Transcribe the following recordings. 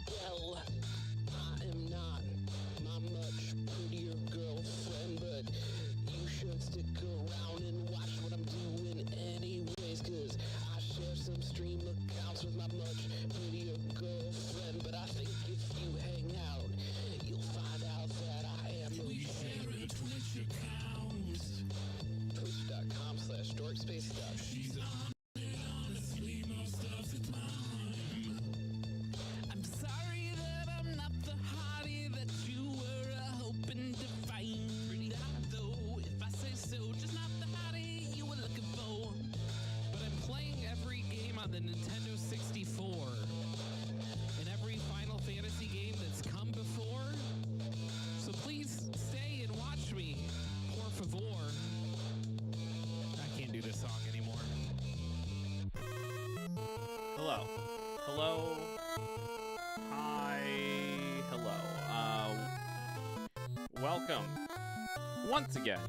Well, I am not my much prettier girlfriend, but you should stick around and watch what I'm doing anyways, cause I share some stream accounts with my much prettier girlfriend, but I think if you hang out, you'll find out that I am we share a Twitch account. Twitch.com/dorkspace. She's on it, honestly, most of the time. I'm sorry that I'm not the hottie that you were hoping to find. Pretty hot though, if I say so, just not the hottie you were looking for. But I'm playing every game on the Nintendo 64 and every Final Fantasy game that's come before. So please stay and watch me, por favor. I can't do this song anymore. Hello. Hello. Hi. Hello. Welcome once again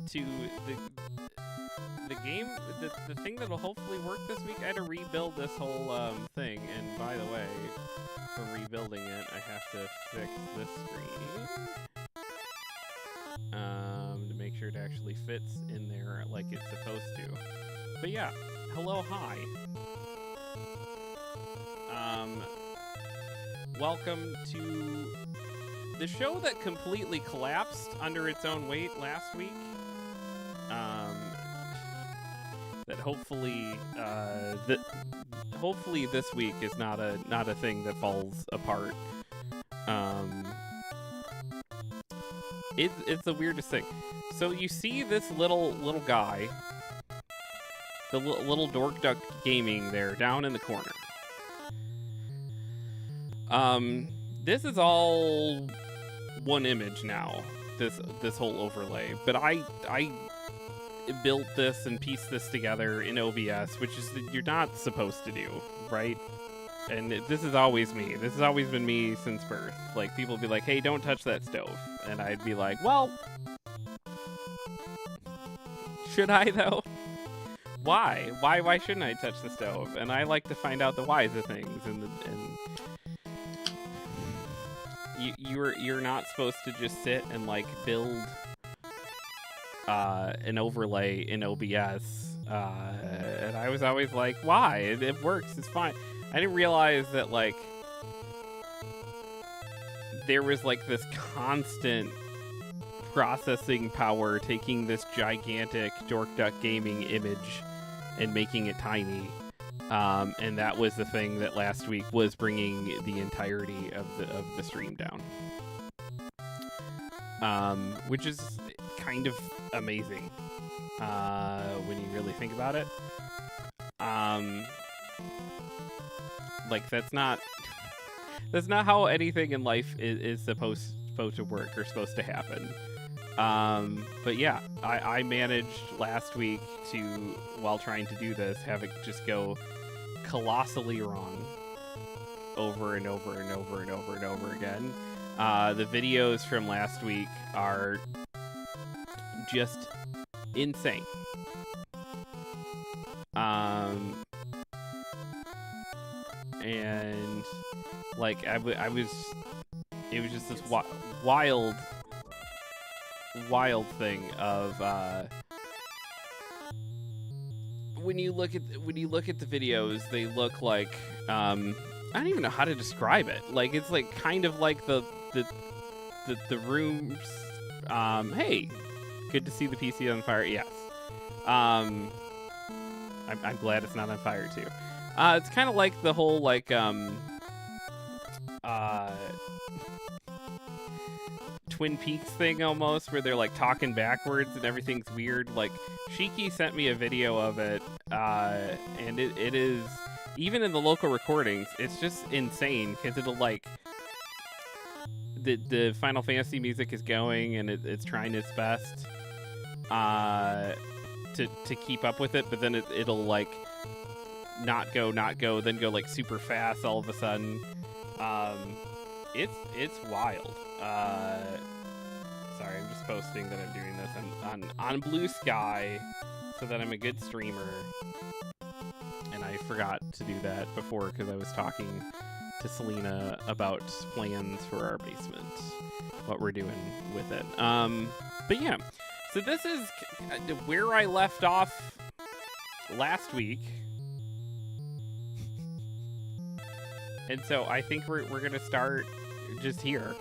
to the game, the thing that'll hopefully work this week. I had to rebuild this whole thing, and by the way, for rebuilding it, I have to fix this screen to make sure it actually fits in there like it's supposed to. But yeah, hello, hi. Welcome to the show that completely collapsed under its own weight last week. That hopefully, hopefully this week is not a thing that falls apart. It's the weirdest thing. So you see this little guy, the little Dork Duck Gaming there down in the corner. This is all one image now, this whole overlay, but I built this and pieced this together in OBS, which is you're not supposed to do, right? And this is always me. This has always been me since birth. Like, people would be like, hey, don't touch that stove. And I'd be like, well, should I though? Why? Why shouldn't I touch the stove? And I like to find out the whys of things, and you're not supposed to just sit and like build an overlay in OBS, and I was always like, why? It works, it's fine. I didn't realize that like there was like this constant processing power taking this gigantic Dork Duck Gaming image and making it tiny. And that was the thing that last week was bringing the entirety of the stream down. Which is kind of amazing when you really think about it. Like that's not how anything in life is supposed to work or supposed to happen. But yeah, I managed last week to, while trying to do this, have it just go colossally wrong over and over and over and over and over again. The videos from last week are just insane. And like it was just this wild thing of when you look at the videos, they look like I don't even know how to describe it. Like it's like kind of like the rooms. Hey, good to see the PC on fire. Yes. I'm glad it's not on fire too. It's kind of like the whole like Twin Peaks thing almost, where they're like talking backwards and everything's weird. Like Shiki sent me a video of it, and it is, even in the local recordings, it's just insane because it'll like the Final Fantasy music is going and it's trying its best to keep up with it, but then it'll like not go, then go like super fast all of a sudden. It's wild. Sorry, I'm just posting that I'm doing this on Blue Sky so that I'm a good streamer. And I forgot to do that before because I was talking to Selena about plans for our basement, what we're doing with it. But yeah, so this is where I left off last week. And so I think we're gonna start just here.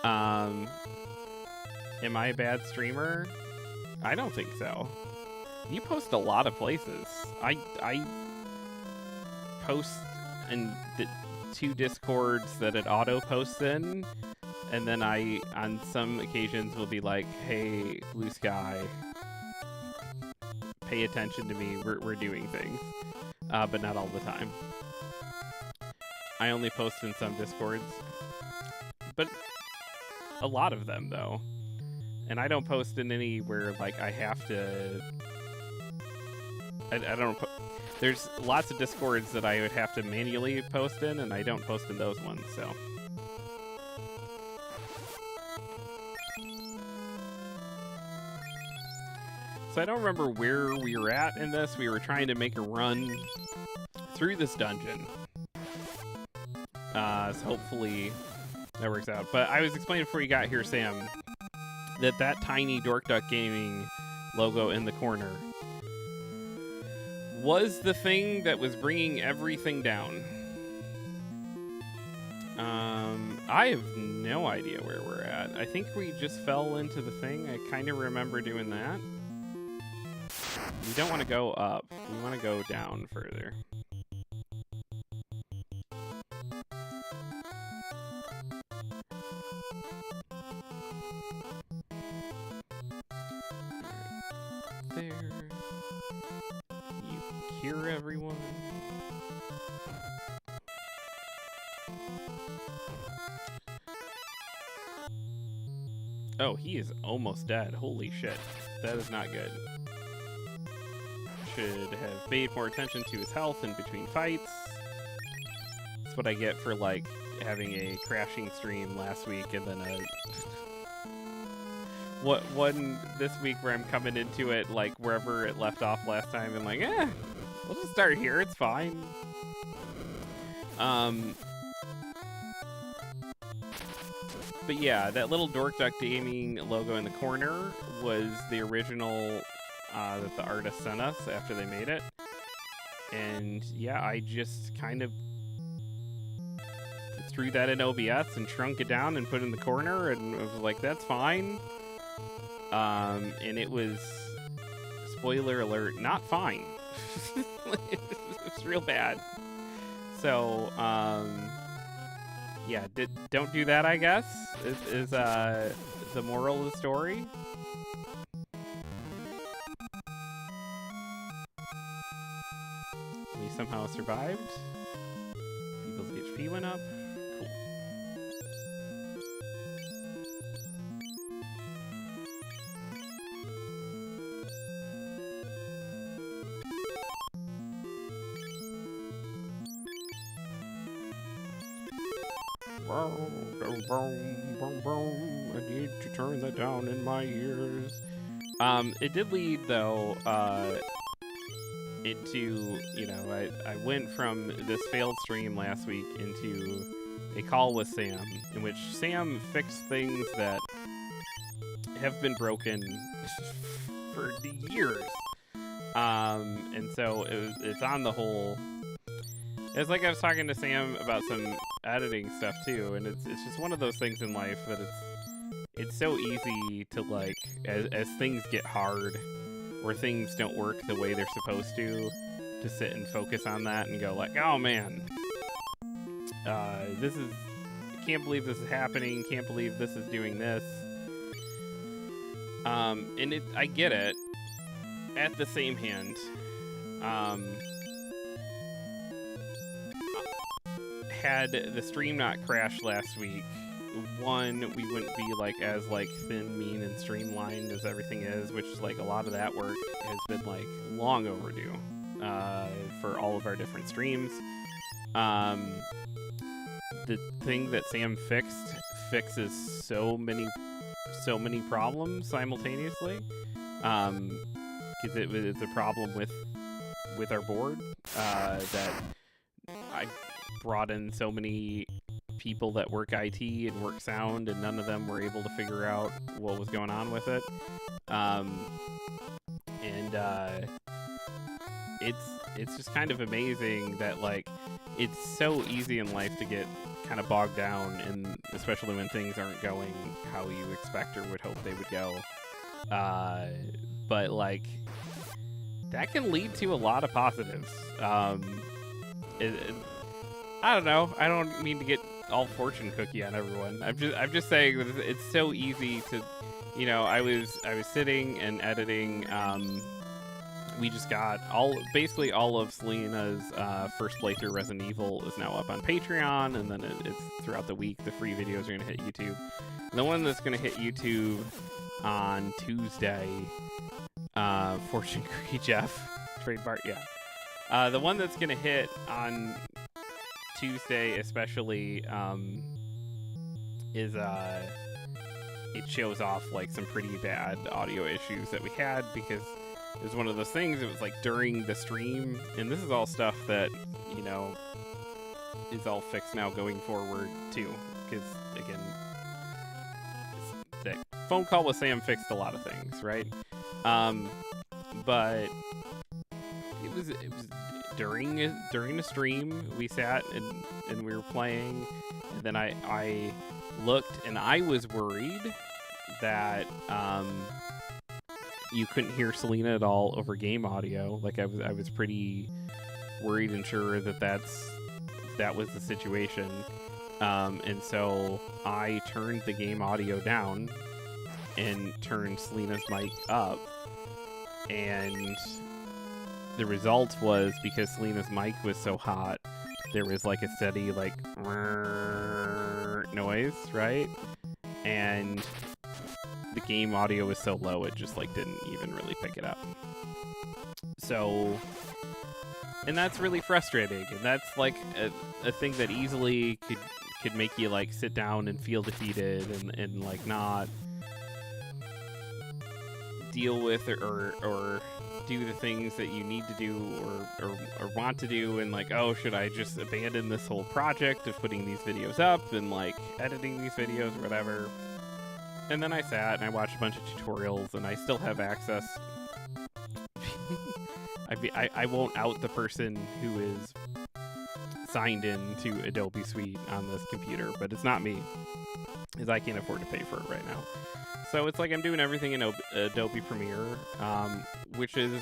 Am I a bad streamer? I don't think so. You post a lot of places. I post in the 2 Discords that it auto posts in, and then I on some occasions will be like, hey, Blue Sky, pay attention to me, we're doing things. But not all the time. I only post in some Discords, but a lot of them though. And I don't post in any where like I have to. I don't. There's lots of Discords that I would have to manually post in, and I don't post in those ones. So. So I don't remember where we were at in this. We were trying to make a run through this dungeon. So hopefully that works out. But I was explaining before you got here, Sam, that tiny Dork Duck Gaming logo in the corner was the thing that was bringing everything down. I have no idea where we're at. I think we just fell into the thing. I kind of remember doing that. We don't want to go up. We want to go down further. There. You hear everyone? Oh, he is almost dead. Holy shit. That is not good. Should have paid more attention to his health in between fights. That's what I get for, like, having a crashing stream last week and then a... one this week where I'm coming into it, like, wherever it left off last time and like, we'll just start here, it's fine. But yeah, that little Dork Duck Gaming logo in the corner was the original that the artist sent us after they made it. And yeah, I just kind of threw that in OBS and shrunk it down and put it in the corner, and I was like, that's fine. And it was, spoiler alert, not fine. It was real bad. So, yeah, don't do that, I guess, is the moral of the story? We somehow survived. People's HP went up. Cool. I need to turn that down in my ears. It did lead though, into, you know, I went from this failed stream last week into a call with Sam, in which Sam fixed things that have been broken for years. And so it's on the whole. It's like I was talking to Sam about some editing stuff too, and it's just one of those things in life that it's so easy to, like, as things get hard or things don't work the way they're supposed to sit and focus on that and go like, oh man, this is, I can't believe this is happening, can't believe this is doing this. And I get it. At the same hand, had the stream not crashed last week, one, we wouldn't be like as like thin, mean, and streamlined as everything is, which is like a lot of that work has been like long overdue for all of our different streams. The thing that Sam fixes so many problems simultaneously, because it's a problem with our board that I brought in so many people that work IT and work sound, and none of them were able to figure out what was going on with it. It's just kind of amazing that, like, it's so easy in life to get kind of bogged down, and especially when things aren't going how you expect or would hope they would go. But like, that can lead to a lot of positives. I don't know. I don't mean to get all fortune cookie on everyone. I'm just saying that it's so easy to, you know, I was sitting and editing. We just got basically all of Selena's first playthrough Resident Evil is now up on Patreon, and then it's throughout the week. The free videos are gonna hit YouTube. The one that's gonna hit YouTube on Tuesday, Fortune Cookie Jeff, trademark, yeah. The one that's gonna hit on Tuesday especially is it shows off like some pretty bad audio issues that we had, because it was one of those things. It was like during the stream, and this is all stuff that, you know, is all fixed now going forward too, because again, that phone call with Sam fixed a lot of things, right? But it was during the stream we sat and we were playing, and then I looked and I was worried that you couldn't hear Selena at all over game audio. Like I was pretty worried and sure that was the situation. And so I turned the game audio down and turned Selena's mic up, and the result was, because Selena's mic was so hot, there was like a steady like noise, right? And the game audio was so low it just like didn't even really pick it up. So, and that's really frustrating, and that's like a thing that easily could make you like sit down and feel defeated and like not deal with or do the things that you need to do or want to do, and like, oh, should I just abandon this whole project of putting these videos up and like editing these videos or whatever. And then I sat and I watched a bunch of tutorials, and I still have access. I won't out the person who is signed in to Adobe Suite on this computer, but it's not me, because I can't afford to pay for it right now. So it's like I'm doing everything in Adobe Premiere, which is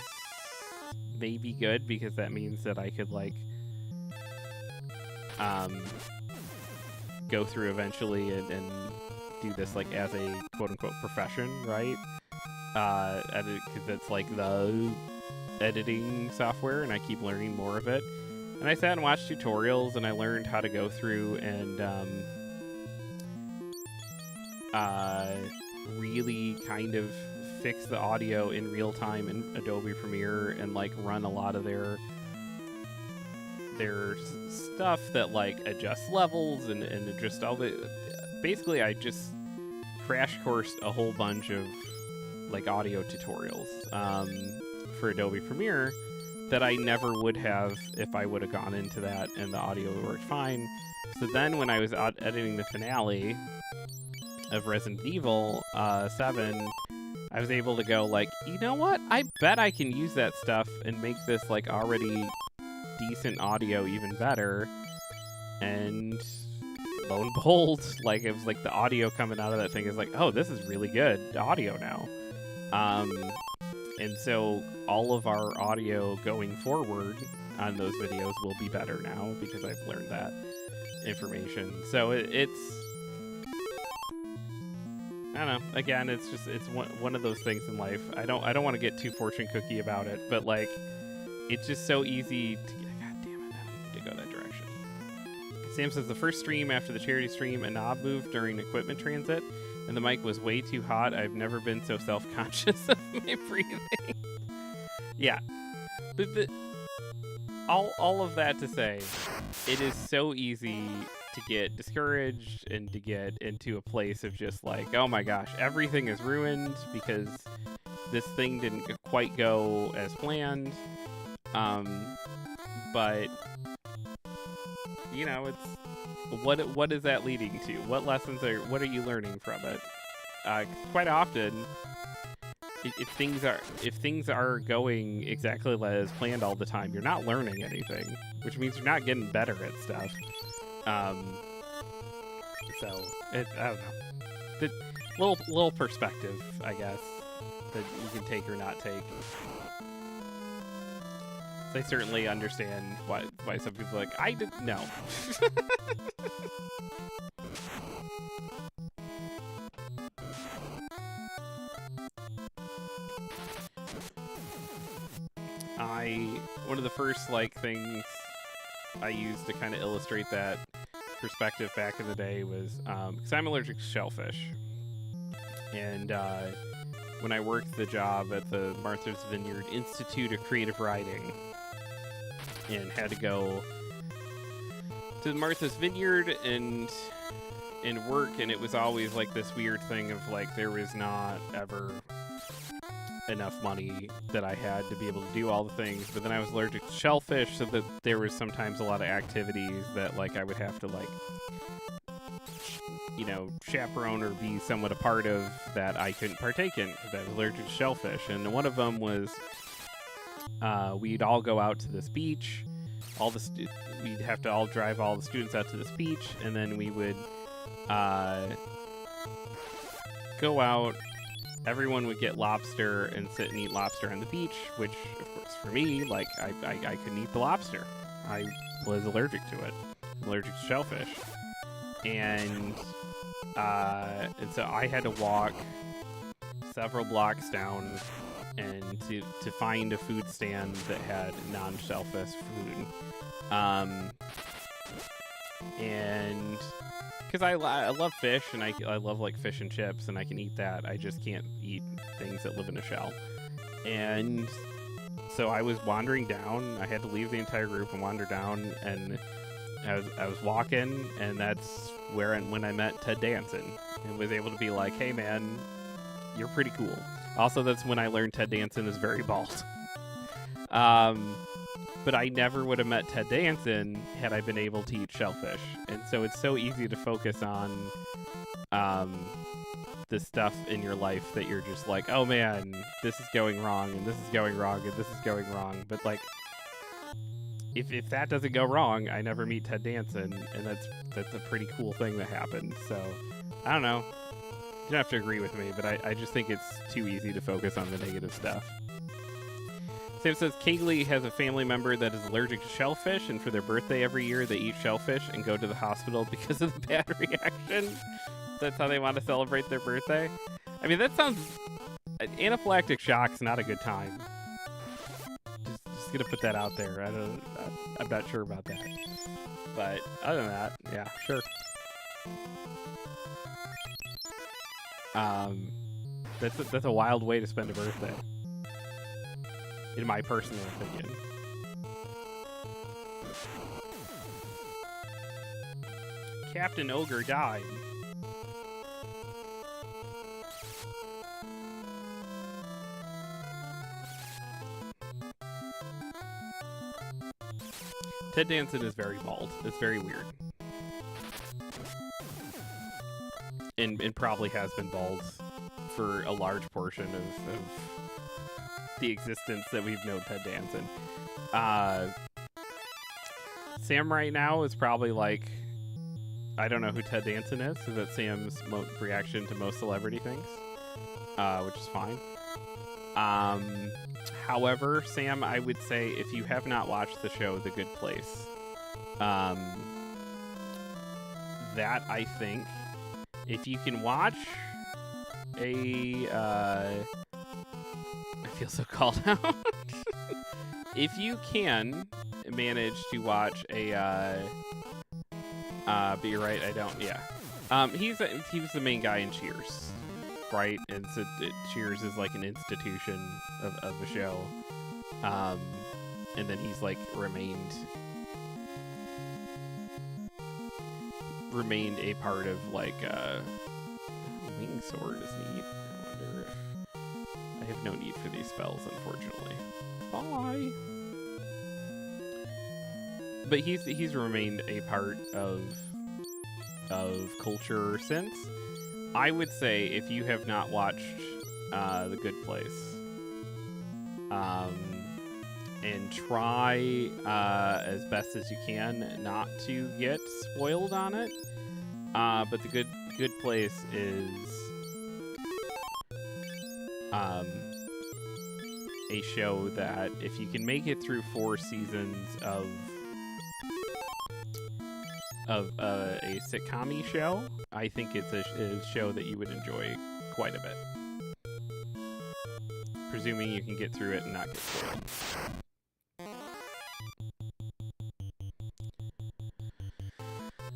maybe good, because that means that I could like go through eventually and do this like as a quote unquote profession, right? Because it's like the editing software, and I keep learning more of it. And I sat and watched tutorials, and I learned how to go through and really kind of fix the audio in real time in Adobe Premiere, and like run a lot of their stuff that like adjusts levels and adjust all the. Basically, I just crash coursed a whole bunch of like audio tutorials for Adobe Premiere that I never would have if I would have gone into that and the audio worked fine. So then when I was editing the finale of Resident Evil 7, I was able to go like, you know what? I bet I can use that stuff and make this like already decent audio even better. And lo and behold, like it was like the audio coming out of that thing is like, oh, this is really good audio now. And so all of our audio going forward on those videos will be better now because I've learned that information. So it's I don't know. Again, it's one of those things in life. I don't want to get too fortune cookie about it, but like it's just so easy to get. God damn it! I don't need to go that direction. Sam says the first stream after the charity stream, a knob moved during equipment transit, and the mic was way too hot. I've never been so self-conscious of my breathing. Yeah, but all of that to say, it is so easy to get discouraged and to get into a place of just like, oh my gosh, everything is ruined because this thing didn't quite go as planned. But you know, it's what is that leading to? What are you learning from it? Quite often, if things are going exactly as planned all the time, you're not learning anything, which means you're not getting better at stuff. So I don't know. The little perspective, I guess, that you can take or not take. So I certainly understand why some people are like, I didn't know. One of the first like things I used to kind of illustrate that perspective back in the day was because I'm allergic to shellfish, and when I worked the job at the Martha's Vineyard Institute of Creative Writing and had to go to Martha's Vineyard and work, and it was always like this weird thing of like there was not ever enough money that I had to be able to do all the things, but then I was allergic to shellfish, so that there was sometimes a lot of activities that like I would have to like, you know, chaperone or be somewhat a part of that I couldn't partake in because I was allergic to shellfish. And one of them was we'd all go out to this beach, we'd have to all drive all the students out to this beach, and then we would go out. Everyone would get lobster and sit and eat lobster on the beach, which, of course, for me, like, I couldn't eat the lobster. I was allergic to it. I'm allergic to shellfish. And so I had to walk several blocks down and to find a food stand that had non-shellfish food. And because I love fish, and I love like fish and chips, and I can eat that. I just can't eat things that live in a shell. And so I was wandering down. I had to leave the entire group and wander down, and I was walking, and that's when I met Ted Danson and was able to be like, hey man, you're pretty cool. Also, that's when I learned Ted Danson is very bald. But I never would have met Ted Danson had I been able to eat shellfish. And so it's so easy to focus on the stuff in your life that you're just like, oh man, this is going wrong, and this is going wrong, and this is going wrong. But like, if that doesn't go wrong, I never meet Ted Danson, and that's a pretty cool thing that happened. So I don't know. You don't have to agree with me, but I just think it's too easy to focus on the negative stuff. Sam says Kaylee has a family member that is allergic to shellfish, and for their birthday every year they eat shellfish and go to the hospital because of the bad reaction. That's how they want to celebrate their birthday. I mean, that sounds. Anaphylactic shock's not a good time. Just gonna put that out there. I'm not sure about that. But other than that, yeah, sure. That's a wild way to spend a birthday, in my personal opinion. Captain Ogre died. Ted Danson is very bald. It's very weird. And probably has been bald for a large portion of the existence that we've known Ted Danson. Sam right now is probably like, I don't know who Ted Danson is, so that's Sam's reaction to most celebrity things, which is fine. However, Sam, I would say if you have not watched the show The Good Place, that I think, if you can watch I feel so called out. If you can manage to watch but you're right, I don't. Yeah, he was the main guy in Cheers, right? And so Cheers is like an institution of the show, and then he's like remained a part of like wing sword is neat. I wonder if I have no need for these spells, unfortunately. Bye. But he's remained a part of culture since. I would say if you have not watched The Good Place, and try as best as you can not to get spoiled on it. But The Good Place is a show that if you can make it through 4 seasons of a sitcom-y show, I think it's a show that you would enjoy quite a bit. Presuming you can get through it and not get spoiled.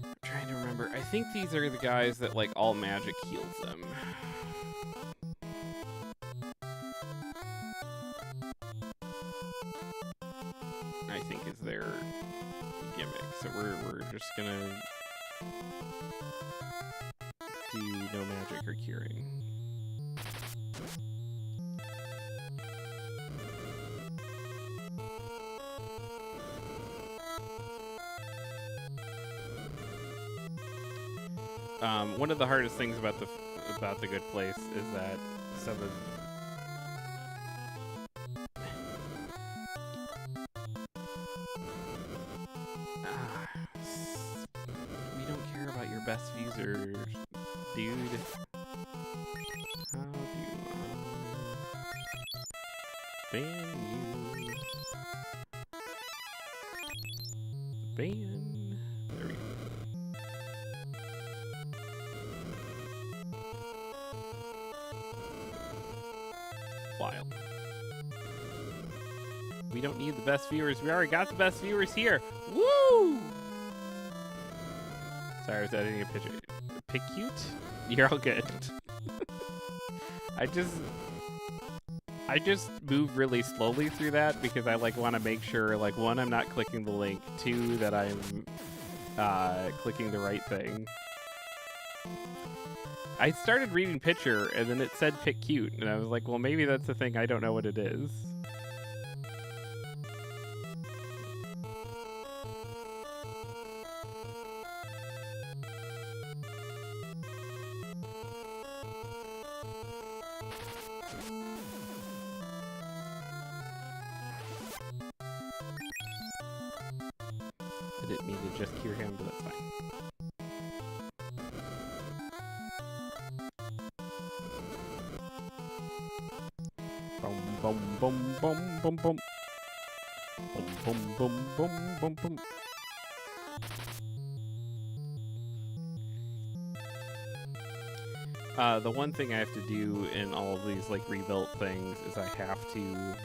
I'm trying to remember. I think these are the guys that, like, all magic heals them. I think is their gimmick. So we're just gonna do no magic or curing. One of the hardest things about the Good Place is that some of we don't care about your best user, dude. How do ban you? Ban. There we go. Wild. We don't need the best viewers. We already got the best viewers here. Woo! Sorry, I was editing a picture. Pick cute? You're all good. I just move really slowly through that because I like want to make sure, like, 1, I'm not clicking the link, 2, that I'm clicking the right thing. I started reading picture and then it said pick cute and I was like, well, maybe that's the thing. I don't know what it is. I didn't mean to just cure him, but that's fine. Boom, boom, boom, boom, boom. Boom, boom, boom, boom, boom, boom. The one thing I have to do in all of these like rebuilt things is I have to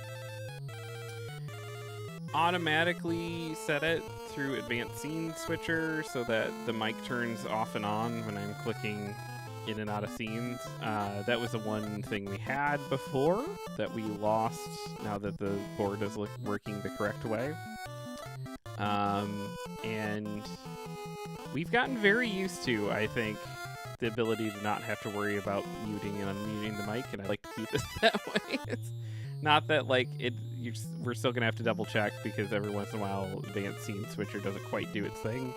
automatically set it through advanced scene switcher so that the mic turns off and on when I'm clicking in and out of scenes. That was the one thing we had before that we lost now that the board is working the correct way. And we've gotten very used to, I think, the ability to not have to worry about muting and unmuting the mic, and I like to keep it that way. It's not that like we're still gonna have to double check because every once in a while advanced scene switcher doesn't quite do its thing.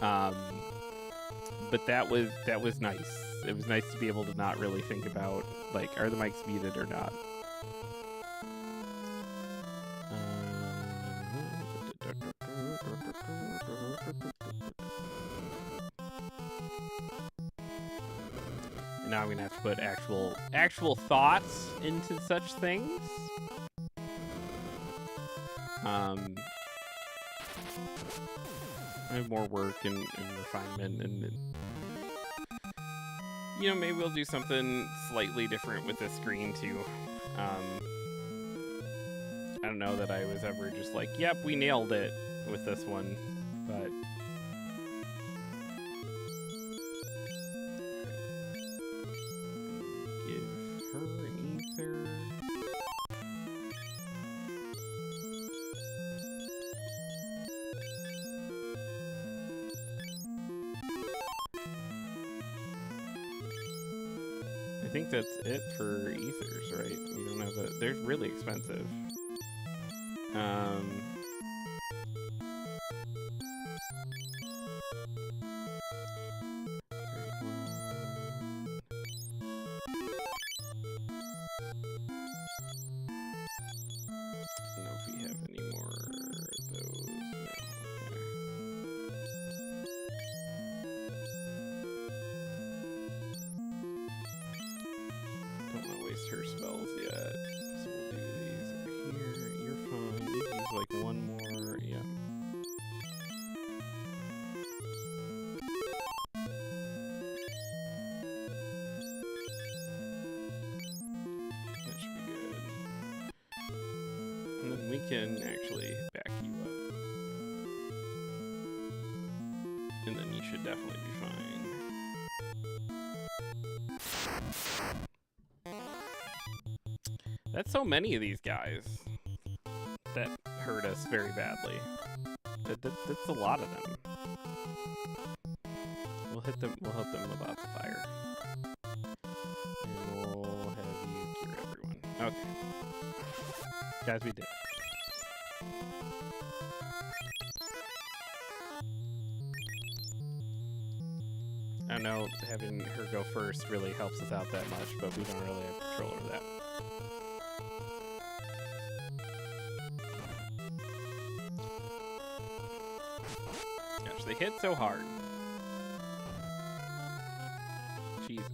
But that was nice. It was nice to be able to not really think about like, are the mics muted or not. And now I'm gonna have to put actual thoughts into such things. I have more work and refinement, and you know, maybe we'll do something slightly different with this screen too. I don't know that I was ever just like, yep, we nailed it with this one, but give her an ether. I think that's it for ethers, right? We don't have a. They're really expensive. I don't know if we have any more of those. No. Okay. Don't want to waste her spells yet. So we'll do these over here. You're fine. Maybe use like one more. Yeah. That should be good. And then we can actually back you up. And then you should definitely be fine. That's so many of these guys that hurt us very badly. That's a lot of them. We'll hit them without the fire. And we'll have you cure everyone. Okay. Guys, we did. I don't know, having her go first really helps us out that much, but we don't really have control over that. Gosh, they hit so hard. Jesus.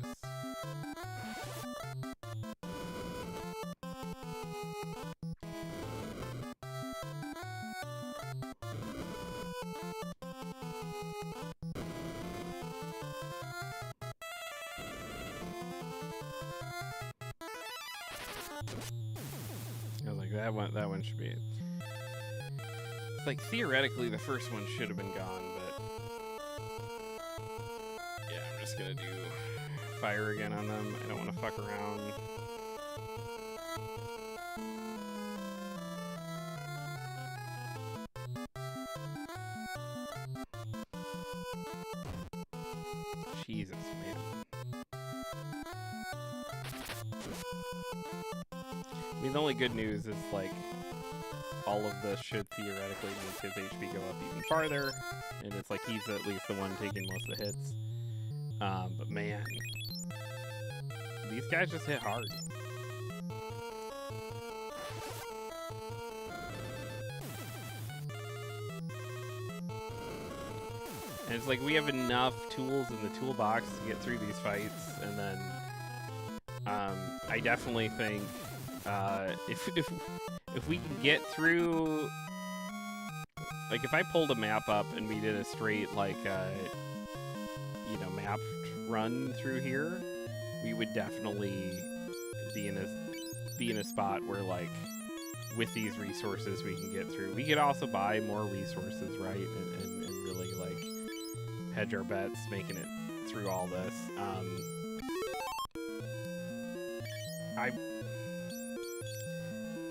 I was like, that one should be it. It's like theoretically the first one should have been gone, but yeah, I'm just gonna do fire again on them. I don't want to fuck around. Jesus, man. I mean, the only good news is, like, all of this should theoretically make his HP go up even farther, and it's like he's at least the one taking most of the hits. But man, these guys just hit hard. And it's like we have enough tools in the toolbox to get through these fights, and then I definitely think if we can get through, like if I pulled a map up and we did a straight like you know, map run through here, we would definitely be in a spot where, like, with these resources we can get through. We could also buy more resources, right? And really, like, hedge our bets, making it through all this.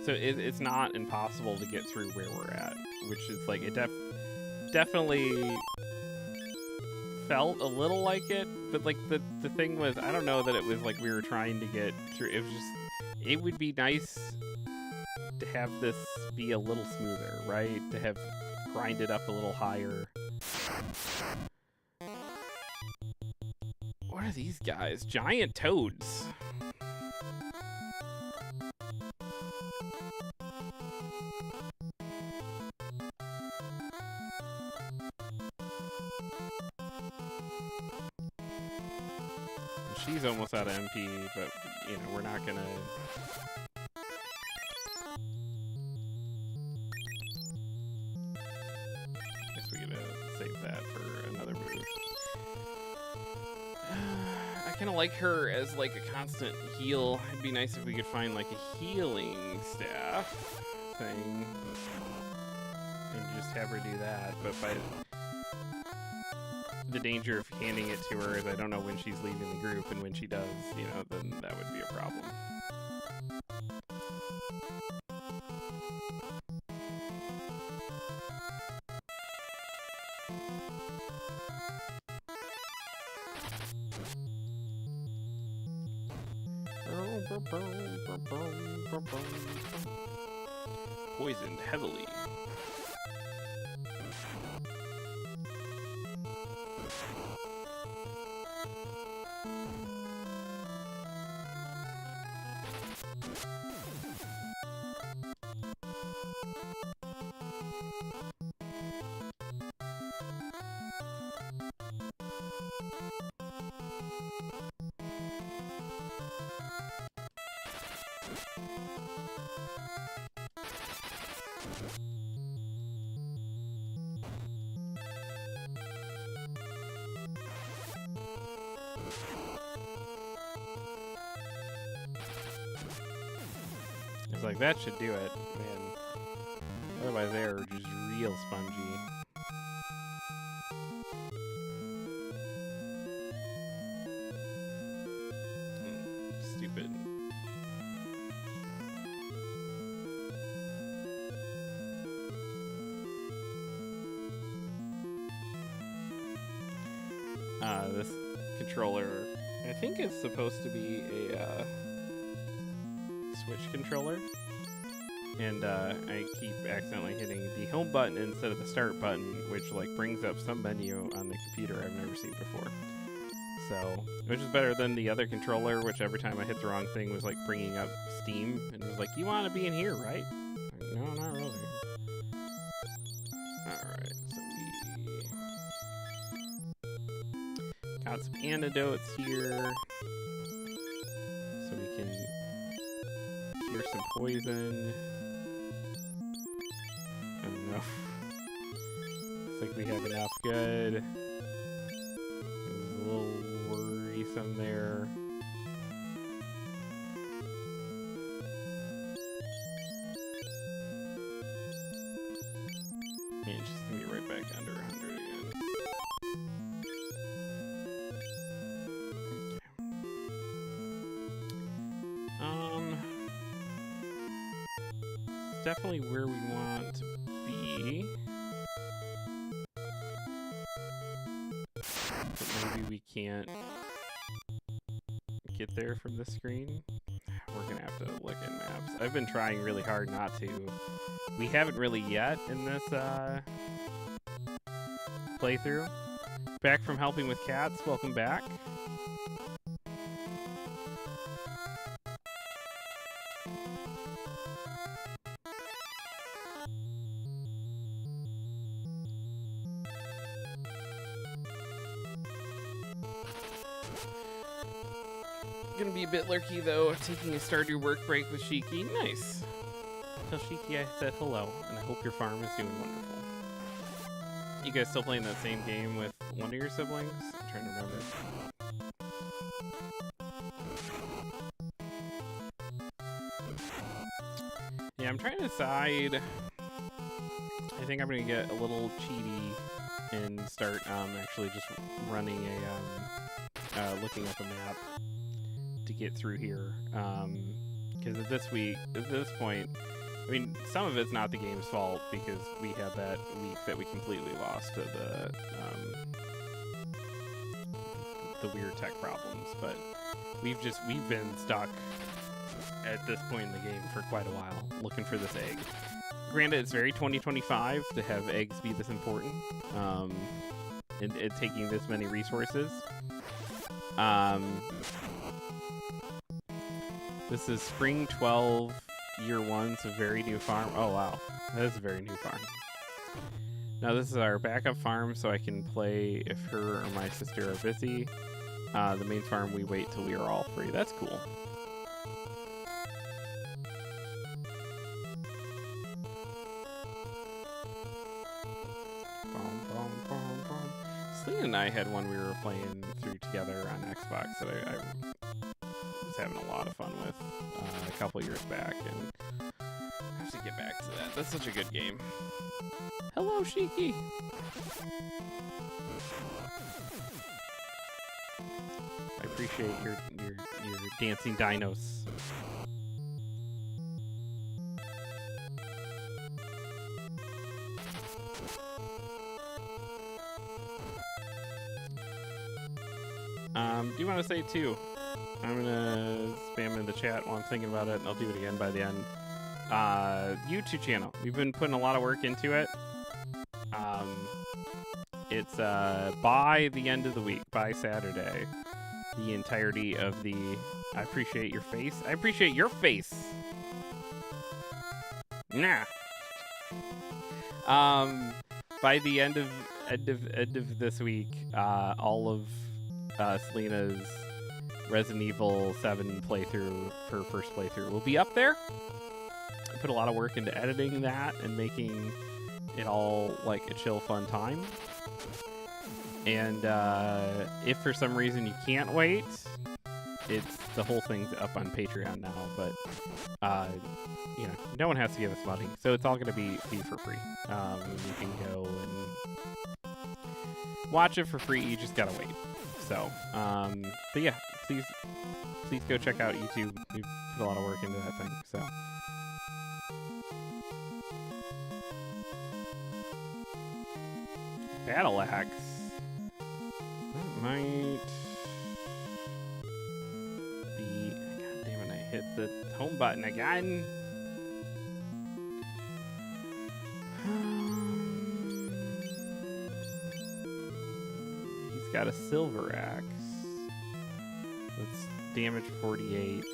So it's not impossible to get through where we're at, which is, like, it definitely felt a little like it, but, like, the thing was, I don't know that it was like we were trying to get through. It was just, it would be nice to have this be a little smoother, right? To have grind it up a little higher. What are these guys? Giant toads. She's almost out of MP, but, you know, we're not gonna... Guess we gotta save that for another move. I kind of like her as, like, a constant heal. It'd be nice if we could find, like, a healing staff thing and just have her do that, but by... The danger of handing it to her is I don't know when she's leaving the group, and when she does, you know, then that would be a problem. Poisoned heavily. It's like, that should do it, man. Otherwise they're just real spongy. Stupid. This controller, I think it's supposed to be a Switch controller, and I keep accidentally hitting the home button instead of the start button, which, like, brings up some menu on the computer I've never seen before. So, which is better than the other controller, which every time I hit the wrong thing was, like, bringing up Steam, and it was like, you want to be in here, right? Like, no, not really. Alright, so we got some antidotes here, so we can cure some poison. I don't know. Looks like we have enough. Good. There's a little worrisome there. And she's gonna be right back under 100 again. Okay. It's definitely where we want to be. But maybe we can't get there from the screen. We're gonna have to look in maps. I've been trying really hard not to. We haven't really yet in this playthrough. Back from helping with cats. Welcome back. Gonna be a bit lurky though, taking a Stardew work break with Shiki. Nice. Tell Shiki I said hello, and I hope your farm is doing wonderful. You guys still playing that same game with one of your siblings? I'm trying to remember. Yeah, I'm trying to decide. I think I'm gonna get a little cheaty and start actually just running a looking up a map to get through here. Because at this point, I mean, some of it's not the game's fault because we had that week that we completely lost to the weird tech problems, but we've been stuck at this point in the game for quite a while looking for this egg. Granted, it's very 2025 to have eggs be this important, and taking this many resources. This is Spring 12, Year 1, so very new farm. Oh wow, that is a very new farm. Now this is our backup farm, so I can play if her or my sister are busy. The main farm, we wait till we are all free. That's cool. Selena and I had one we were playing through together on Xbox that I was having a lot of fun with a couple years back, and I have to get back to that. That's such a good game. Hello, Shiki. I appreciate your dancing dinos. Do you want to say too? I'm gonna spam in the chat while I'm thinking about it, and I'll do it again by the end. YouTube channel. We've been putting a lot of work into it. It's by the end of the week, by Saturday, the entirety of the. I appreciate your face. I appreciate your face. Nah. By the end of this week, all of Selena's Resident Evil 7 playthrough, her first playthrough, will be up there. I put a lot of work into editing that and making it all like a chill, fun time. And if for some reason you can't wait, the whole thing's up on Patreon now. But you know, no one has to give us money, so it's all going to be for free. You can go and watch it for free. You just gotta wait. So, but yeah, please go check out YouTube. We put a lot of work into that thing. So, Battle Axe. That might be. God damn it! I hit the home button again. He's got a silver axe. That's damage 48.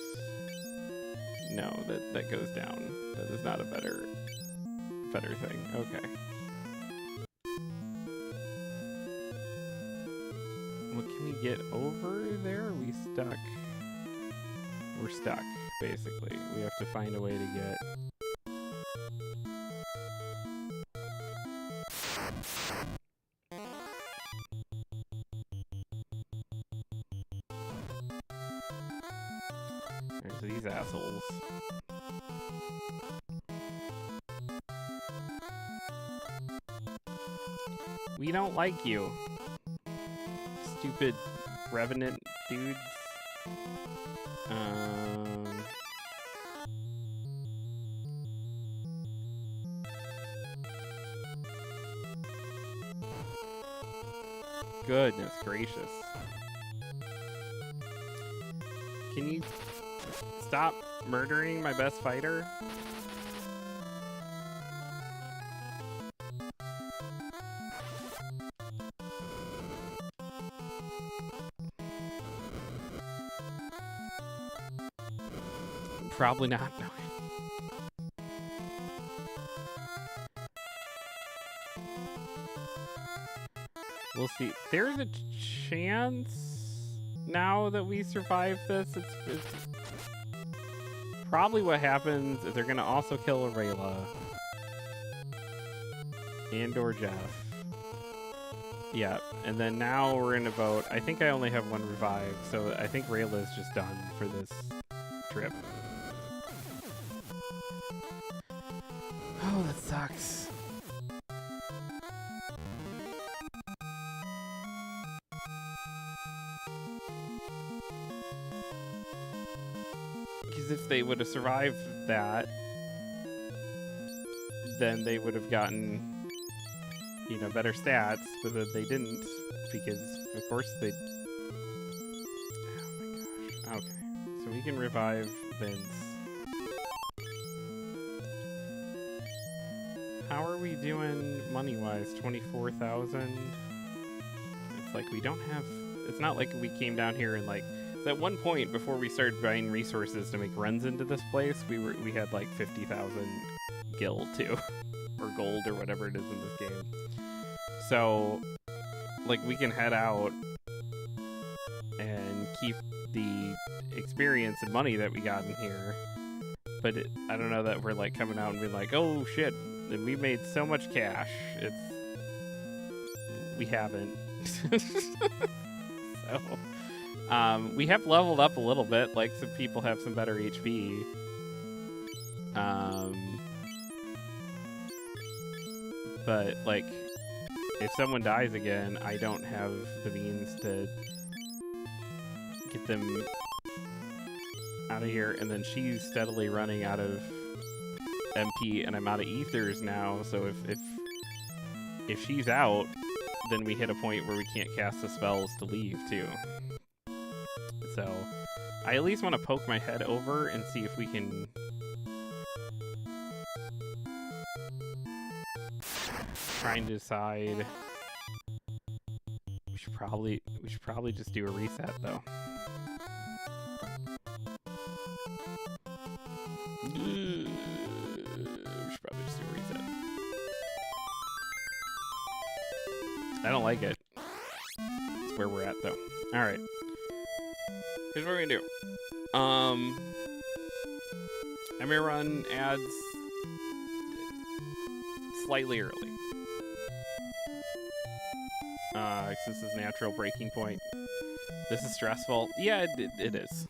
No, that goes down. That is not a better thing. Okay. What can we get over there? Are we stuck? We're stuck, basically. We have to find a way to get. There's these assholes. We don't like you. Stupid revenant dudes. Goodness gracious. Can you stop murdering my best fighter? Probably not. No. We'll see. There's a chance now that we survive this. It's probably what happens is they're gonna also kill Arayla and or Jeff. Yeah, and then now we're in a boat. I think I only have one revive, so I think Rayla's just done for this trip. Oh, that sucks. Because if they would have survived that, then they would have gotten, you know, better stats, but then they didn't, because of course they... Oh my gosh. Okay, so we can revive Vince. How are we doing money-wise? 24,000? It's like we don't have... It's not like we came down here and like... So at one point, before we started buying resources to make runs into this place, we had like 50,000 gil too. Or gold or whatever it is in this game. So, like, we can head out and keep the experience and money that we got in here. But I don't know that we're like coming out and being like, oh shit, we made so much cash. We haven't. So, we have leveled up a little bit. Like, some people have some better HP. But, like, if someone dies again, I don't have the means to get them out of here. And then she's steadily running out of MP, and I'm out of ethers now. So if she's out, then we hit a point where we can't cast the spells to leave, too. So I at least want to poke my head over and see if we can... Trying to decide. We should probably just do a reset though. We should probably just do a reset. I don't like it. It's where we're at though. All right. Here's what we're gonna do. I'm gonna run ads slightly early. This is natural breaking point. This is stressful. Yeah, it is.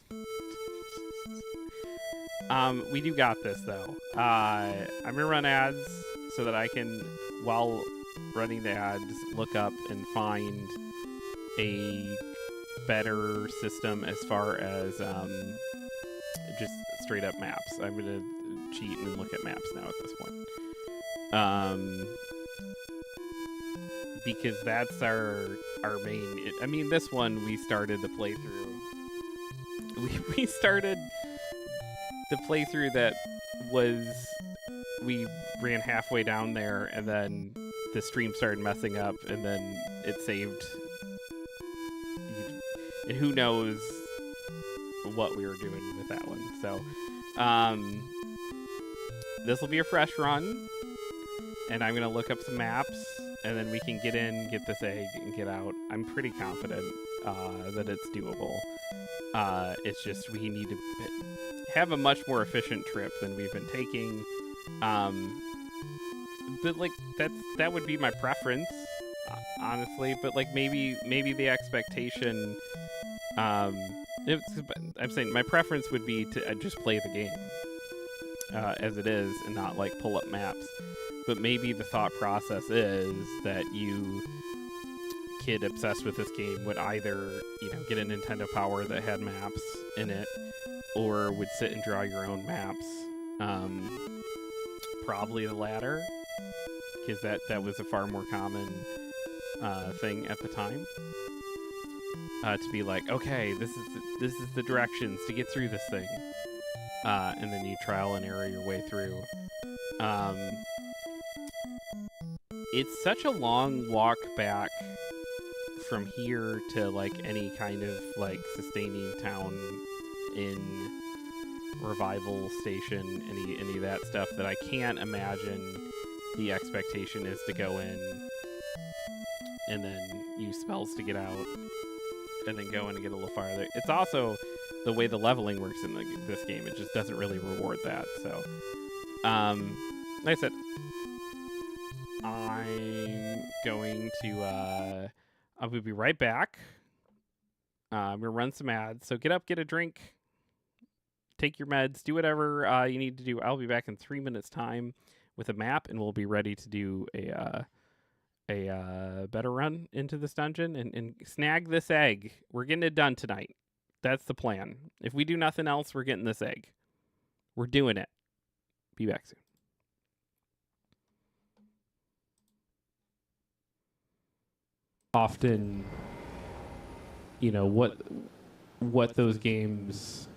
We do got this though. I'm gonna run ads so that I can, while running the ads, look up and find a better system as far as just straight up maps. I'm gonna cheat and look at maps now at this point. Because that's our main... I mean, this one, we started the playthrough. We started the playthrough that was... We ran halfway down there, and then the stream started messing up, and then it saved... And who knows what we were doing with that one. So, this will be a fresh run, and I'm going to look up some maps, and then we can get in, get this egg, and get out. I'm pretty confident that it's doable. It's just we need to have a much more efficient trip than we've been taking. But like that would be my preference, honestly. But like maybe the expectation. I'm saying my preference would be to just play the game as it is and not like pull up maps. But maybe the thought process is that you, kid obsessed with this game, would either, you know, get a Nintendo Power that had maps in it, or would sit and draw your own maps. Probably the latter, because that was a far more common thing at the time. To be like, okay, this is the directions to get through this thing, and then you trial and error your way through. It's such a long walk back from here to like any kind of like sustaining town in revival station, any of that stuff, that I can't imagine the expectation is to go in and then use spells to get out and then go in and get a little farther. It's also the way the leveling works in this game. It just doesn't really reward that. So, like I said, I'm going to I will be right back. I'm gonna run some ads. So get up, get a drink, take your meds, do whatever you need to do. I'll be back in 3 minutes time with a map, and we'll be ready to do a better run into this dungeon and snag this egg. We're getting it done tonight. That's the plan. If we do nothing else, we're getting this egg. We're doing it. Be back soon. Often, you know, what those games,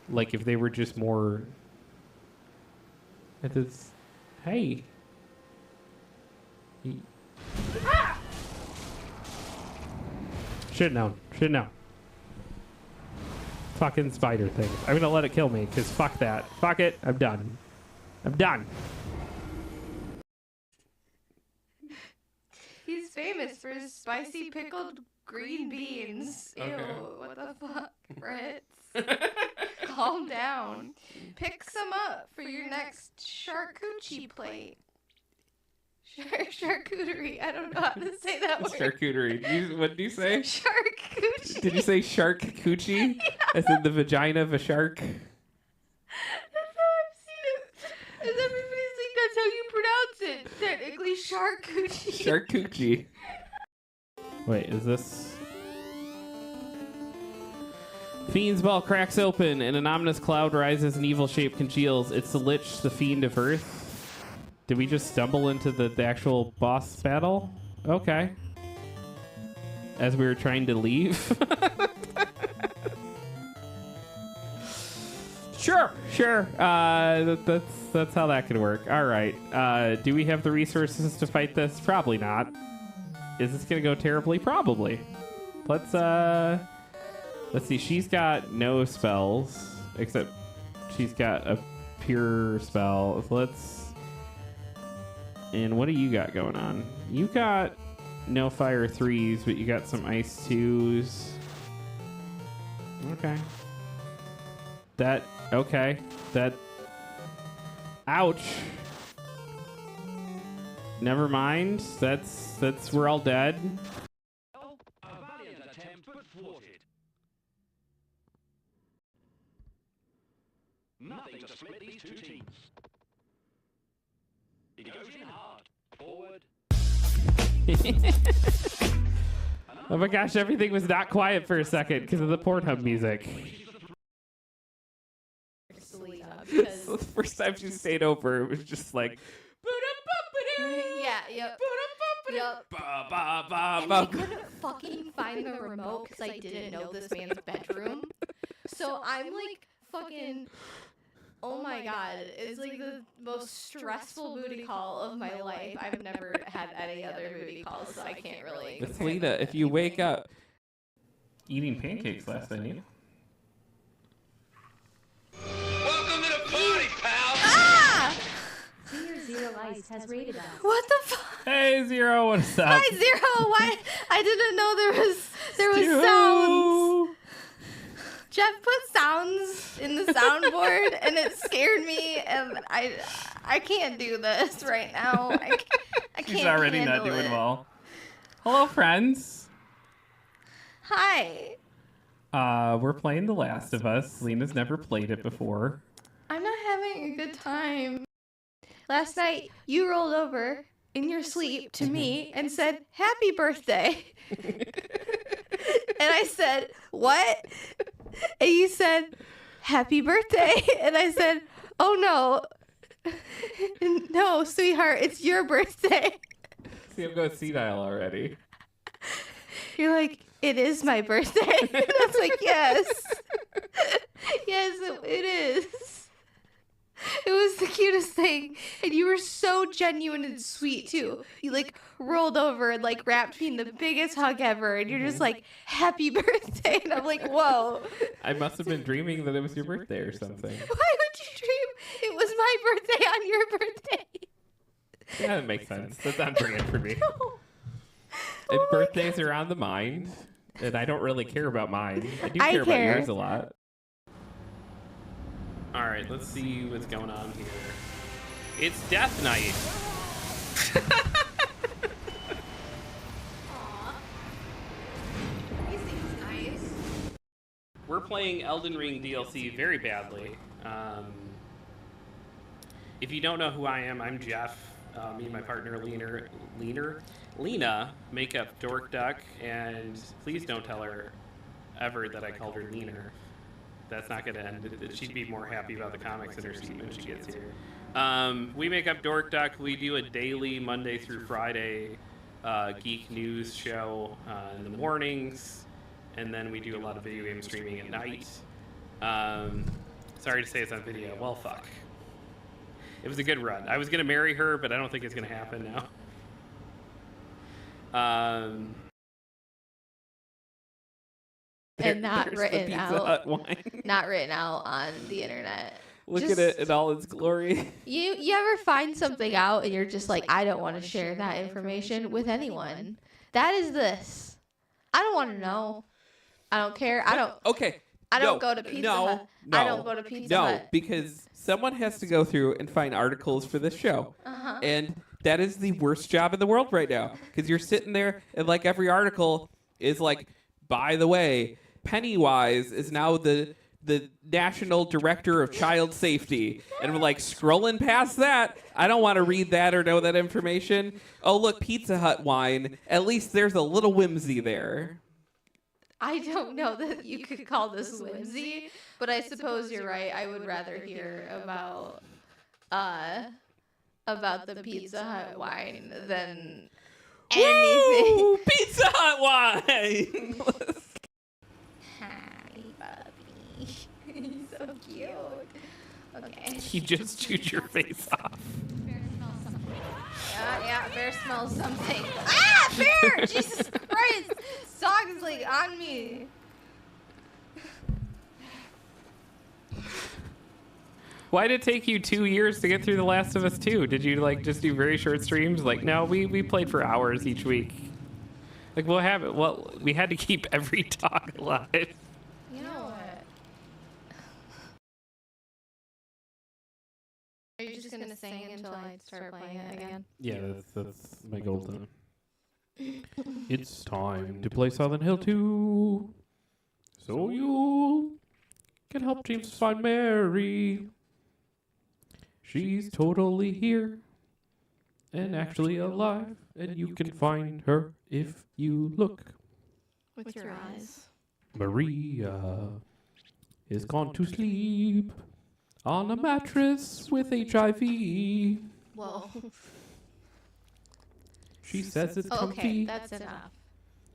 like if they were just more at this, hey. Should've known. Fucking spider things. I'm gonna let it kill me, because fuck that. Fuck it. I'm done. He's famous for his spicy pickled green beans. Ew, what the fuck, Fritz? Calm down. Pick some up for your next charcuterie plate. Charcuterie. I don't know how to say that word. Charcuterie. What did you say? Charcuterie. Did you say shark coochie? Yeah. As in the vagina of a shark? That's how I've seen it. And everybody's like, that's how you pronounce it. Technically, charcuterie. Shark coochie. Wait, is this... Fiend's ball cracks open, and an ominous cloud rises and evil shape congeals. It's the Lich, the fiend of earth. Did we just stumble into the actual boss battle? Okay. As we were trying to leave. Sure. That's how that could work. All right. Do we have the resources to fight this? Probably not. Is this gonna go terribly? Probably. Let's see. She's got no spells except she's got a pure spell. And what do you got going on? You got no fire 3s, but you got some ice 2s. Okay. Ouch. Never mind. We're all dead. A valiant attempt but thwarted. Nothing to split these two teams. It goes in hard. Forward. Oh my gosh, everything was not quiet for a second because of the Pornhub music. Because The first time she stayed over, it was just like... yeah, yep. Yep. Ba, ba, ba, And ba. I couldn't fucking find the remote because I didn't know this man's bedroom. So I'm like fucking, oh my god, it's like the most stressful booty call of my life. I've never had any other booty calls, so I can't really. Miss Lena, if you wake up... Eating pancakes last night. Welcome to the party, pal! Ah! Zero Ice has rated us. What the fuck? Hey, Zero, what's up? Hi, Zero. Why? I didn't know there was sounds. Jeff put sounds in the soundboard, and it scared me, and I can't do this right now. I can't. She's already not handle doing it. well. Hello, friends. Hi. We're playing The Last of Us. Lena's never played it before. I'm not having a good time. Last night, you rolled over in your sleep to me and said, "Happy birthday." And I said, "What?" And you said, "Happy birthday." And I said, "Oh no. No, sweetheart, it's your birthday." See, I'm going senile already. You're like, "It is my birthday." And I was like, "Yes." Yes, it is. It was the cutest thing. And you were so genuine and sweet, too. You, like, rolled over and, like, wrapped me in the biggest hug ever. And you're just like, "Happy birthday." And I'm like, whoa. I must have been dreaming that it was your birthday or something. Why would you dream it was my birthday on your birthday? Yeah, that makes sense. That's on brand for me. No. And Oh my birthdays God. are on the mind, and I don't really care about mine. I do I care about care. yours a lot. All right, let's see what's going on here. It's Death Night. playing Elden Ring DLC very badly. If you don't know who I am, I'm Jeff. Me and my partner Lena make up Dork Duck, and please don't tell her ever that I called her Leaner. That's not going to end. She'd be more happy about the comics in her seat when she gets here. We make up Dork Duck. We do a daily Monday through Friday geek news show in the mornings, and then we do a lot of video game streaming at night. Sorry to say it's on video. Well, fuck. It was a good run. I was going to marry her, but I don't think it's going to happen now. And not There's the written Pizza out. Hut wine. Not written out on the internet. Look Just- at it in all its glory. You ever find something out and you're just like, I don't want to share that information with anyone. That is this. I don't want to know. I don't care. I don't Okay. go to Pizza Hut. I don't go to Pizza Hut. Because someone has to go through and find articles for this show. Uh-huh. And that is the worst job in the world right now. Because you're sitting there and like every article is like, by the way, Pennywise is now the National Director of Child Safety. And we're like scrolling past that. I don't want to read that or know that information. Oh, look, Pizza Hut wine. At least there's a little whimsy there. I don't know that you could call this whimsy, but I suppose you're right. I would rather hear about the Pizza Hut wine than anything. Woo! Pizza Hut wine! Hi, Bobby. He's so cute. Okay. You just chewed your face off. Yeah, Bear smells something. Ah, Bear! Jesus Christ! This dog is like on me. Why did it take you 2 years to get through The Last of Us 2? Did you like just do very short streams? Like, no, we played for hours each week. Like, what happened? Well, we had to keep every dog alive. You know what? Are you just gonna sing until I start playing it again? Yeah, that's my goal then. It's time to play Silent Hill 2. So you can help James find Mary. She's totally here and actually alive, and you can find her if you look. With your eyes. Maria is gone to sleep on a mattress with HIV. Whoa. She says it's Okay, comfy, that's enough.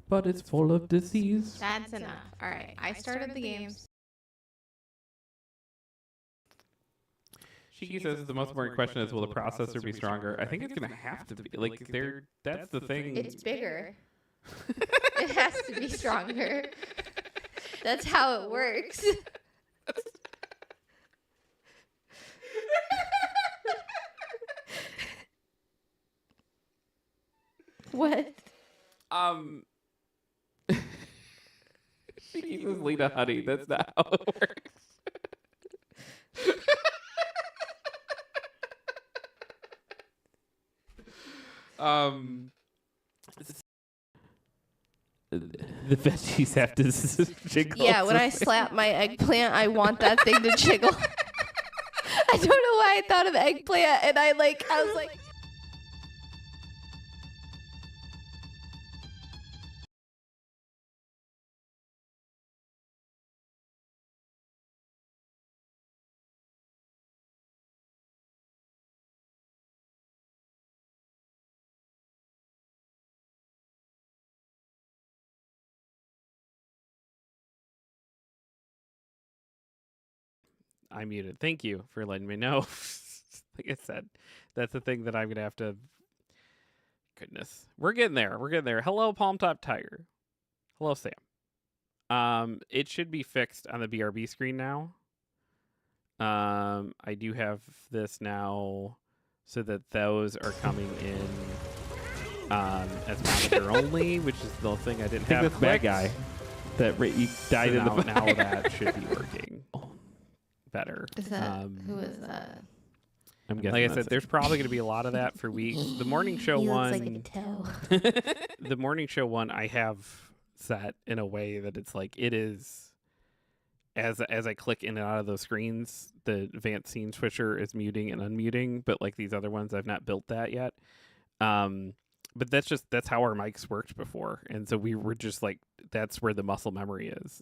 but it's full of disease. That's enough. All right, I started the games. Shiki says the most important question is, will the processor be stronger? I think it's gonna have to be. Like, that's the thing. It's bigger. It has to be stronger. That's how it works. What? Shiki says Lena Honey. That's not how it works. The veggies have to jiggle. Yeah, when I slap my eggplant, I want that thing to jiggle. I don't know why I thought of eggplant, and I was like. I muted. Thank you for letting me know. Like I said, that's the thing that I'm gonna have to. Goodness, we're getting there. We're getting there. Hello, Palm Top Tiger. Hello, Sam. It should be fixed on the BRB screen now. I do have this now, so that those are coming in as monitor only, which is the thing I didn't have. that's Bad Guy. That you died in the now, now fire. that should be working better. Is that who is that? I'm guessing. Like I that's said, it. there's probably going to be a lot of that for weeks. The morning show one, the morning show one, I have set in a way that it's like it is as I click in and out of those screens, the advanced scene switcher is muting and unmuting, but like these other ones, I've not built that yet. But that's how our mics worked before, and so we were just like, that's where the muscle memory is.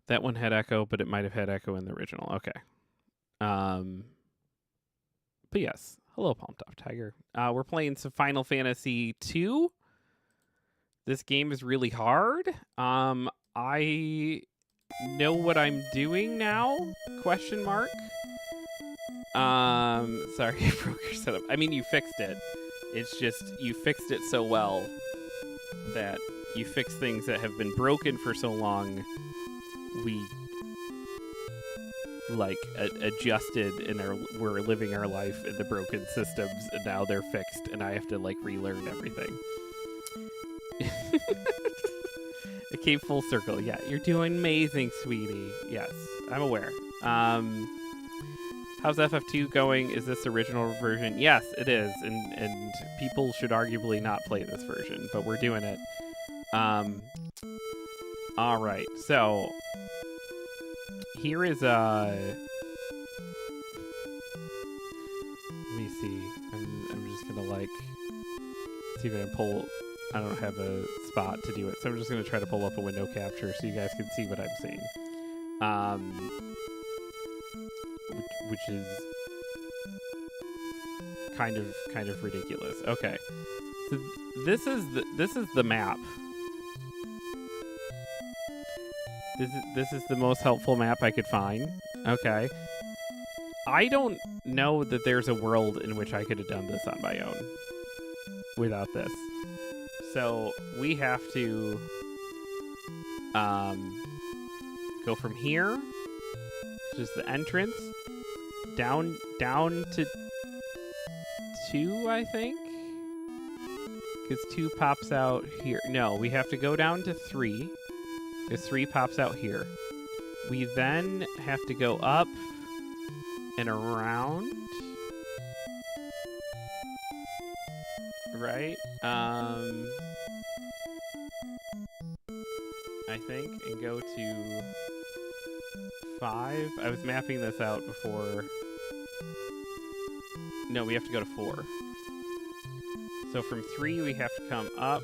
That one had echo, but it might have had echo in the original. Okay. But yes, hello, Palm Top Tiger. We're playing some Final Fantasy II. This game is really hard. I know what I'm doing now? Question mark. Sorry, I broke your setup. I mean, you fixed it. It's just you fixed it so well that you fix things that have been broken for so long. We like adjusted and we're living our life in the broken systems, and now they're fixed, and I have to like relearn everything. It came full circle. Yeah, you're doing amazing, sweetie. Yes, I'm aware. How's FF2 going? Is this the original version? Yes, it is, and people should arguably not play this version, but we're doing it. All right, so here is let me see. I'm just gonna like see if I can pull. I don't have a spot to do it, so I'm just gonna try to pull up a window capture so you guys can see what I'm seeing. Which is kind of ridiculous. Okay, so this is the map. This is the most helpful map I could find. Okay, I don't know that there's a world in which I could have done this on my own without this. So we have to go from here, which is the entrance, down to 2, I think, because 2 pops out here. No, we have to go down to 3, because 3 pops out here. We then have to go up and around, right? I think, and go to 5. I was mapping this out before. No, we have to go to 4. So from 3, we have to come up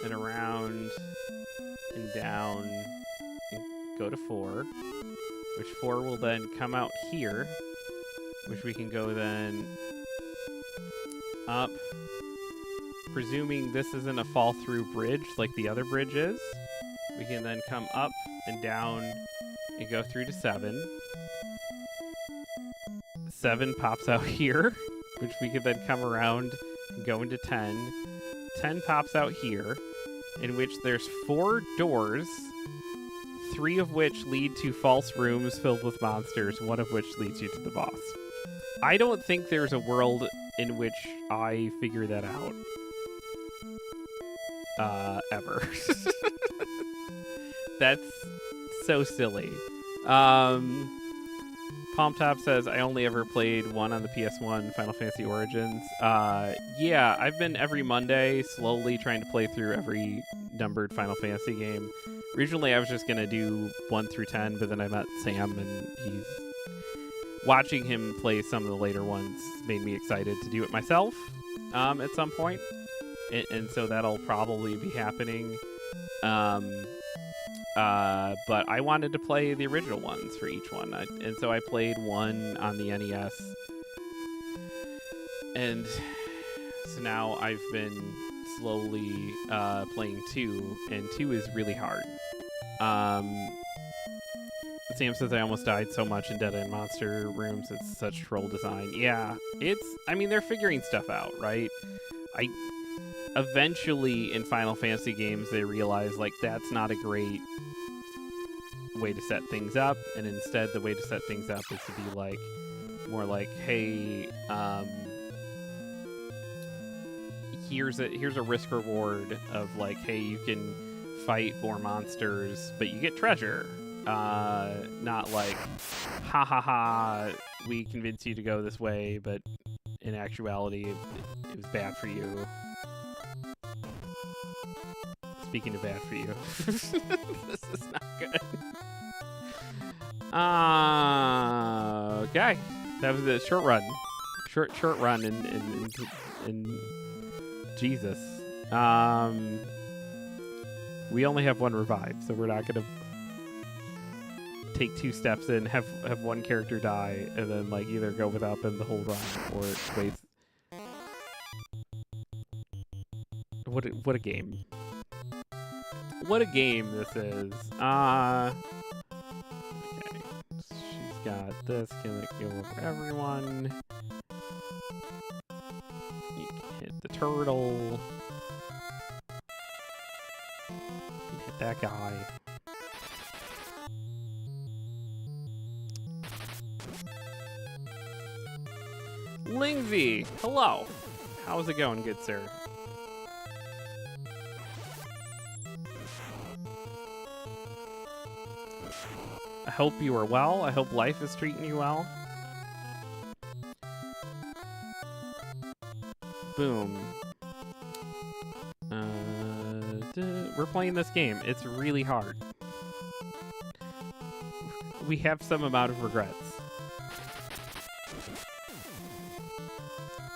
and around and down and go to 4, which 4 will then come out here, which we can go then up. Presuming this isn't a fall-through bridge like the other bridge is, we can then come up and down and go through to 7. 7 pops out here, which we can then come around and go into 10. 10 pops out here, in which there's 4 doors, 3 of which lead to false rooms filled with monsters, 1 of which leads you to the boss. I don't think there's a world in which I figure that out. Ever. That's so silly. Palm Top says, I only ever played 1 on the PS1, Final Fantasy Origins. Yeah, I've been every Monday slowly trying to play through every numbered Final Fantasy game. Originally, I was just going to do 1 through 10, but then I met Sam, and watching him play some of the later ones made me excited to do it myself at some point. And so that'll probably be happening. But I wanted to play the original ones for each one. And so I played 1 on the NES. And so now I've been slowly playing 2, and 2 is really hard. Sam says I almost died so much in Dead End Monster Rooms. It's such troll design. Yeah, I mean, they're figuring stuff out, right? Eventually in Final Fantasy games, they realize, like, that's not a great way to set things up, and instead the way to set things up is to be like, more like, hey, here's a risk reward of like, hey, you can fight more monsters, but you get treasure. Not like, ha ha ha, we convinced you to go this way, but in actuality, it was bad for you. It's speaking of bad for you. This is not good. Okay. That was a short run. Short run in Jesus. We only have one revive, so we're not gonna take 2 steps in, have one character die, and then like either go without them the whole run or wait. What a game. What a game this is. Okay. She's got this. Can it go over everyone? You can hit the turtle. You can hit that guy. Lingsy, hello. How's it going, good sir? I hope you are well. I hope life is treating you well. Boom. We're playing this game. It's really hard. We have some amount of regrets.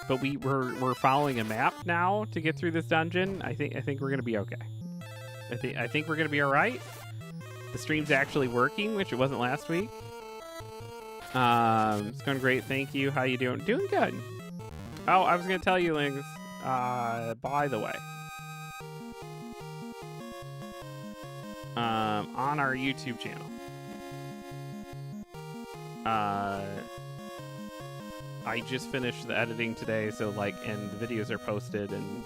But we're following a map now to get through this dungeon. I think we're gonna be okay. I think we're gonna be all right. The stream's actually working, which it wasn't last week. It's going great. Thank you. How you doing? Doing good. Oh, I was gonna tell you, Lings. By the way, on our YouTube channel, I just finished the editing today, so like, and the videos are posted and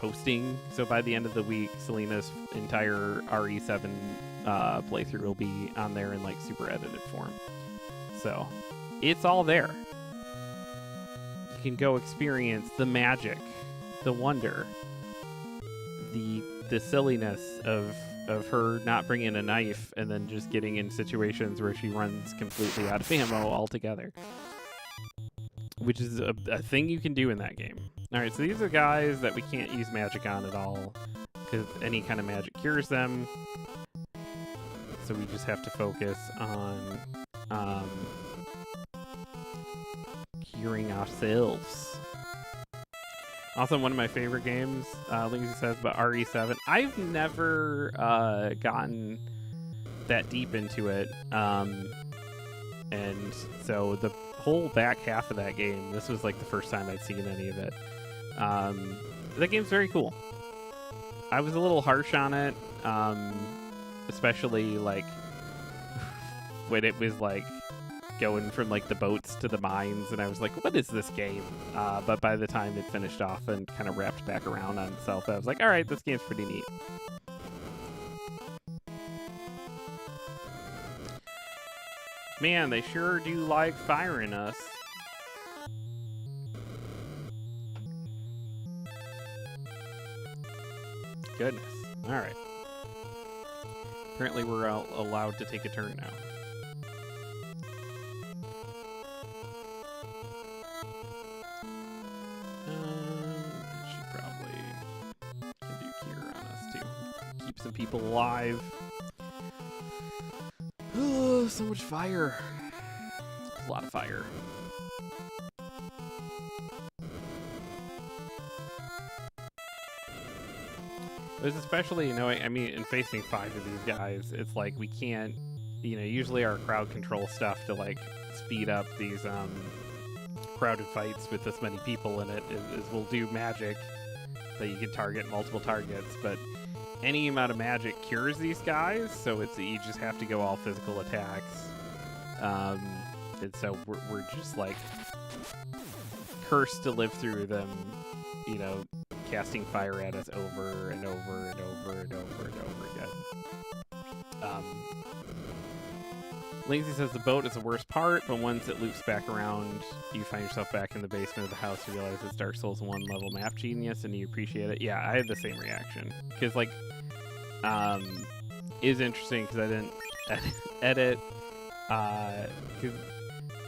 posting. So by the end of the week, Selena's entire RE7 playthrough will be on there in like super edited form. So it's all there. You can go experience the magic, the wonder, the silliness of her not bringing a knife and then just getting in situations where she runs completely out of ammo altogether. Which is a thing you can do in that game. Alright, so these are guys that we can't use magic on at all, because any kind of magic cures them. So we just have to focus on curing ourselves. Also, one of my favorite games, Lindsay says, about RE7. I've never gotten that deep into it. And so the whole back half of that game, this was like the first time I'd seen any of it. That game's very cool. I was a little harsh on it, especially like when it was like going from like the boats to the mines, and I was like, what is this game? But by the time it finished off and kind of wrapped back around on itself, I was like, all right, this game's pretty neat. Man, they sure do like firing us. Goodness. All right. Apparently we're allowed to take a turn now. Should probably can do cure on us too. Keep some people alive. Oh, so much fire. A lot of fire. It was especially annoying. I mean, in facing 5 of these guys, it's like we can't, you know, usually our crowd control stuff to like speed up these crowded fights with this many people in it is we'll do magic that you can target multiple targets, but any amount of magic cures these guys, so it's you just have to go all physical attacks. And so we're just like cursed to live through them, you know, casting fire at us over and over and over and over and over again. Lindsay says the boat is the worst part, but once it loops back around, you find yourself back in the basement of the house. You realize it's Dark Souls 1 level map genius, and you appreciate it. Yeah, I had the same reaction because like, it was interesting because I didn't edit,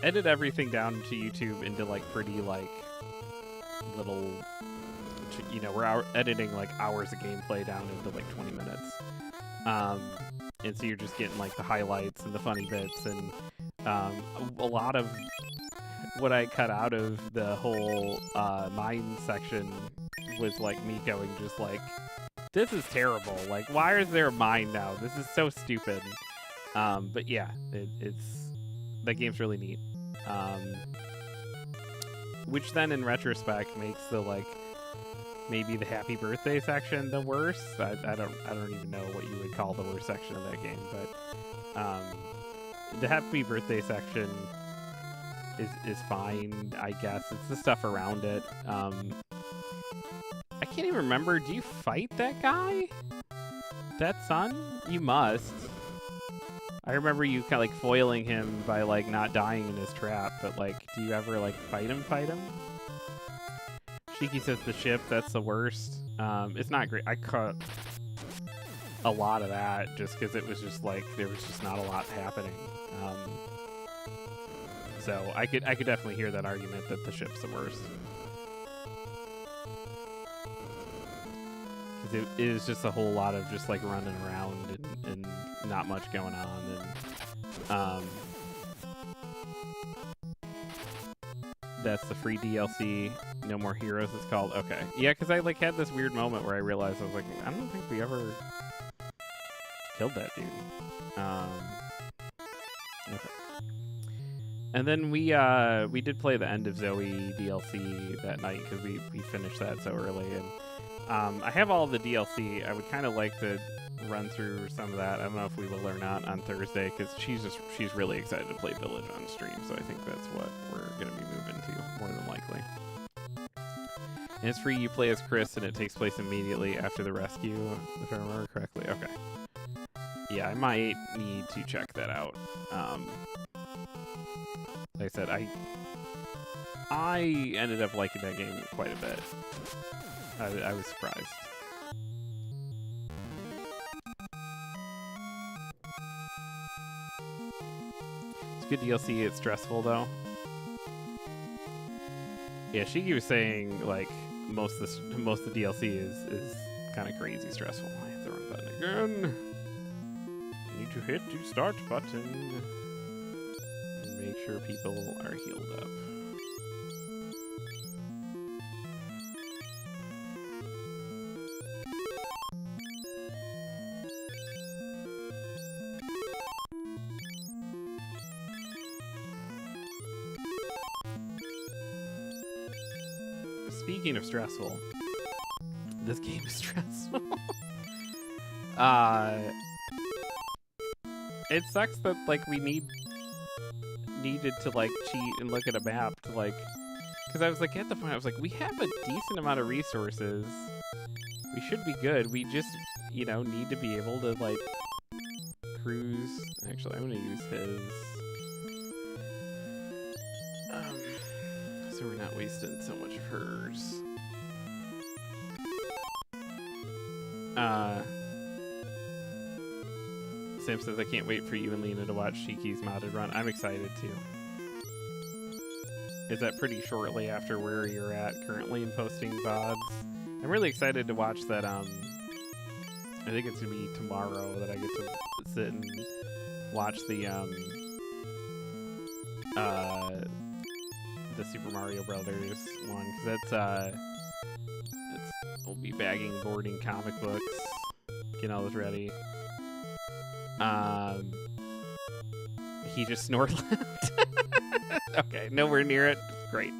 edit everything down to YouTube into like pretty like little which, you know, we're editing like hours of gameplay down into like 20 minutes. And so you're just getting like the highlights and the funny bits, and a lot of what I cut out of the whole mine section was like me going just like, this is terrible. Like, why is there a mine now? This is so stupid. But yeah, that game's really neat. Which then in retrospect makes the like maybe the happy birthday section the worst. I don't even know what you would call the worst section of that game, but the happy birthday section is fine, I guess. It's the stuff around it. I can't even remember. Do you fight that guy? That son? You must. I remember you kind of like foiling him by like not dying in his trap, but like, do you ever like fight him? Shiki says the ship, that's the worst. It's not great. I cut a lot of that just because it was just like, there was just not a lot happening. So I could definitely hear that argument that the ship's the worst. Because it is just a whole lot of just like running around and not much going on. And that's the free DLC. No More Heroes, it's called. Okay. Yeah, because I like had this weird moment where I realized I was like, I don't think we ever killed that dude. Okay. And then we did play the End of Zoe DLC that night because we finished that so early. And I have all of the DLC. I would kind of like to run through some of that. I don't know if we will or not on Thursday because she's really excited to play Village on stream. So I think that's what we're going to be moving to more than likely. And it's free. You play as Chris, and it takes place immediately after the rescue, if I remember correctly. Okay. Yeah, I might need to check that out. Like I said, I ended up liking that game quite a bit. I was surprised. It's good DLC. It's stressful though. Yeah, Shiki was saying like most of the DLC is kind of crazy stressful. I hit the wrong button again. I need to hit the start button. Make sure people are healed up. Speaking of stressful, this game is stressful. It sucks that like we needed to like cheat and look at a map to like, because I was like at the point I was like, we have a decent amount of resources, we should be good, we just, you know, need to be able to like cruise. Actually, I'm gonna use his so we're not wasting so much of hers. Sam says, I can't wait for you and Lena to watch Shiki's modded run. I'm excited too. Is that pretty shortly after where you're at currently in posting VODs? I'm really excited to watch that. I think it's gonna be tomorrow that I get to sit and watch the Super Mario Brothers one, because we'll be bagging, boarding comic books, getting all this ready. He just snored left. Okay, nowhere near it. Great.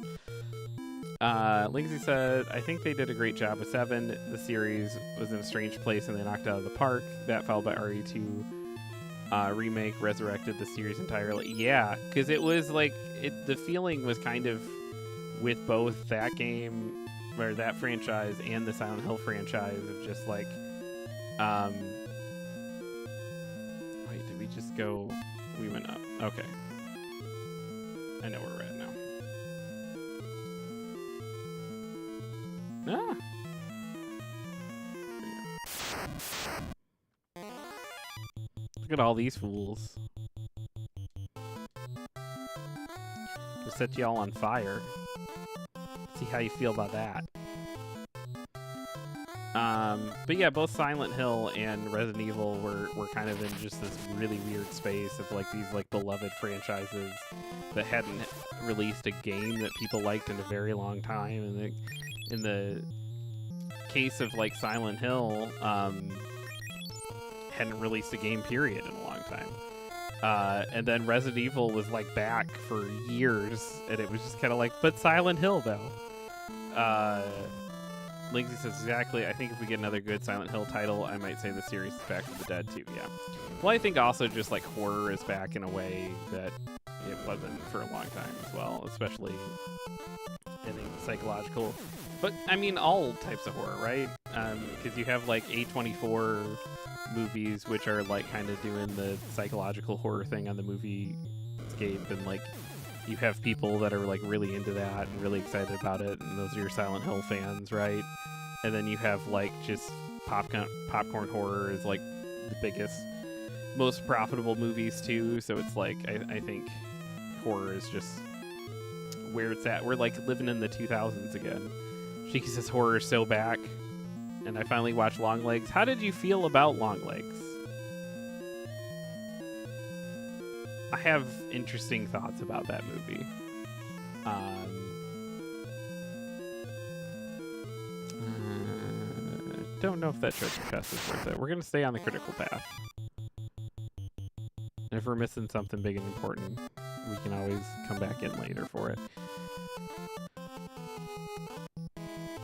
Lindsay said, I think they did a great job with 7. The series was in a strange place and they knocked it out of the park. That followed by RE2 remake resurrected the series entirely. Yeah, because it was like, the feeling was kind of with both that game, or that franchise, and the Silent Hill franchise of just like, wait, did we just go? We went up. Okay. I know where we're at now. Ah! There you go. Look at all these fools. Just set y'all on fire. See how you feel about that. But yeah, both Silent Hill and Resident Evil were kind of in just this really weird space of like these like beloved franchises that hadn't released a game that people liked in a very long time. And in the case of like Silent Hill, hadn't released a game period in a long time. And then Resident Evil was like back for years, and it was just kind of like, but Silent Hill though. Lindsay says exactly. I think if we get another good Silent Hill title, I might say the series is back from the dead too. Yeah. Well, I think also just like horror is back in a way that it wasn't for a long time as well, especially I think psychological. But I mean, all types of horror, right? Because you have like A24 movies, which are like kind of doing the psychological horror thing on the movie scape, and like you have people that are like really into that and really excited about it, and those are your Silent Hill fans, right? And then you have like just popcorn horror is like the biggest, most profitable movies too. So it's like I think horror is just where it's at. We're like living in the 2000s again. Shiki says horror is so back, and I finally watched Longlegs. How did you feel about Longlegs? I have interesting thoughts about that movie. Don't know if that treasure chest is worth it. We're going to stay on the critical path. And if we're missing something big and important, we can always come back in later for it.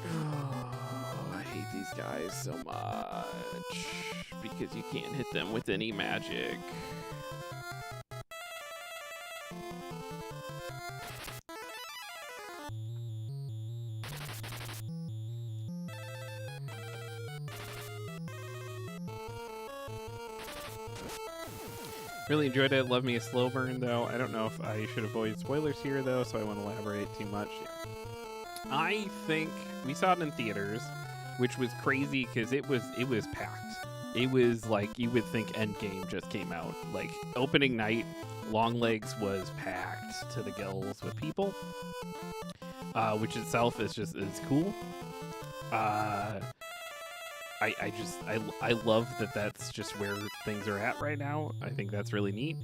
Oh, I hate these guys so much because you can't hit them with any magic. Really enjoyed it. Love me a slow burn, though. I don't know if I should avoid spoilers here, though, so I won't elaborate too much. I think we saw it in theaters, which was crazy because it was packed. It was like you would think Endgame just came out. Like opening night, Longlegs was packed to the gills with people, which itself is cool. I love that that's just where things are at right now. I think that's really neat.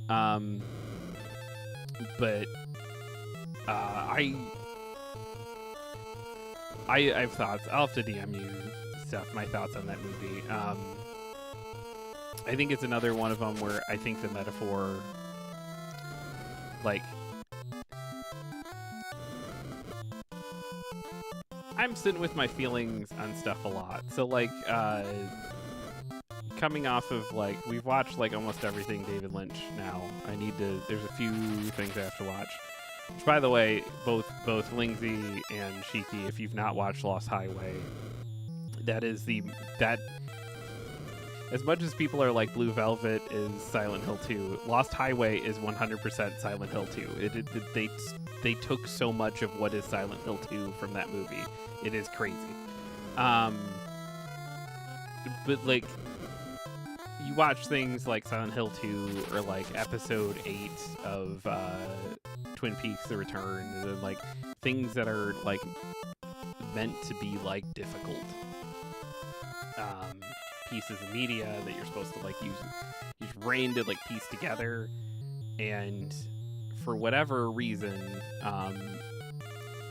But I have thoughts. I'll have to DM you my thoughts on that movie. I think it's another one of them where I think the metaphor, like, I'm sitting with my feelings on stuff a lot. So like coming off of like we've watched like almost everything David Lynch now. There's a few things I have to watch. Which by the way, both Lingzi and Shiki, if you've not watched Lost Highway, that as much as people are like Blue Velvet is Silent Hill 2, Lost Highway is 100% Silent Hill 2. They took so much of what is Silent Hill 2 from that movie. It is crazy. But like you watch things like Silent Hill 2 or like episode 8 of Twin Peaks: The Return, and like things that are like meant to be like difficult pieces of media that you're supposed to like use brain to like piece together, and for whatever reason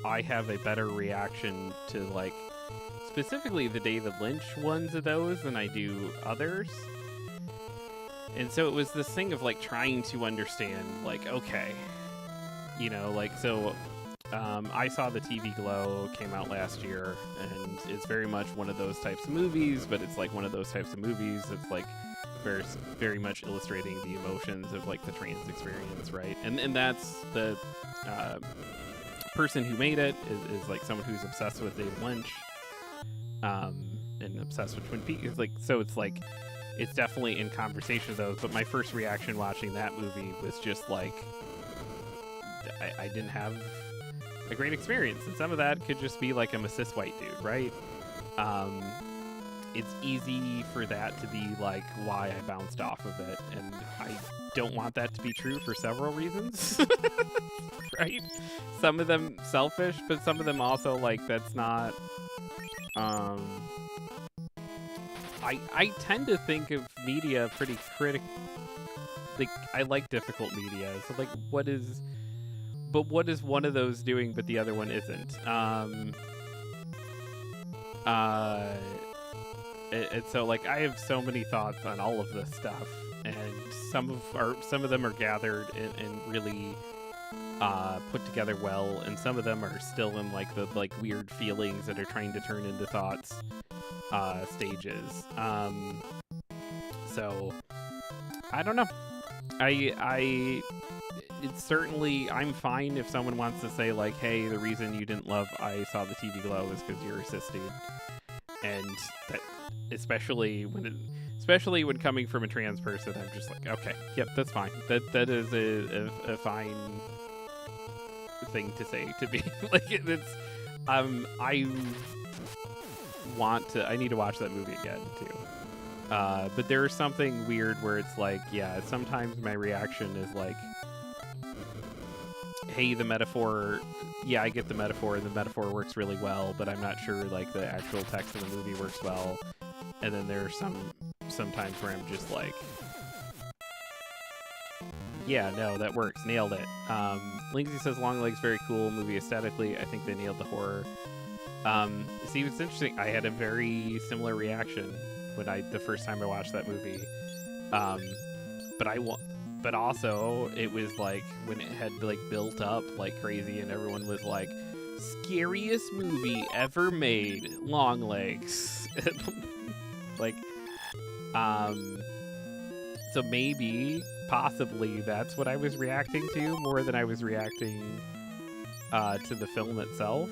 I have a better reaction to like specifically the David Lynch ones of those than I do others. And so it was this thing of like trying to understand like, okay, you know, like, so I saw The TV Glow, came out last year, and it's very much one of those types of movies, but it's like one of those types of movies that's like very, very much illustrating the emotions of like the trans experience, right? And that's the person who made it is like someone who's obsessed with David Lynch and obsessed with Twin Peaks. Like, so it's like it's definitely in conversation of those, but my first reaction watching that movie was just like I didn't have a great experience, and some of that could just be like I'm a cis white dude, right? It's easy for that to be like why I bounced off of it, and I don't want that to be true for several reasons. Right? Some of them selfish, but some of them also like that's not I tend to think of media pretty like I like difficult media. So like what is one of those doing but the other one isn't? And so like I have so many thoughts on all of this stuff, and some of them are gathered and really put together well, and some of them are still in like the weird feelings that are trying to turn into thoughts stages. So I don't know. It's certainly, I'm fine if someone wants to say like, hey, the reason you didn't love I Saw the TV Glow is because you're a cis dude, and that especially when coming from a trans person, I'm just like, okay, yep, that's fine. That is a fine thing to say to me. Like it's I need to watch that movie again too. But there's something weird where it's like, yeah, sometimes my reaction is like, hey, the metaphor, yeah, I get the metaphor, and the metaphor works really well, but I'm not sure like the actual text of the movie works well. And then there's sometimes where I'm just like, yeah, no, that works, nailed it. Lindsay says Long Legs very cool movie aesthetically. I think they nailed the horror. See, it's interesting. I had a very similar reaction when the first time I watched that movie. But also it was like when it had like built up like crazy, and everyone was like, scariest movie ever made, Long Legs. Like, so possibly that's what I was reacting to more than I was reacting to the film itself.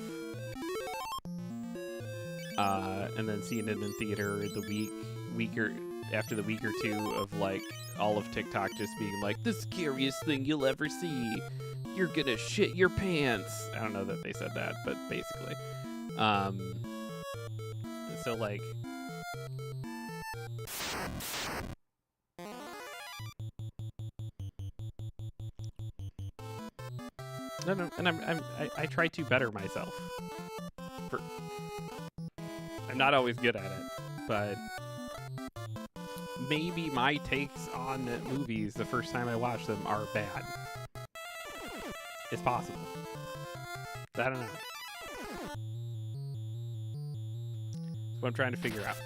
And then seeing it in theater after the week or two of like all of TikTok just being like, the scariest thing you'll ever see, you're gonna shit your pants. I don't know that they said that, but basically. So like, no, and I try to better myself. I'm not always good at it, but maybe my takes on movies the first time I watch them are bad. It's possible. I don't know. That's what I'm trying to figure out.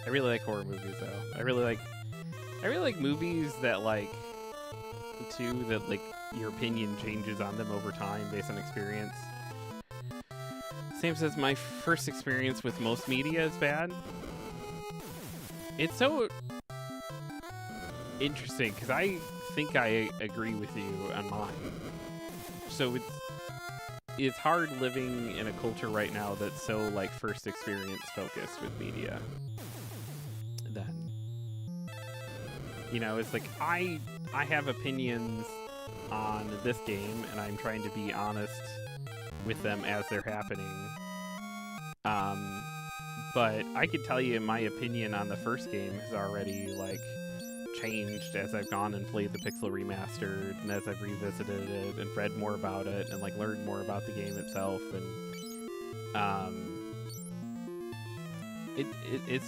I really like horror movies, though. I really like movies that like your opinion changes on them over time based on experience. Sam says my first experience with most media is bad. It's so interesting because I think I agree with you on mine. So it's hard living in a culture right now that's so like first experience focused with media. Then, you know, it's like I have opinions on this game, and I'm trying to be honest with them as they're happening. But I could tell you my opinion on the first game has already like changed as I've gone and played the Pixel Remastered, and as I've revisited it and read more about it and like learned more about the game itself, and it's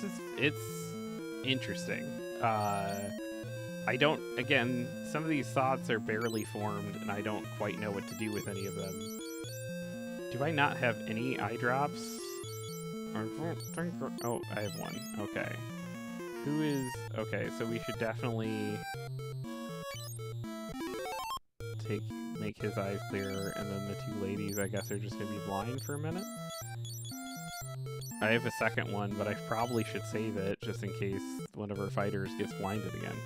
interesting. Some of these thoughts are barely formed, and I don't quite know what to do with any of them. Do I not have any eye drops? Oh, I have one. Okay. Okay, so we should definitely make his eyes clearer, and then the two ladies, I guess, are just gonna be blind for a minute. I have a second one, but I probably should save it just in case one of our fighters gets blinded again.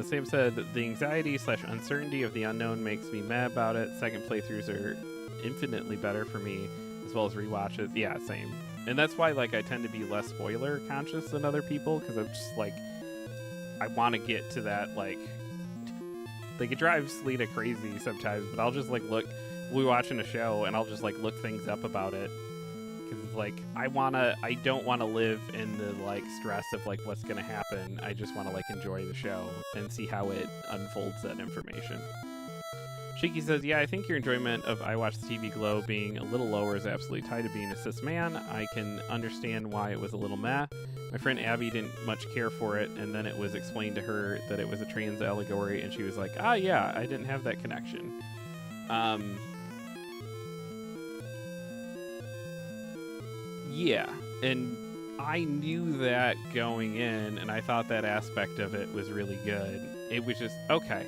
Sam said, the anxiety/uncertainty of the unknown makes me mad about it. Second playthroughs are infinitely better for me, as well as rewatches. Yeah, same. And that's why like I tend to be less spoiler conscious than other people, because I'm just like, I want to get to that like it drives Lita crazy sometimes, but I'll just like we'll be watching a show and I'll just like look things up about it, because like, I don't want to live in the like stress of like what's gonna happen. I just want to like enjoy the show and see how it unfolds that information. Shiki says, yeah, I think your enjoyment of I Watch the TV Glow being a little lower is absolutely tied to being a cis man. I can understand why it was a little meh. My friend Abby didn't much care for it, and then it was explained to her that it was a trans allegory, and she was like, ah, yeah, I didn't have that connection. Yeah, and I knew that going in, and I thought that aspect of it was really good. It was just, okay.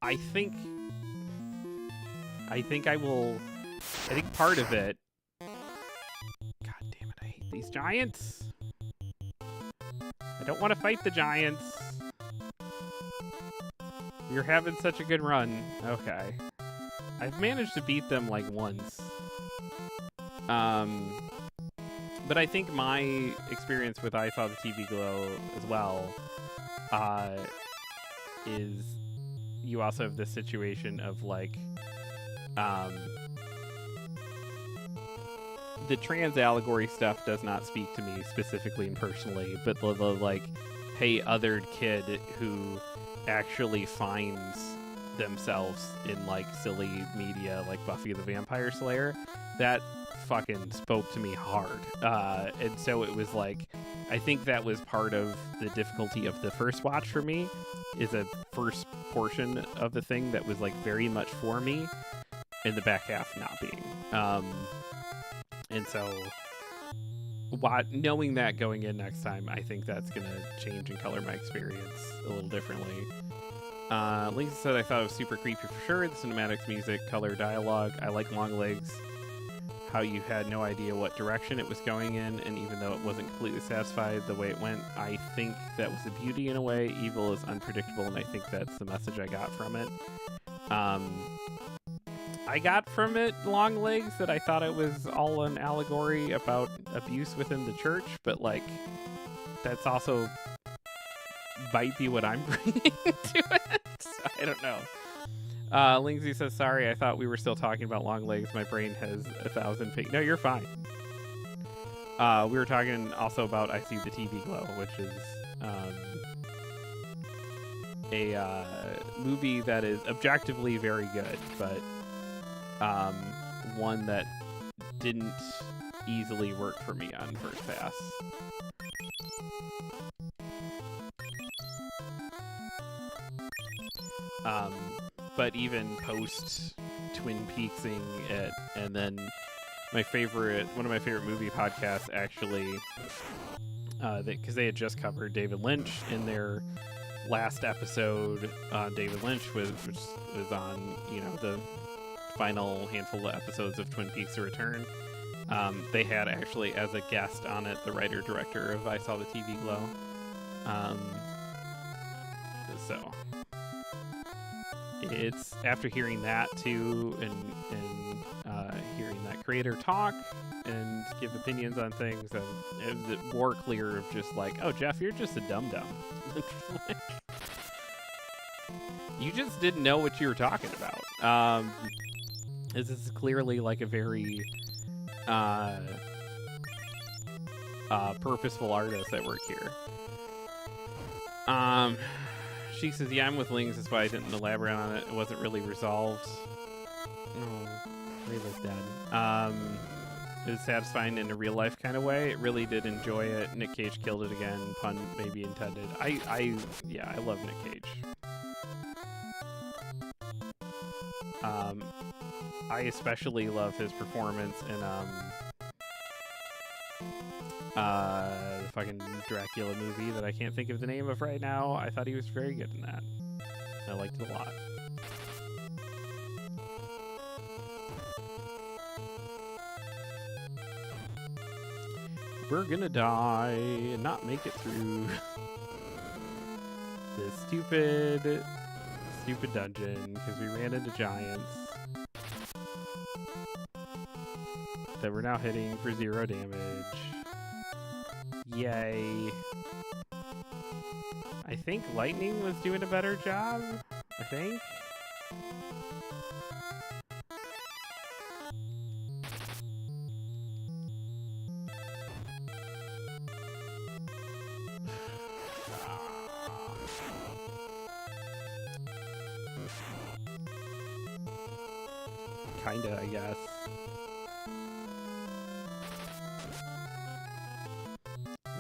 I think part of it. God damn it, I hate these giants. I don't want to fight the giants. You're having such a good run. Okay. I've managed to beat them like once. But I think my experience with I Saw the TV Glow as well is you also have this situation of like the trans allegory stuff does not speak to me specifically and personally, but the like, hey, othered kid who actually finds themselves in like silly media like Buffy the Vampire Slayer, that fucking spoke to me hard. And so it was like, I think that was part of the difficulty of the first watch for me, is a first portion of the thing that was like very much for me, and the back half not being. And so knowing that going in next time, I think that's going to change and color my experience a little differently. Lisa said, I thought it was super creepy for sure. The cinematics, music, color, dialogue. I like Longlegs, how you had no idea what direction it was going in, and even though it wasn't completely satisfied the way it went, I think that was the beauty in a way. Evil is unpredictable, and I think that's the message I got from it. I got from it, Longlegs, that I thought it was all an allegory about abuse within the church, but like, that's also might be what I'm bringing to it. So I don't know. Lindsay says, sorry, I thought we were still talking about Longlegs. My brain has 1,000 pings. No, you're fine. We were talking also about I See the TV Glow, which is a movie that is objectively very good, but one that didn't easily work for me on first pass. But even post Twin Peaksing it, and then one of my favorite movie podcasts actually, because they had just covered David Lynch in their last episode on David Lynch, which was on, the final handful of episodes of Twin Peaks: The Return. They had actually as a guest on it the writer-director of I Saw the TV Glow. So it's after hearing that too, and hearing that creator talk and give opinions on things, and it was more clear of just like, oh, Jeff, you're just a dum-dum. You just didn't know what you were talking about. This is clearly like a very purposeful artist at work here. She says, yeah, I'm with Lings, that's why I didn't elaborate on it. It wasn't really resolved. No, Layla's dead. It was satisfying in a real life kind of way. It really did enjoy it. Nick Cage killed it again, pun maybe intended. I love Nick Cage. I especially love his performance in the fucking Dracula movie that I can't think of the name of right now. I thought he was very good in that. I liked it a lot. We're gonna die and not make it through this stupid dungeon because we ran into giants that we're now hitting for 0 damage. Yay. I think lightning was doing a better job. I think. kinda, I guess.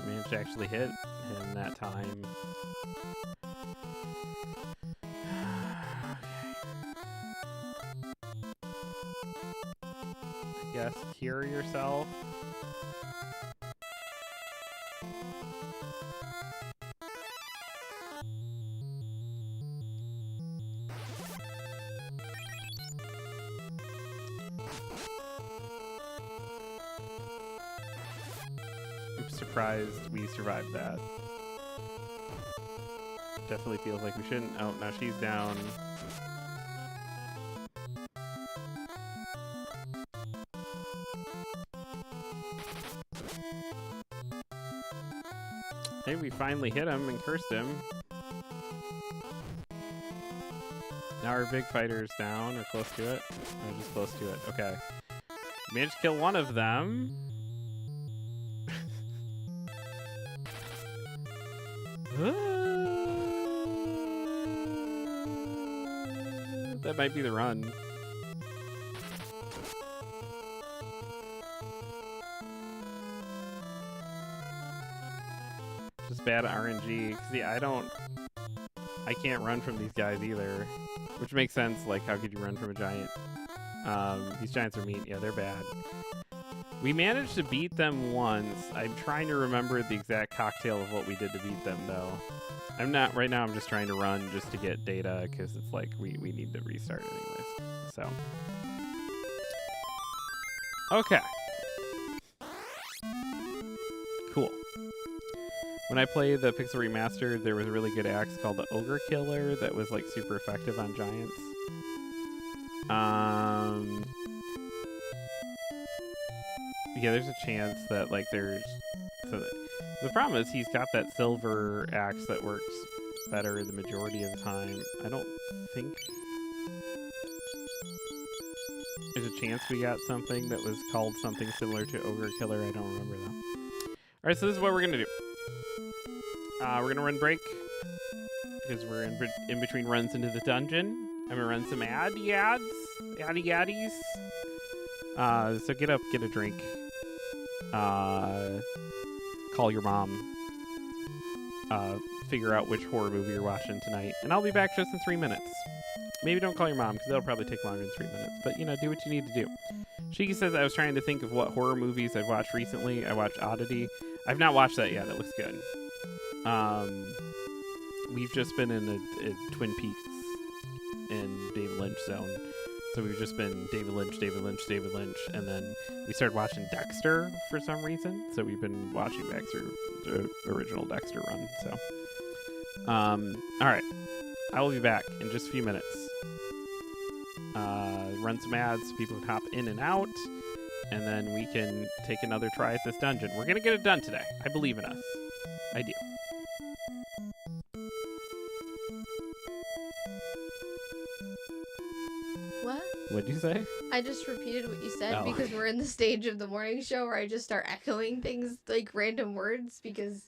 We managed to actually hit him that time. I guess cure yourself. I'm surprised we survived that. Definitely feels like we shouldn't. Oh, now she's down. Hey, we finally hit him and cursed him. Now our big fighter's down, or close to it. Or just close to it. Okay. Managed to kill one of them. That might be the run. Just bad RNG. 'Cause, yeah, I can't run from these guys either. Which makes sense. Like, how could you run from a giant? These giants are mean. Yeah, they're bad. We managed to beat them once. I'm trying to remember the exact cocktail of what we did to beat them, though. I'm not right now. I'm just trying to run just to get data because it's like we need to restart anyways. So, okay, cool. When I played the Pixel Remastered, there was a really good axe called the Ogre Killer that was like super effective on giants. Yeah, there's a chance that like there's the problem is he's got that silver axe that works better the majority of the time. I don't think there's a chance we got something that was called something similar to Ogre Killer. I don't remember though. All right, so this is what we're gonna do. We're gonna run break because we're in between runs into the dungeon. I'm gonna run some addy-addies. So get up, get a drink. Call your mom. Figure out which horror movie you're watching tonight, and I'll be back just in 3 minutes. Maybe don't call your mom because that'll probably take longer than 3 minutes. But you know, do what you need to do. Shiki says I was trying to think of what horror movies I've watched recently. I watched Oddity. I've not watched that yet. That looks good. We've just been in a Twin Peaks and David Lynch zone. So we've just been David Lynch, and then we started watching Dexter for some reason. So we've been watching back through the original Dexter run. So, all right, I will be back in just a few minutes. Run some ads so people can hop in and out, and then we can take another try at this dungeon. We're gonna get it done today. I believe in us. I do. What? What'd you say? I just repeated what you said Oh. because we're in the stage of the morning show where I just start echoing things like random words because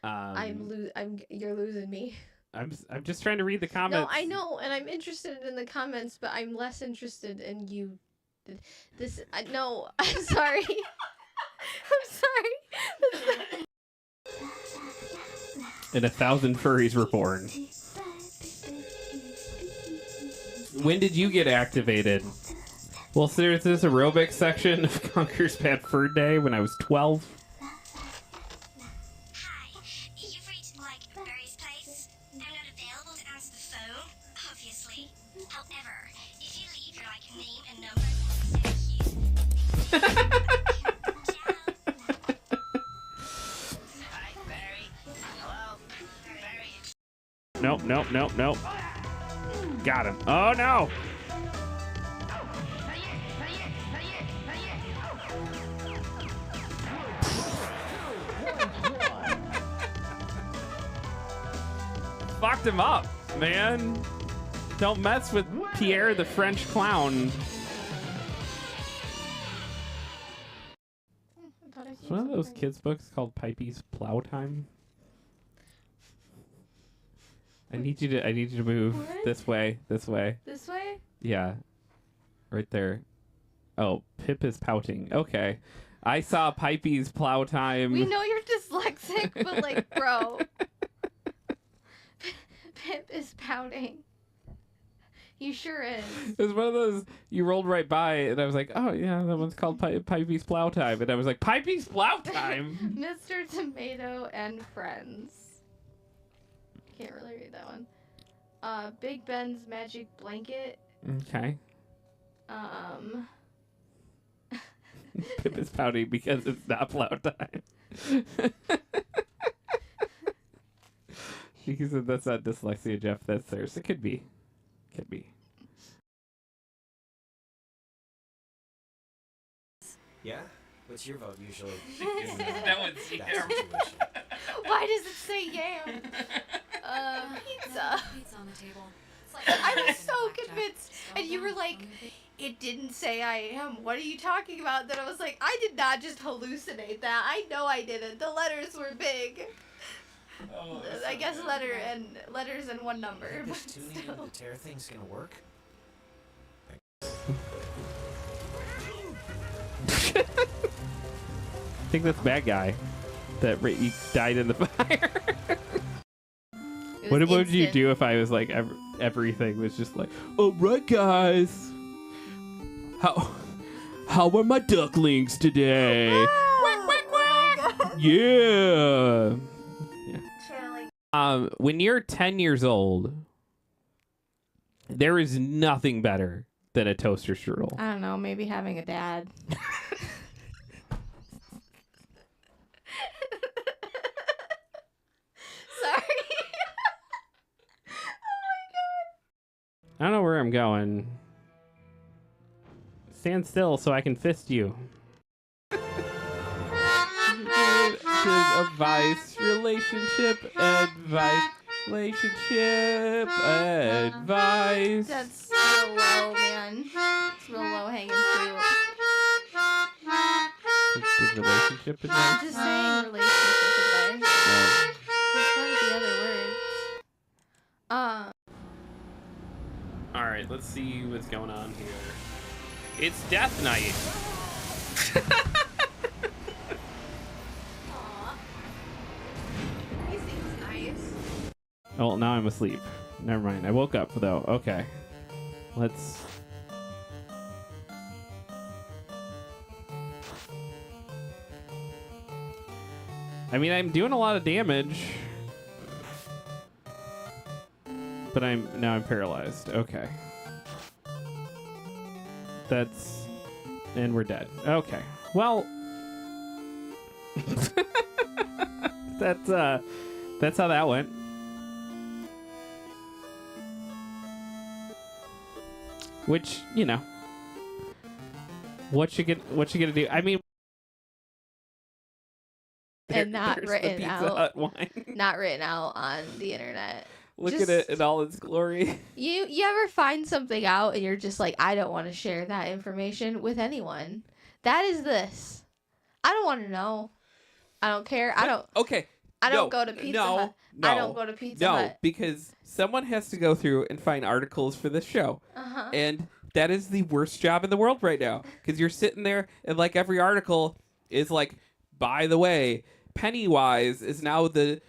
you're losing me. I'm just trying to read the comments. No, I know, and I'm interested in the comments, but I'm less interested in you. No, I'm sorry. I'm sorry. And 1,000 furries were born. When did you get activated? Well, so there's this aerobic section of Conker's Bad Fur Day when I was 12. Hi, you've reached Berry's place. I'm not available to answer the phone, obviously. However, if you leave your name and number, thank you. Hi, Berry. Hello, Berry. Nope. Got him. Oh, no! Fucked him up, man. Don't mess with Pierre the French clown. It's one of those kids' books called Pipey's Plow Time. I need you to move What? this way. This way? Yeah. Right there. Oh, Pip is pouting. Okay. I saw Pipey's plow time. We know you're dyslexic, but like, bro. Pip is pouting. He sure is. It was one of those you rolled right by, and I was like, "Oh yeah, that one's called Pipey's Plow Time," and I was like, "Pipey's Plow Time." Mr. Tomato and Friends. Can't really read that one. Big Ben's Magic Blanket. Okay. Pip is pouting because it's not plow time. He said that's not dyslexia, Jeff. That's theirs. It could be. Could be. Yeah? What's your vote usually? That one's That situation. Why does it say yam? Pizza. Pizza on the table. It's like I was so convinced, and you were like, it didn't say I am. What are you talking about? Then I was like, I did not just hallucinate that. I know I didn't. The letters were big. Oh, I guess letters and one number. But This tuning into the tear thing's gonna work? I think that's bad guy that he died in the fire. What would you do if I was like everything was just like, all right, guys, how are my ducklings today? Yeah. When you're 10 years old, there is nothing better than a toaster strudel. I don't know, maybe having a dad. Sorry. I don't know where I'm going. Stand still so I can fist you. Advice, relationship, advice, relationship, advice. That's real low, man. It's real low hanging fruit. Is relationship I'm advice? just saying relationship advice. There's gotta be other words. All right, let's see what's going on here. It's Death Night. He seems nice. Oh, now I'm asleep. Never mind. I woke up though. Okay. Let's. I mean, I'm doing a lot of damage. But I'm paralyzed. Okay. And we're dead. Okay. Well, that's how that went. Which, you know, what you gonna do? I mean, And not there's the written Pizza out. Hut wine. Not written out on the internet. Look Just- at it in all its glory. You ever find something out and you're just like, I don't want to share that information with anyone. That is this. I don't want to know. I don't care. I don't Okay. go to Pizza no, Hut. No, I don't go to Pizza no, Hut. because someone has to go through and find articles for this show. Uh-huh. And that is the worst job in the world right now. Because you're sitting there and like every article is like, by the way, Pennywise is now the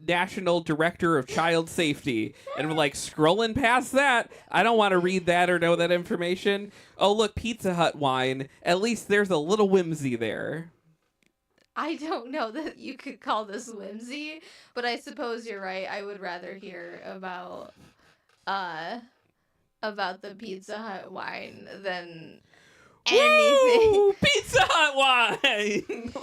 National Director of Child Safety. And we're like scrolling past that. I don't want to read that or know that information. Oh, look, Pizza Hut wine. At least there's a little whimsy there. I don't know that you could call this whimsy, but I suppose you're right. I would rather hear about the Pizza Hut wine than anything. Woo! Pizza Hut wine!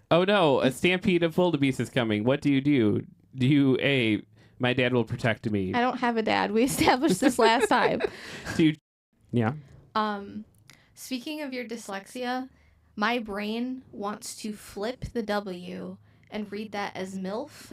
Oh no, a stampede of wildebeest is coming. What do? Do you, my dad will protect me. I don't have a dad. We established this last time. Dude, yeah. Speaking of your dyslexia, my brain wants to flip the W and read that as MILF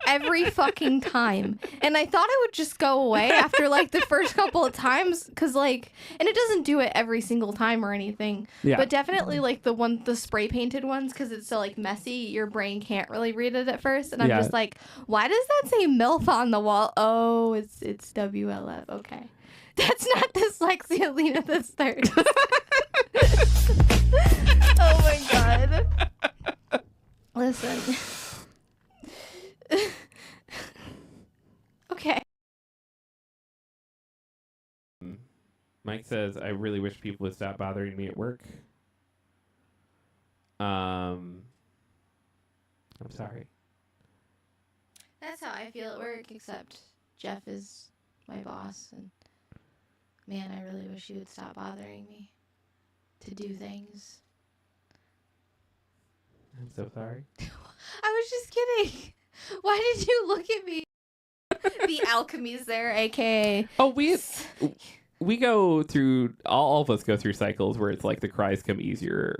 every fucking time. And I thought it would just go away after like the first couple of times, cause like, and it doesn't do it every single time or anything. Yeah. But definitely like the spray painted ones, cause it's so like messy, your brain can't really read it at first. And I'm Yeah. just like, why does that say MILF on the wall? Oh, it's WLF. Okay. That's not dyslexia, Lena. That's third. Oh my god. Listen. Okay. Mike says, I really wish people would stop bothering me at work. I'm sorry. That's how I feel at work, except Jeff is my boss, and man, I really wish he would stop bothering me to do things. I'm so sorry. I was just kidding. Why did you look at me? The alchemy's there, aka. Oh, we go through, all of us go through cycles where it's like the cries come easier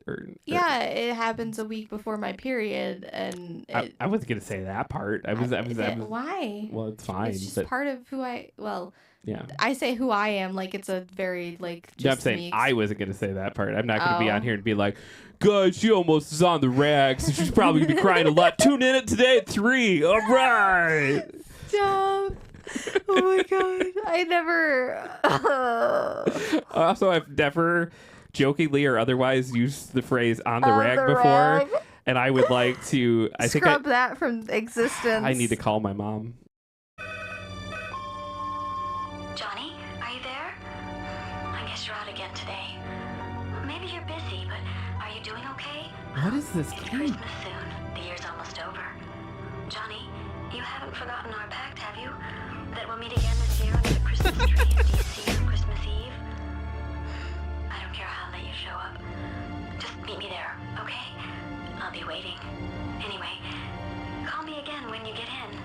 or Yeah, it happens a week before my period, and I wasn't gonna say that part. I was why? well, it's fine. It's just but, part of who I. Well, yeah. I say who I am like it's a very like. Just No, I'm saying me I wasn't gonna say that part. I'm not gonna be Oh. on here and be like, guys, she almost is on the rags, so she's probably gonna be crying a lot. Tune in it today at 3. All right. Stop. Oh my god. I never. Also, I've never jokingly or otherwise used the phrase on the rag the before. rag. And I would like to Scrub that from existence. I need to call my mom. Johnny, are you there? I guess you're out again today. Maybe you're busy, but are you doing okay? What is this It's game? Christmas soon. The year's almost over. Johnny, you haven't forgotten our pact, have you? That we'll meet again this year under the Christmas tree in DC on Christmas Eve? I don't care how late you show up. Just meet me there, okay? I'll be waiting. Anyway, call me again when you get in.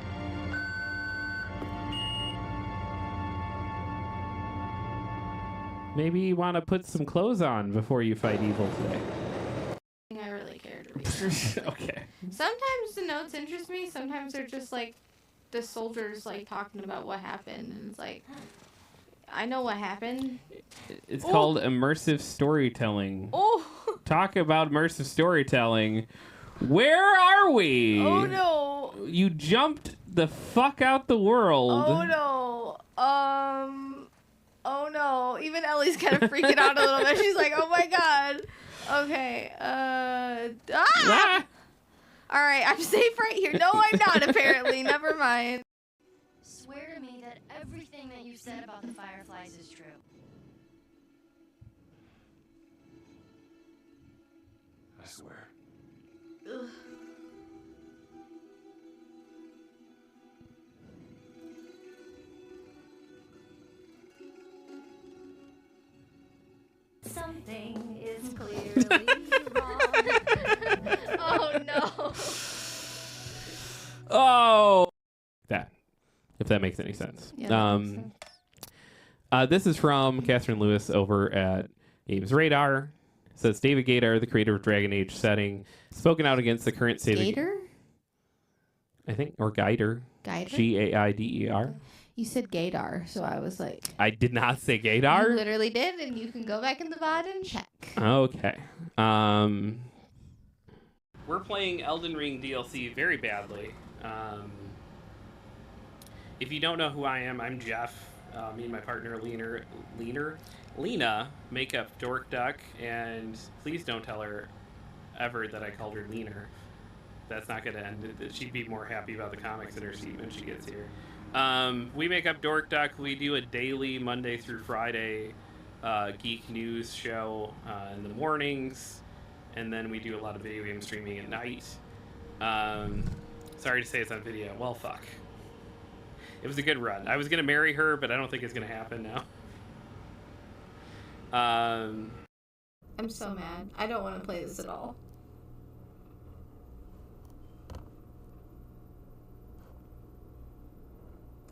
Maybe you want to put some clothes on before you fight evil today. I really care to read. Okay. Sometimes the notes interest me. Sometimes they're just like the soldiers like talking about what happened, and it's like I know what happened. It's Oh. called immersive storytelling. Oh, Talk about immersive storytelling. Where are we? oh no, You jumped the fuck out the world. oh no, oh no. Even Ellie's kind of freaking out a little bit. She's like, oh my god. Okay. Ah! All right, I'm safe right here. No, I'm not. Apparently, never mind. Swear to me that everything that you said about the Fireflies is true. I swear. Ugh. Something is clearly wrong. Oh no. Oh, that, if that makes any sense. Yeah, that makes sense. This is from Catherine Lewis over at Games Radar. It says David Gaydar, the creator of Dragon Age setting, spoken out against the current state of Gator? I think, or Gaydar. Gator? Gaider. You said Gaydar, so I was like, I did not say you Gaydar. literally did, and you can go back in the VOD and check. Okay. We're playing Elden Ring DLC very badly. If you don't know who I am, I'm Jeff. Me and my partner Lena make up Dork Duck, and please don't tell her ever that I called her Leaner. That's not going to end. She'd be more happy about the comics in her seat when she gets here. We make up Dork Duck. We do a daily Monday through Friday geek news show in the mornings, and then we do a lot of video game streaming at night. Sorry to say it's on video. Well, fuck. It was a good run. I was going to marry her, but I don't think it's going to happen now. I'm so mad. I don't want to play this at all.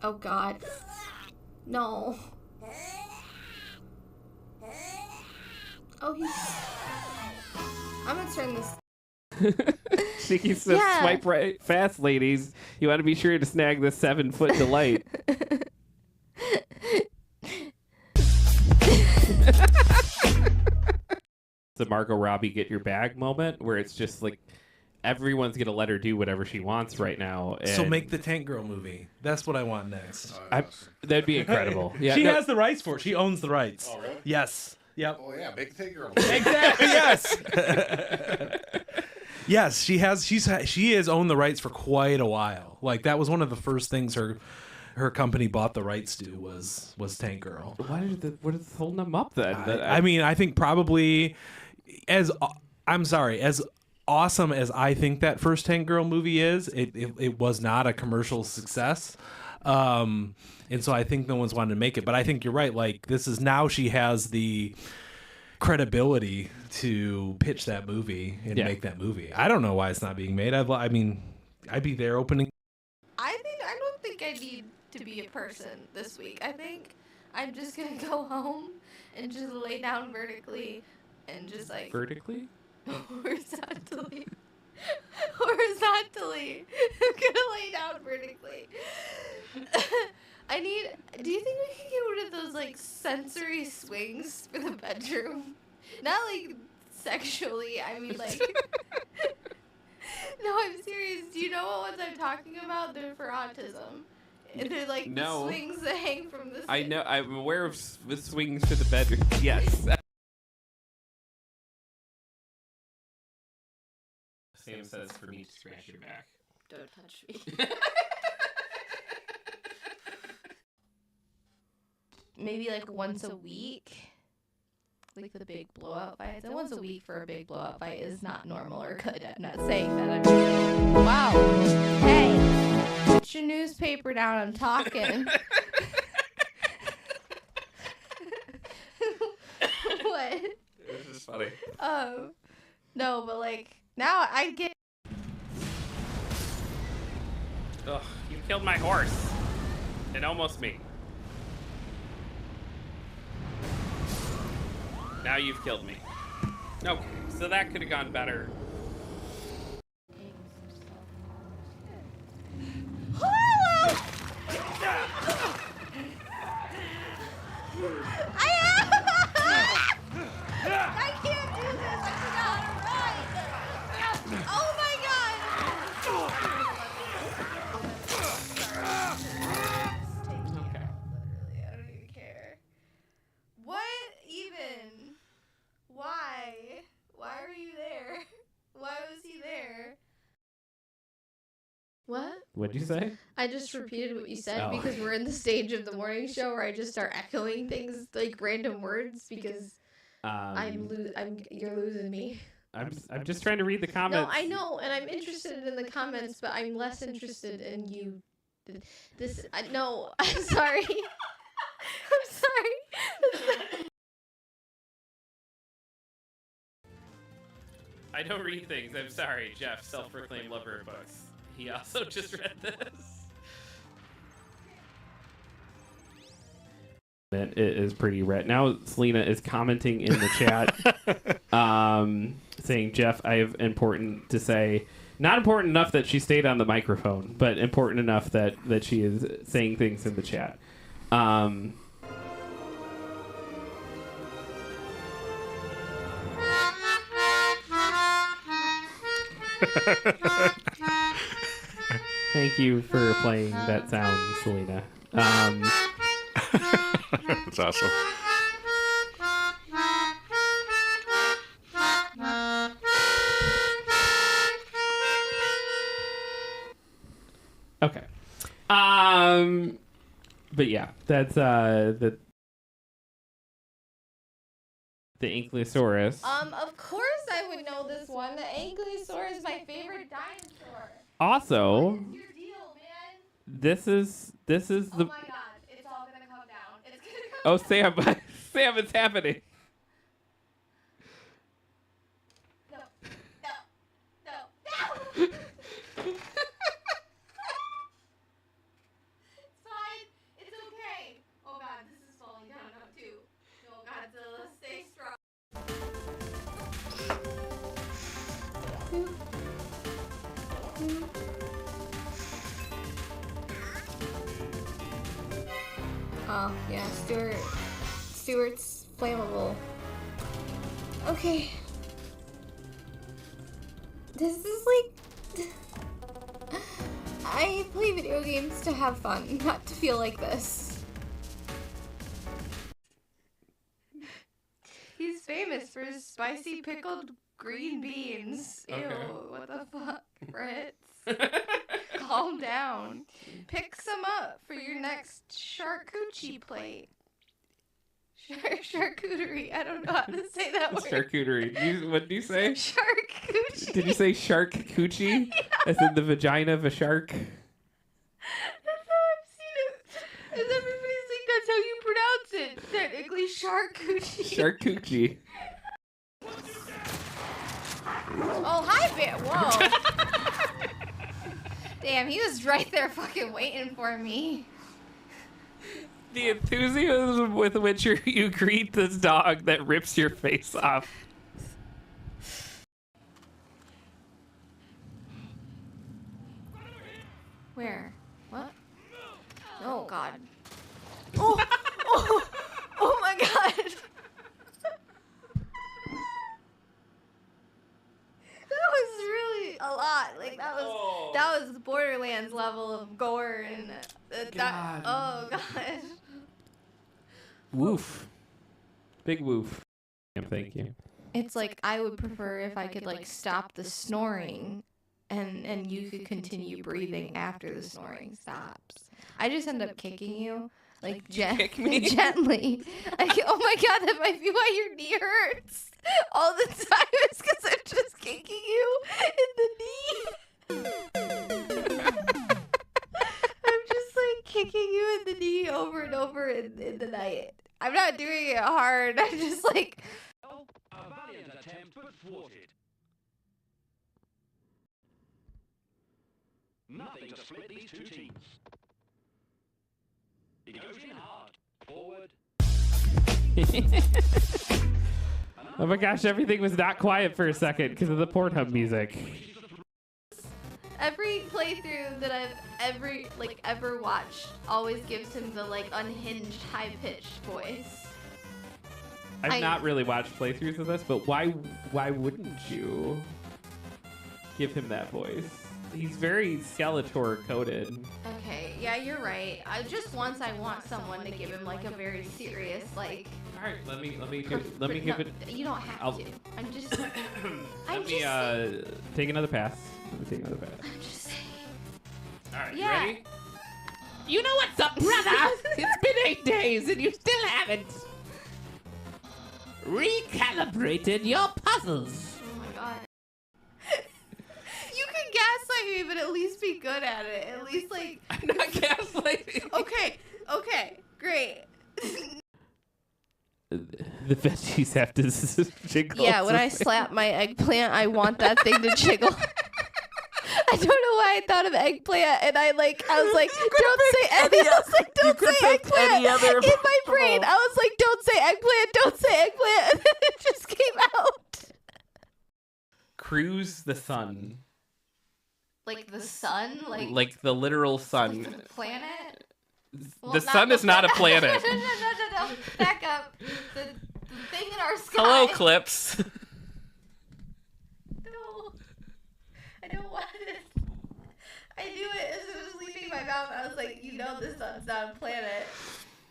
Oh god. No. Oh, he's... I'm gonna turn this... Sneaky says, Yeah. swipe right fast, ladies. You want to be sure to snag this 7-foot delight. It's a Margot Robbie get your bag moment where it's just like everyone's gonna let her do whatever she wants right now. So and make the Tank Girl movie. That's what I want next. that'd be incredible. Yeah, she no- has the rights for it. She owns the rights. Oh, really? Yes. Yep. Oh yeah, make the Tank Girl. Exactly. Yes. Yes, she has. She has owned the rights for quite a while. Like that was one of the first things her company bought the rights to was Tank Girl. what is holding them up then? I mean, I think probably as awesome as I think that first Tank Girl movie is, it was not a commercial success. And so I think no one's wanted to make it. But I think you're right. Like this is now she has the credibility to pitch that movie and make that movie. I don't know why it's not being made. I mean, I'd be there opening. I don't think I need to be a person this week. I think I'm just gonna go home and just lay down vertically and just like vertically. horizontally. Horizontally. I'm gonna lay down vertically. Do you think we can get rid of those like sensory swings for the bedroom? Not like sexually, I mean like no, I'm serious. Do you know what ones I'm talking about? They're for autism. They're like No. swings that hang from the I know. I'm aware of the swings to the bedroom. Yes. Sam says for me to scratch your back. Don't touch me. Maybe like once a week. Like the big blowout fights. And once a week for a big blowout fight is not normal or good. I'm not saying that. Wow. Hey, put your newspaper down. I'm talking. What? This is funny. No, but like now I get. Ugh, you killed my horse. And almost me. Now you've killed me. Okay, so that could have gone better. I can't do this. I forgot how to run. Oh my god. Okay. Literally, I don't even care. What even? Why? Why were you there? Why was he there? What? What'd you say? I just repeated what you said Oh. because we're in the stage of the morning show where I just start echoing things like random words because you're losing me. I'm just trying to read the comments. No, I know, and I'm interested in the comments, but I'm less interested in you. No, I'm sorry. I'm sorry. I don't read things. I'm sorry, Jeff, self-proclaimed lover of books. He also just read this. It is pretty red. Now Selena is commenting in the chat, saying, Jeff, I have important to say. Not important enough that she stayed on the microphone, but important enough that she is saying things in the chat. Thank you for playing that sound, Selena. That's awesome. Okay. But yeah, that's the Ankylosaurus. Of course I would know this one. The Ankylosaurus is my favorite dinosaur. Also, What is your deal, man? this is Oh the. my god, it's all gonna come down. It's gonna come Oh, Sam, Sam, it's happening. No, no, no, no! It's fine. It's okay. Oh god, this is falling down now too. No, Godzilla, stay strong. Oh, yeah, Stuart's flammable. Okay. This is like... I play video games to have fun, not to feel like this. He's famous for his spicy pickled green beans. Ew, what the fuck, Fritz? Calm down. Pick some up for your next charcuterie plate. Charcuterie. I don't know how to say that word. Charcuterie. What did you say? Charcuterie. Did you say shark coochie? Yeah. As in the vagina of a shark? That's how I've seen it. As everybody's like, that's how you pronounce it. Technically, charcuterie. Charcuterie. Oh, hi, Bear. Whoa. Damn, he was right there fucking waiting for me. The enthusiasm with which you greet this dog that rips your face off. Where? What? Oh, God. Oh, oh my God. That was really a lot. Like, that was Borderlands level of gore and that. Oh, God. Woof. Big woof. Thank you. It's like I would prefer if I could like stop the snoring and you could continue breathing after the snoring stops. I just end up kicking you like Kick me? gently. Like, oh my God, that might be why your knee hurts all the time. It's because I'm just kicking you in the knee. I'm just like kicking you in the knee over and over in the night. I'm not doing it hard. I'm just like. A valiant attempt but thwarted. Nothing to split these two teams. He goes in hard. Forward. Oh my gosh, everything was not quiet for a second because of the Pornhub music. Every playthrough that I've ever watched always gives him the like unhinged, high-pitched voice. I've not really watched playthroughs of this, but why wouldn't you give him that voice? He's very Skeletor coded. Okay, yeah, you're right. I want someone to give him like a very serious like. All right, let me give it. You don't have I'll- to. I'm just. Let me take another pass. Let me take another pass. I'm just saying. All right, Yeah. ready? You know what's up, brother? It's been 8 days and you still haven't recalibrated your puzzles. Oh my God. You can gaslight me, but at least be good at it. At least like. I'm not gaslighting. Okay, great. The veggies have to jiggle. Yeah, when I slap my eggplant, I want that thing to jiggle. I don't know why I thought of eggplant, and I was like, don't say eggplant. I was like, don't say eggplant. In my brain, I was like, don't say eggplant, and then it just came out. Cruise the sun. Like the sun? Like the literal sun. Like the planet? Well, The sun is not a planet. No. Back up. The thing in our sky. Hello, Clips. No. I don't want it. I knew it as it was leaving my mouth. I was like, you know the sun's not a planet.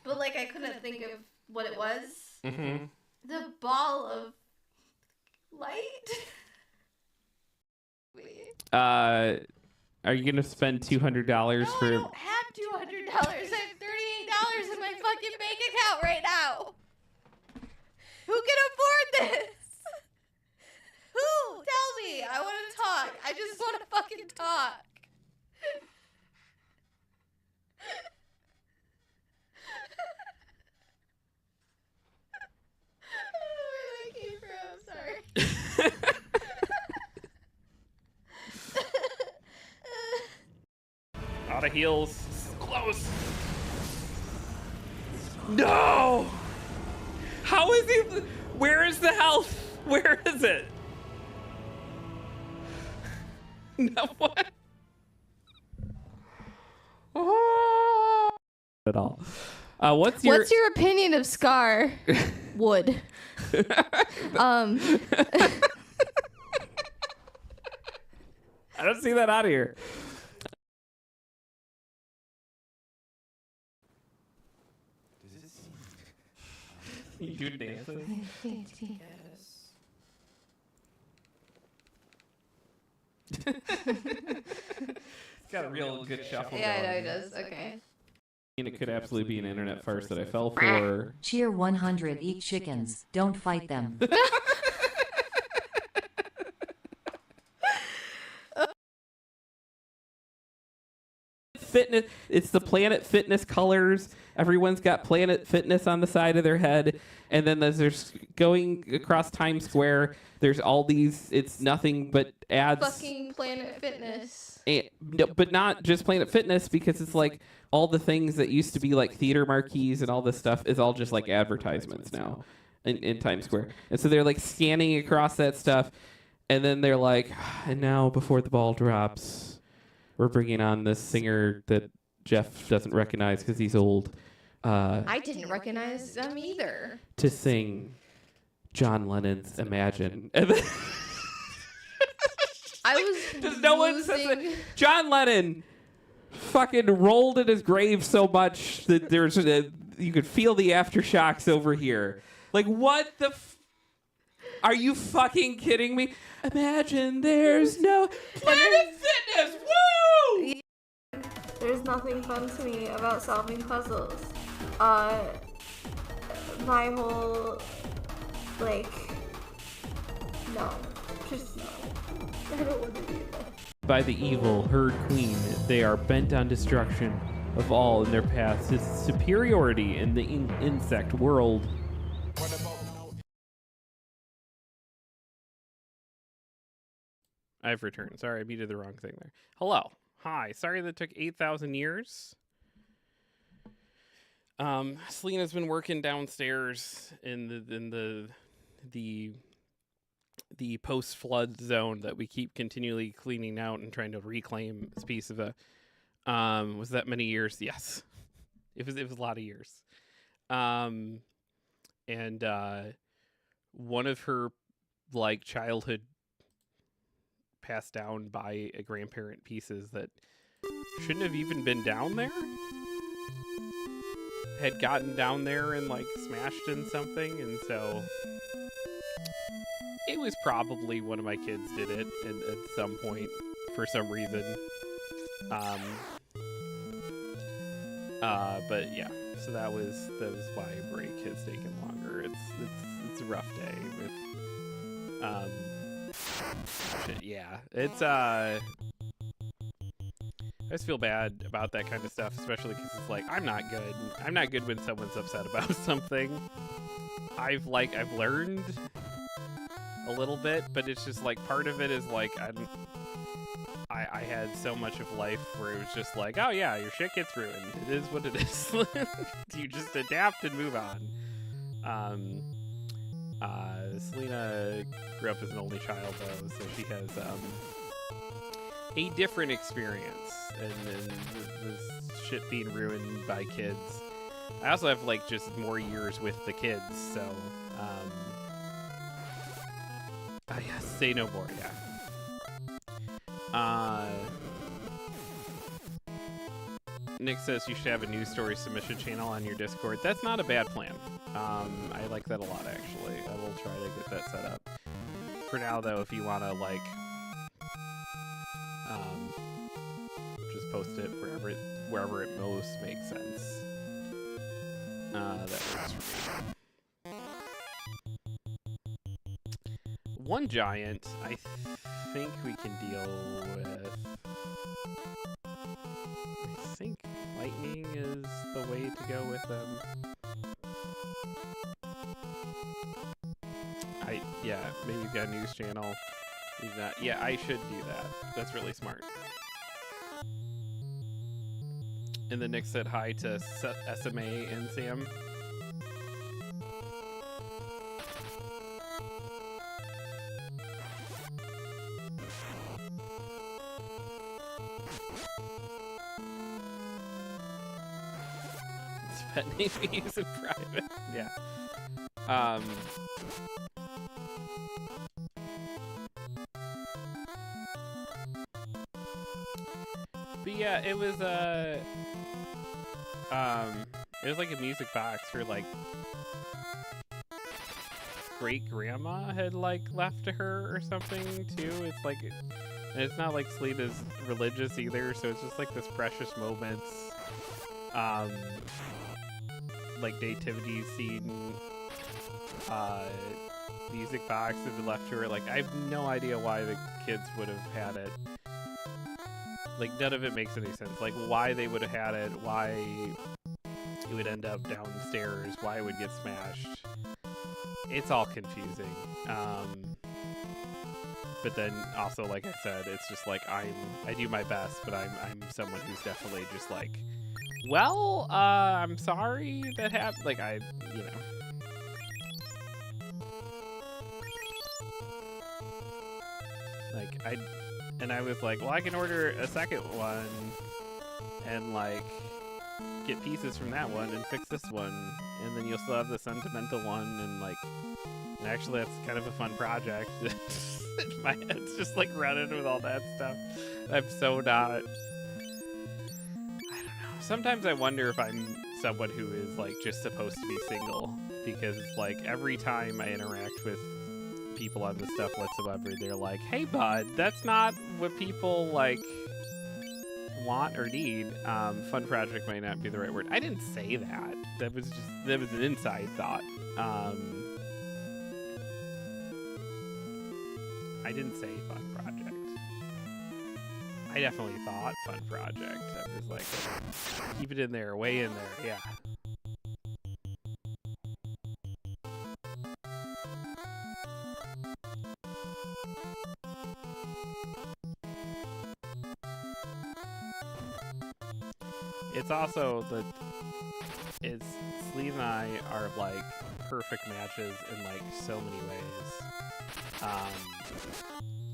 But like I couldn't think of what it was. Mm-hmm. The ball of light? Are you gonna spend $200 No, for? I don't have $200. I have $38 in my fucking bank account right now. Who can afford this? Who? Tell me. I want to talk. I just want to fucking talk. I don't know where that came from. Sorry. Out of heals. Close. No. How is he? Where is the health? Where is it? No what? At all. What's your opinion of Scar? Wood. I don't see that out of here. You do dancing? It's got a real good shuffle. Yeah, I know he does. Okay. And it could absolutely be an internet farce that I fell for. Cheer 100, eat chickens, don't fight them. Fitness, it's the Planet Fitness colors. Everyone's got Planet Fitness on the side of their head, and then there's going across Times Square. There's all these. It's nothing but ads. Fucking Planet Fitness. No, but not just Planet Fitness, because it's like all the things that used to be like theater marquees and all this stuff is all just like advertisements now in Times Square. And so they're like scanning across that stuff, and then they're like, and now before the ball drops, we're bringing on this singer that Jeff doesn't recognize because he's old. I didn't recognize them either. To sing John Lennon's Imagine. And then I was just no one says that. John Lennon fucking rolled in his grave so much that you could feel the aftershocks over here. Like, what the are you fucking kidding me? Imagine there's no Planet Fitness. Woo! There's nothing fun to me about solving puzzles. My whole, like, no. Just no. I don't want to do that. By the evil herd queen, they are bent on destruction of all in their paths. His superiority in the insect world. I've returned. Sorry, I muted the wrong thing there. Hello. Hi. Sorry that took 8,000 years. Selena's been working downstairs in the post-flood zone that we keep continually cleaning out and trying to reclaim this piece of a. Was that many years? Yes, it was a lot of years. And one of her like childhood passed down by a grandparent pieces that shouldn't have even been down there had gotten down there and like smashed in something, and so it was probably one of my kids did it at some point for some reason. But yeah, so that was why break has taken longer. It's a rough day with shit, yeah. It's I just feel bad about that kind of stuff, especially because it's like I'm not good. I'm not good when someone's upset about something. I've learned a little bit, but it's just like part of it is like I had so much of life where it was just like, oh yeah, your shit gets ruined. It is what it is. You just adapt and move on. Selena grew up as an only child though, so she has a different experience and this shit being ruined by kids. I also have like just more years with the kids, so yes, say no more, yeah. Nick says you should have a news story submission channel on your Discord. That's not a bad plan. I like that a lot, actually. I will try to get that set up. For now, though, if you want to, like, just post it wherever it most makes sense. That works for me. One giant, I think we can deal with. I think lightning is the way to go with them. Yeah, maybe you've got a news channel. Yeah, I should do that. That's really smart. And then Nick said hi to SMA and Sam. Pet name we use in private. Yeah. But yeah, it was like a music box for like great grandma had like left to her or something too. It's like, and it's not like Selena's religious either, so it's just like this precious moments, like nativity scene, music box that had left to her. Like, I have no idea why the kids would have had it. Like, none of it makes any sense. Like, why they would have had it, why it would end up downstairs, why it would get smashed. It's all confusing. But then also, like I said, it's just like I do my best, but I'm someone who's definitely just like, well, I'm sorry that happened. Like, you know. Like, I was like, well, I can order a second one and like get pieces from that one and fix this one, and then you'll still have the sentimental one, and like, and actually that's kind of a fun project. My head's just like running with all that stuff. I'm so not, I don't know. Sometimes I wonder if I'm someone who is like just supposed to be single, because like every time I interact with people on this stuff whatsoever, they're like, hey bud, that's not what people like want or need. Fun project might not be the right word. I didn't say that. That was an inside thought. I didn't say fun project. I definitely thought fun project. I was like, keep it in there, way in there, yeah. It's also Sleeve and I are like perfect matches in like so many ways.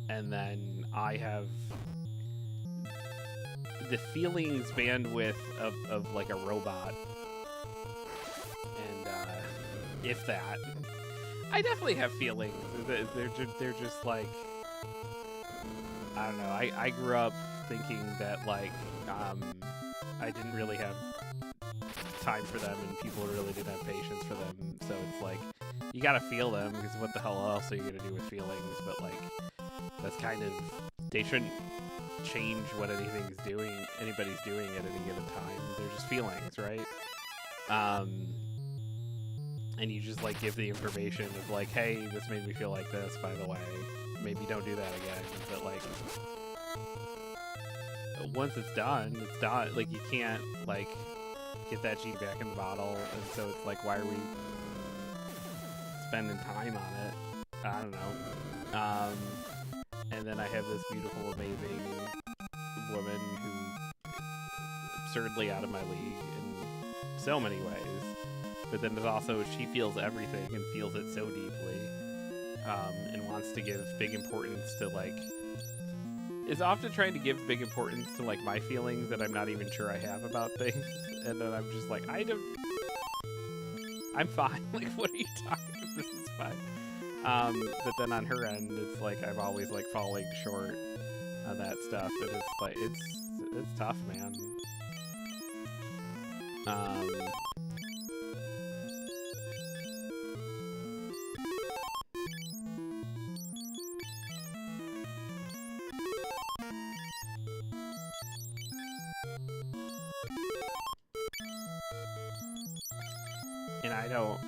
And then I have the feelings bandwidth of like a robot. And if that, I definitely have feelings. They're just like, I don't know. I grew up thinking that like I didn't really have time for them, and people really didn't have patience for them. So it's like, you gotta feel them, because what the hell else are you gonna do with feelings? But like, that's kind of, they shouldn't change what anybody's doing at any given time. They're just feelings, right? And you just like give the information of like, hey, this made me feel like this, by the way. Maybe don't do that again. But like, once it's done, it's done. Like, you can't like get that genie back in the bottle, and so it's like, why are we spending time on it? I don't know. And then I have this beautiful, amazing woman who's absurdly out of my league in so many ways. But then there's also, she feels everything and feels it so deeply, and wants to give big importance to like, is often trying to give big importance to like my feelings that I'm not even sure I have about things. And then I'm just like, I'm fine. Like, what are you talking about? This is fine. But then on her end, it's like I'm always like falling short on that stuff, and it's like it's tough, man. And I don't.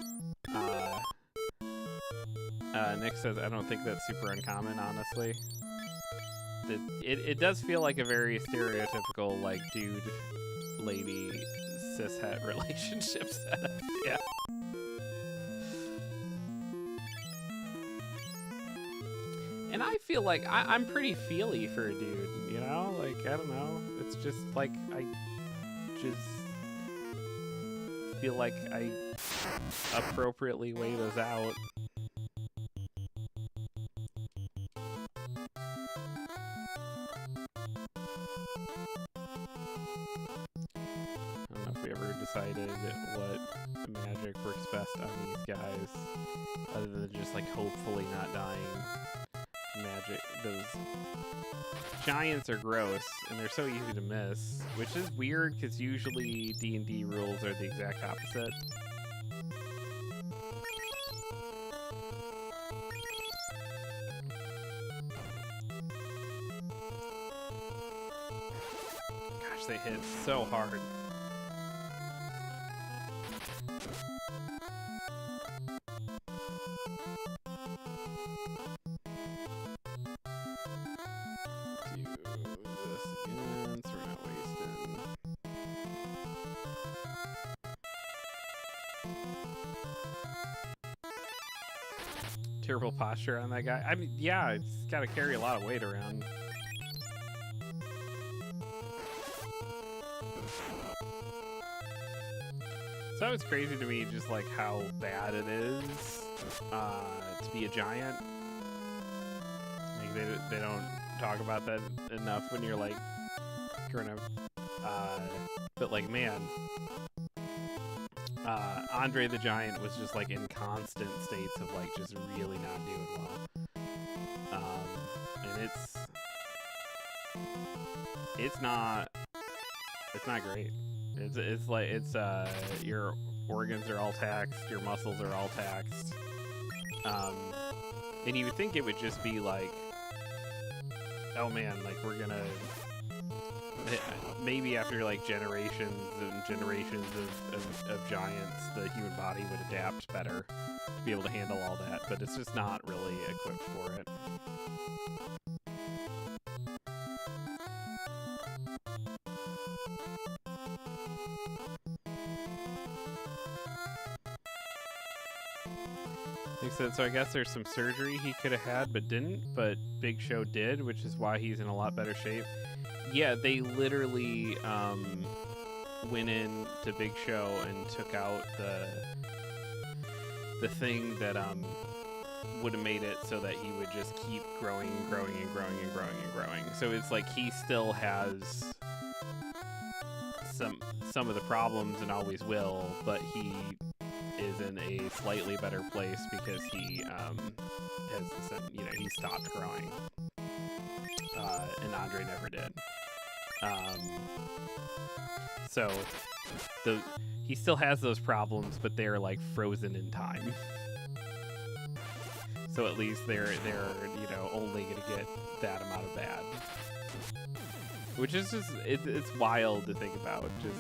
Nick says, I don't think that's super uncommon, honestly. It does feel like a very stereotypical, like, dude, lady, cishet relationship setup, yeah. And I feel like I'm pretty feely for a dude, you know? Like, I don't know. It's just, like, I just feel like I appropriately weigh those out. Decided what magic works best on these guys, other than just like hopefully not dying. magic, those giants are gross, and they're so easy to miss, which is weird because usually D&D rules are the exact opposite. Gosh, they hit so hard. Terrible posture on that guy. I mean, yeah, it's got to carry a lot of weight around. So it's crazy to me just like how bad it is to be a giant. Like they don't talk about that enough when you're like growing up. But like, man, Andre the Giant was just like in constant states of like just really not doing well. And it's not great. It's like your organs are all taxed, your muscles are all taxed. And you would think it would just be like, oh man, like we're gonna maybe after like generations and generations of giants, the human body would adapt better to be able to handle all that, but it's just not really equipped for it. He said, so I guess there's some surgery he could have had but didn't, but Big Show did, which is why he's in a lot better shape. Yeah, they literally went in to Big Show and took out the thing that would have made it so that he would just keep growing and growing and growing and growing and growing. So it's like he still has some of the problems and always will, but he is in a slightly better place because he he stopped growing, and Andre never did. So he still has those problems, but they're like frozen in time. So at least they're only gonna get that amount of bad, which is just it's wild to think about. Just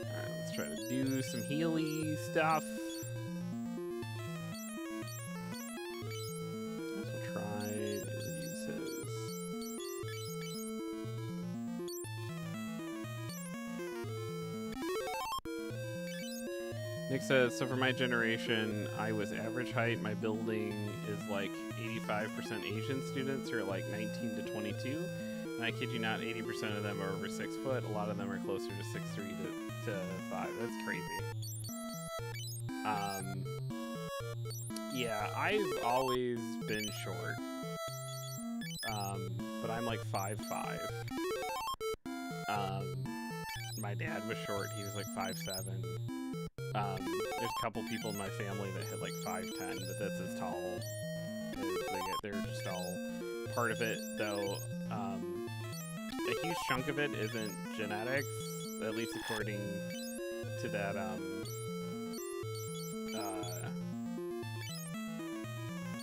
alright, let's try to do some Healy stuff. Nick says, so for my generation, I was average height. My building is like 85% Asian students are like 19 to 22. And I kid you not, 80% of them are over 6 foot. A lot of them are closer to 6'3" to 5. That's crazy. Yeah, I've always been short. But I'm like 5'5". My dad was short. He was like 5'7". There's a couple people in my family that hit like 5'10", but that's as tall as they get. They're just all part of it, though. A huge chunk of it isn't genetics, at least according to that,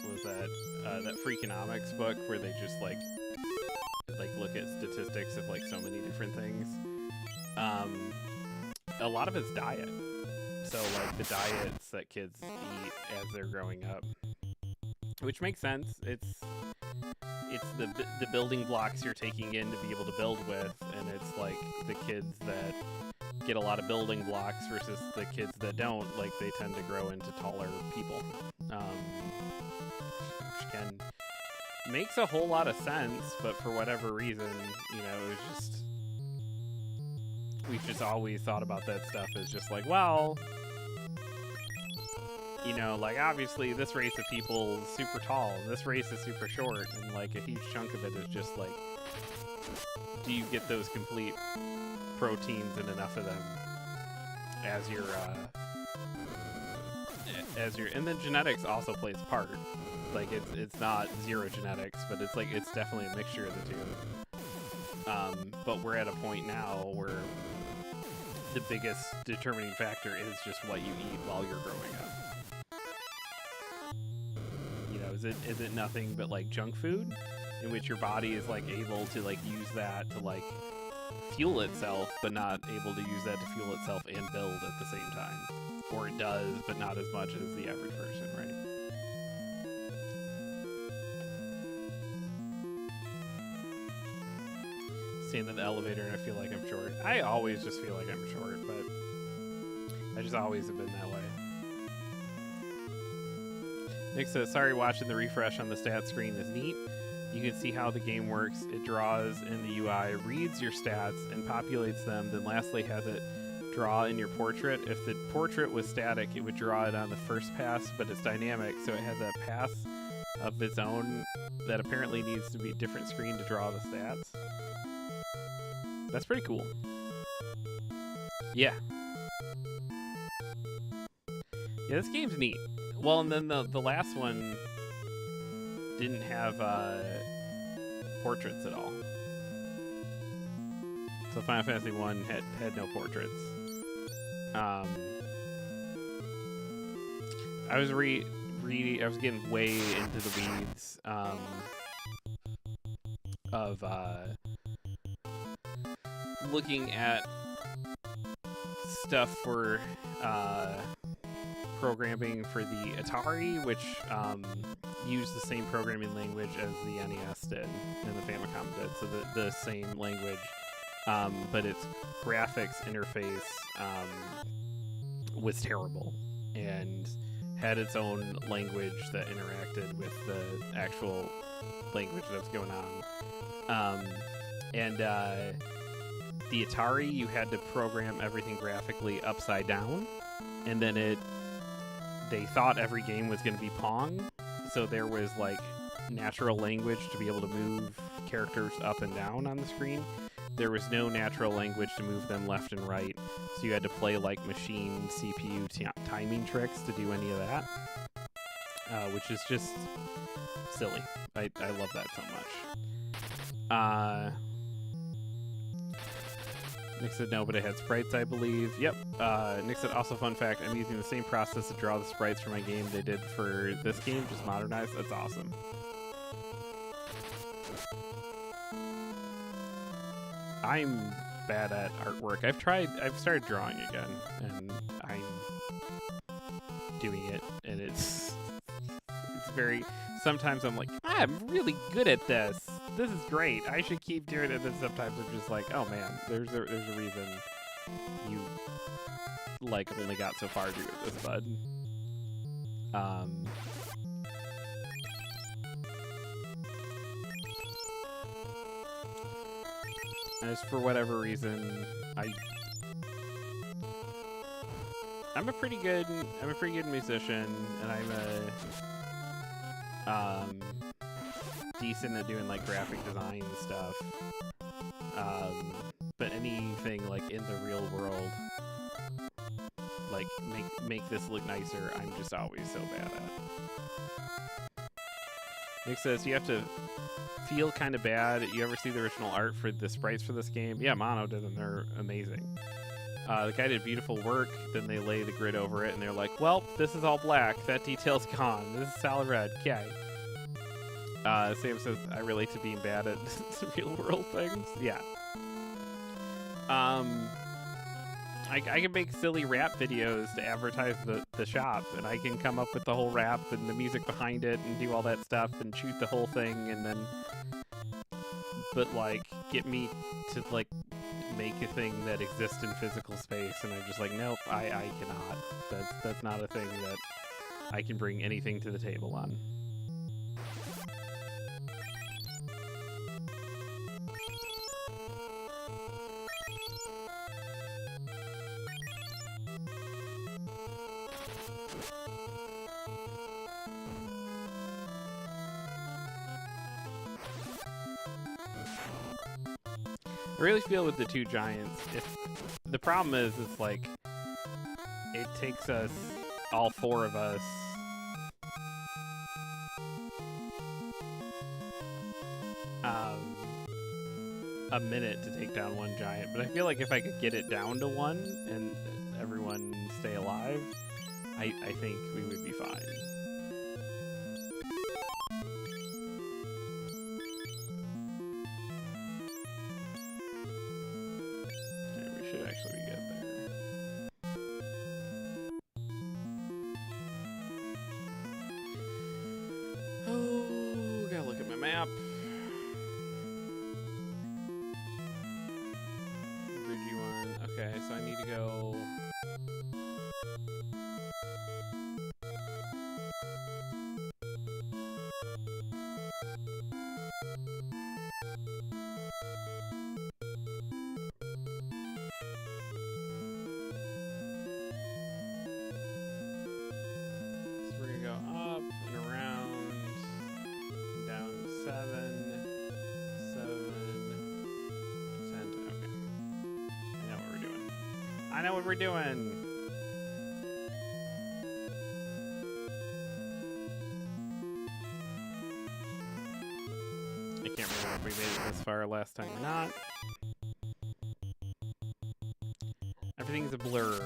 what was that? That Freakonomics book where they just like look at statistics of like so many different things. A lot of it's diet. So like the diets that kids eat as they're growing up, which makes sense. It's the building blocks you're taking in to be able to build with, and it's like the kids that get a lot of building blocks versus the kids that don't. Like they tend to grow into taller people, which makes a whole lot of sense. But for whatever reason, it was just. We've just always thought about that stuff as just like, well, like obviously this race of people is super tall and this race is super short, and like a huge chunk of it is just like, do you get those complete proteins and enough of them as your and then genetics also plays a part. Like it's not zero genetics, but it's definitely a mixture of the two. But we're at a point now where the biggest determining factor is just what you eat while you're growing up. You know, is it nothing but like junk food, in which your body is like able to like use that to like fuel itself, but not able to use that to fuel itself and build at the same time, or it does, but not as much as the average person, right? Stand in the elevator and I feel like I'm short. I always just feel like I'm short, but I just always have been that way. Nick says, sorry, watching the refresh on the stat screen is neat. You can see how the game works. It draws in the UI, reads your stats, and populates them, then lastly has it draw in your portrait. If the portrait was static, it would draw it on the first pass, but it's dynamic, so it has a pass of its own that apparently needs to be a different screen to draw the stats. That's pretty cool. Yeah. Yeah, this game's neat. Well, and then the last one didn't have portraits at all. So Final Fantasy 1 had no portraits. I was reading. I was getting way into the weeds of looking at stuff for programming for the Atari, which used the same programming language as the NES did and the Famicom did, so the same language, but its graphics interface was terrible and had its own language that interacted with the actual language that was going on. And the Atari, you had to program everything graphically upside down, and then they thought every game was going to be Pong, so there was like natural language to be able to move characters up and down on the screen. There was no natural language to move them left and right, so you had to play like machine CPU timing tricks to do any of that, which is just silly. I love that so much. Nick said no, but it had sprites, I believe. Yep. Nick said, also fun fact, I'm using the same process to draw the sprites for my game they did for this game, just modernized. That's awesome. I'm bad at artwork. I've started drawing again, and I'm doing it, and it's very, sometimes I'm like, I'm really good at this. This is great. I should keep doing it. And then sometimes I'm just like, oh man, there's a reason you like only got so far doing this, bud. Just for whatever reason, I'm a pretty good musician, and I'm decent at doing like graphic design and stuff. But anything like in the real world, like make this look nicer, I'm just always so bad at. Nick says, you have to feel kind of bad. You ever see the original art for the sprites for this game? Yeah, Mono did, and they're amazing. The guy did beautiful work, then they lay the grid over it, and they're like, well, this is all black. That detail's gone. This is solid red. Okay. Sam says, I relate to being bad at real world things. Yeah. I can make silly rap videos to advertise the shop, and I can come up with the whole rap and the music behind it and do all that stuff and shoot the whole thing, and then, but like, get me to like make a thing that exists in physical space, and I'm just like, nope, I cannot. That's not a thing that I can bring anything to the table on. I really feel with the two giants, if the problem is, it's like it takes us, all 4 of us, a minute to take down one giant. But I feel like if I could get it down to 1 and everyone stay alive, I think we would be fine. Yeah, we should actually get there. Oh, gotta look at my map. Ridgy one. Okay, so I need to go. So we're gonna go up and around, and down 7, 10. Okay. I know what we're doing. I know what we're doing. I can't remember if we made it this far last time or not. Everything's a blur.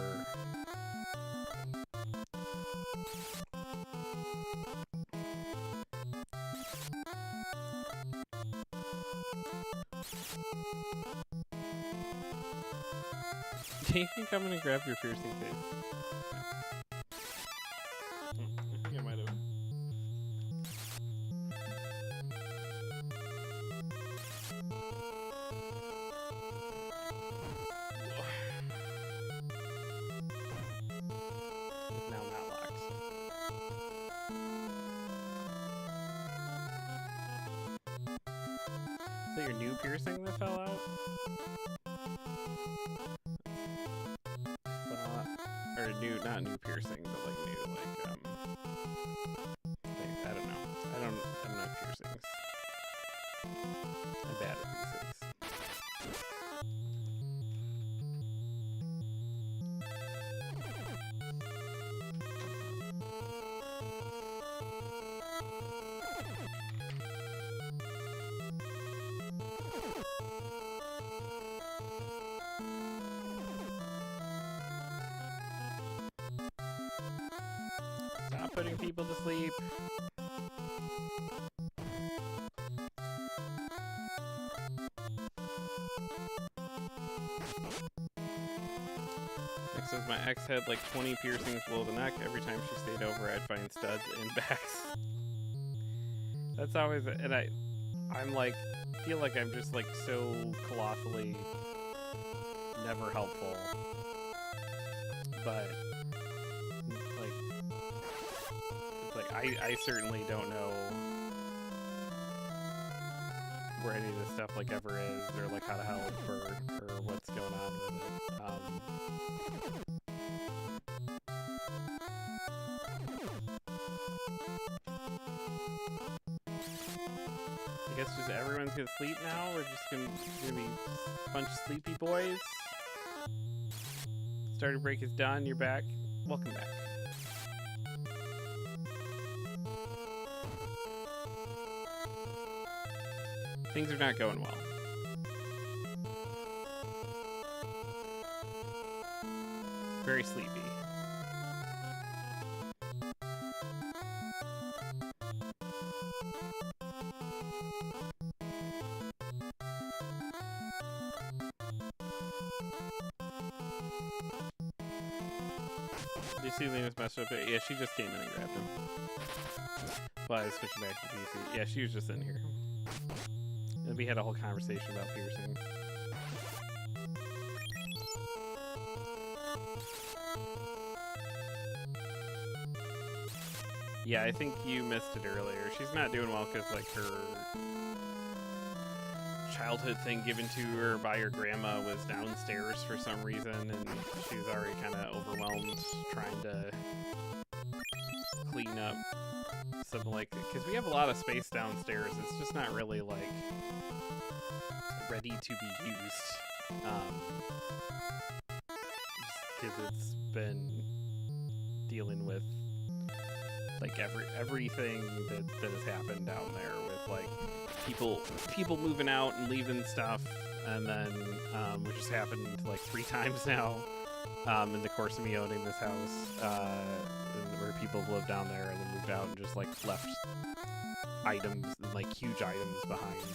Do you think I'm gonna grab your piercing face? I think I might have. It's now not locked. Is that your new piercing that fell out? Or new, not new piercing, but like new, like thing. I don't know. I don't have piercings. I'm bad at these things. Stop putting people to sleep. Next says my ex had like 20 piercings below the neck. Every time she stayed over, I'd find studs and backs. That's always, and I'm like, feel like I'm just like so colossally never helpful. But I certainly don't know where any of this stuff like ever is, or like how to help, or what's going on with it. I guess just everyone's gonna sleep now. We're just gonna be a bunch of sleepy boys. Starter break is done. You're back. Welcome back. Things are not going well. Very sleepy. Did you see Lena's messed up? Yeah, she just came in and grabbed him. Well, I was switching back to PC. Yeah, she was just in here. And we had a whole conversation about piercings. Yeah, I think you missed it earlier. She's not doing well because, like, her childhood thing given to her by her grandma was downstairs for some reason, and she was already kind of overwhelmed trying to clean up some, like, because we have a lot of space downstairs. It's just not really, like, ready to be used. Just because it's been dealing with like everything that has happened down there with like people moving out and leaving stuff, and then which has happened like 3 times now in the course of me owning this house, where people have lived down there and then moved out and just like left items, like huge items behind.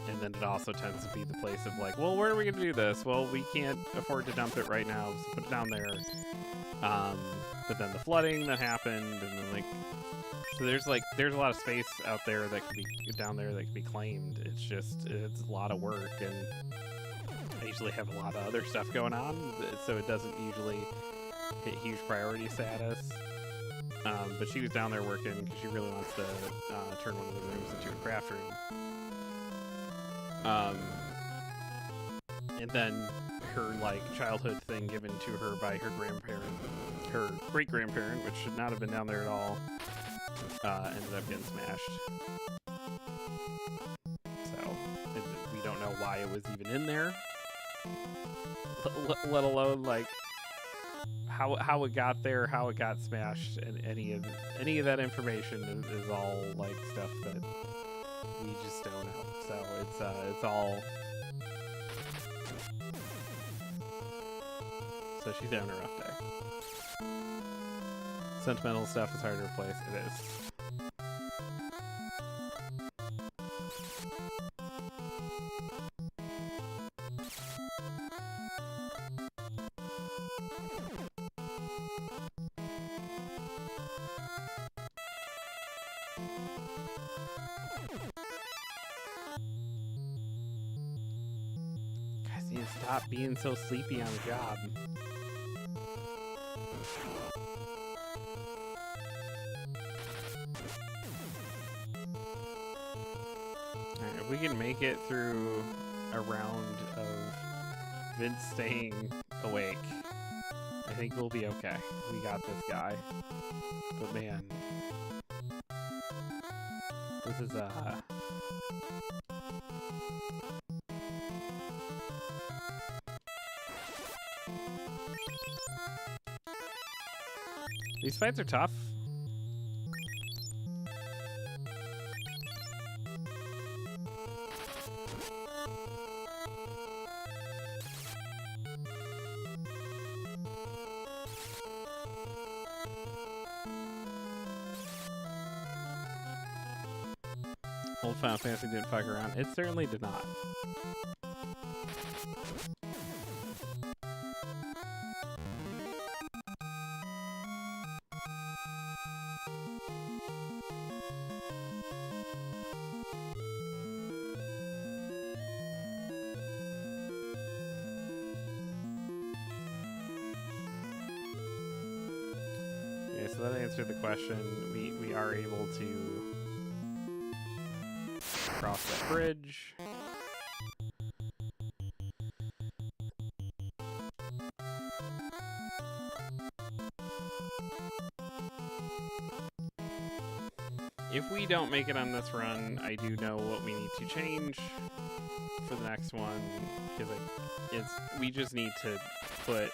And then it also tends to be the place of like, well, where are we gonna do this? Well, we can't afford to dump it right now, so put it down there. But then the flooding that happened, and then like, so there's a lot of space out there that could be down there that can be claimed. It's a lot of work, and I usually have a lot of other stuff going on, so it doesn't usually hit huge priority status. But she was down there working because she really wants to turn one of the rooms into a craft room. And then her like childhood thing given to her by her great grandparent, which should not have been down there at all, ended up getting smashed. So we don't know why it was even in there, let alone like how it got there, how it got smashed, and any of that information is all like stuff that we just don't know. So it's all. So she's having a rough day. Sentimental stuff is hard to replace. It is. Guys need to stop being so sleepy on the job. Alright, if we can make it through a round of Vince staying awake, I think we'll be okay. We got this guy. But man, this is these fights are tough. Old Final Fantasy didn't fuck around. It certainly did not. Okay, so that answered the question. We are able to cross that bridge. If we don't make it on this run, I do know what we need to change for the next one, because we just need to put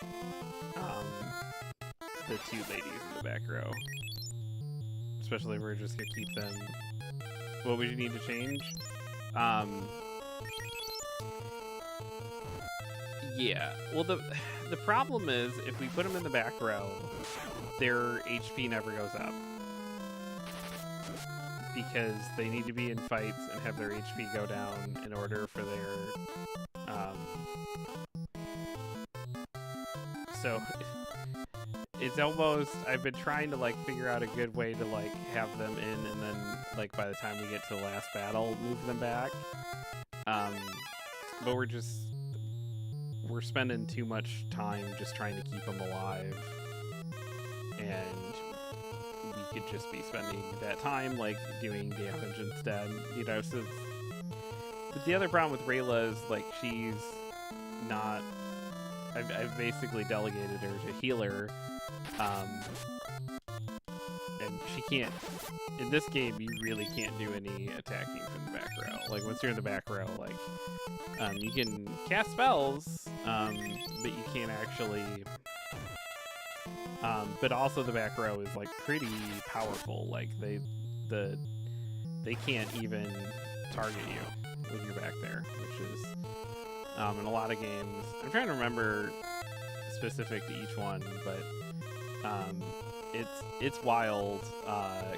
the 2 ladies in the back row, especially if we're just gonna keep them. What would you need to change? Yeah. Well, the problem is if we put them in the back row, their HP never goes up because they need to be in fights and have their HP go down in order for their. So it's almost, I've been trying to like figure out a good way to like have them in, and then like by the time we get to the last battle, move them back. But we're spending too much time just trying to keep them alive, and we could just be spending that time like doing damage instead, you know. So but the other problem with Rayla is like she's not. I've basically delegated her to healer. And she can't, in this game, you really can't do any attacking from the back row. Like, once you're in the back row, like, you can cast spells, but you can't actually But also the back row is like pretty powerful. Like they can't even target you with your back there, which is in a lot of games. I'm trying to remember specific to each one, but it's wild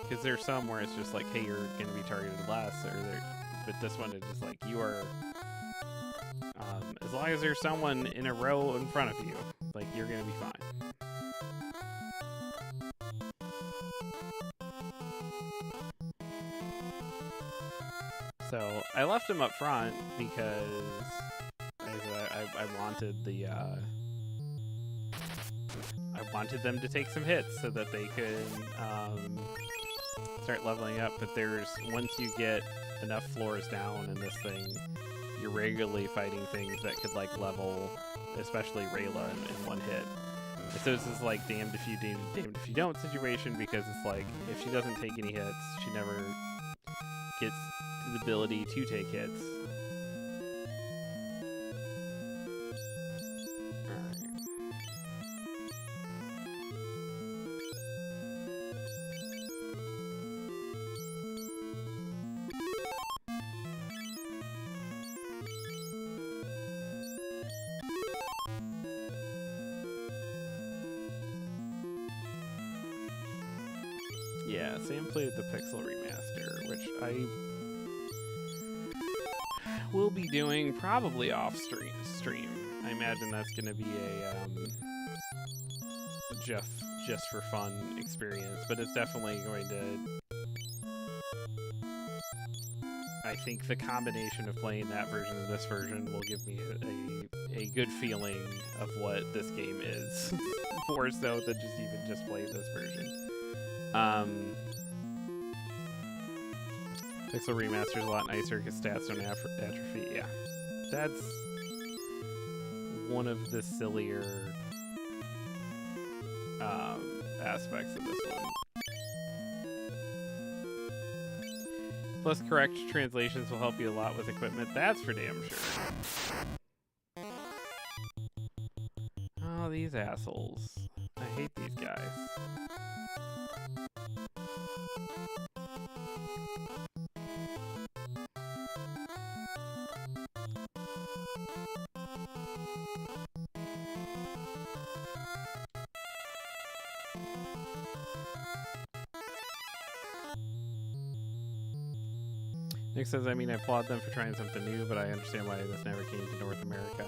because there's some where it's just like, hey, you're gonna be targeted less, but this one is just like you are. As long as there's someone in a row in front of you, like you're gonna be fine. So I left him up front because I wanted I wanted them to take some hits so that they could start leveling up. But once you get enough floors down in this thing, you're regularly fighting things that could like level, especially Rayla in one hit. And so this is like damned if you do, damned if you don't situation, because it's like if she doesn't take any hits, she never gets the ability to take hits. Yeah, Sam played the Pixel Remaster, which I will be doing probably off stream. I imagine that's going to be a just for fun experience, but it's definitely going to. I think the combination of playing that version and this version will give me a good feeling of what this game is, more so than just play this version. Pixel Remaster is a lot nicer because stats don't atrophy. Yeah, that's one of the sillier aspects of this one. Plus, correct translations will help you a lot with equipment. That's for damn sure. Oh, these assholes. I hate these guys. Nick says, I mean, I applaud them for trying something new, but I understand why this never came to North America.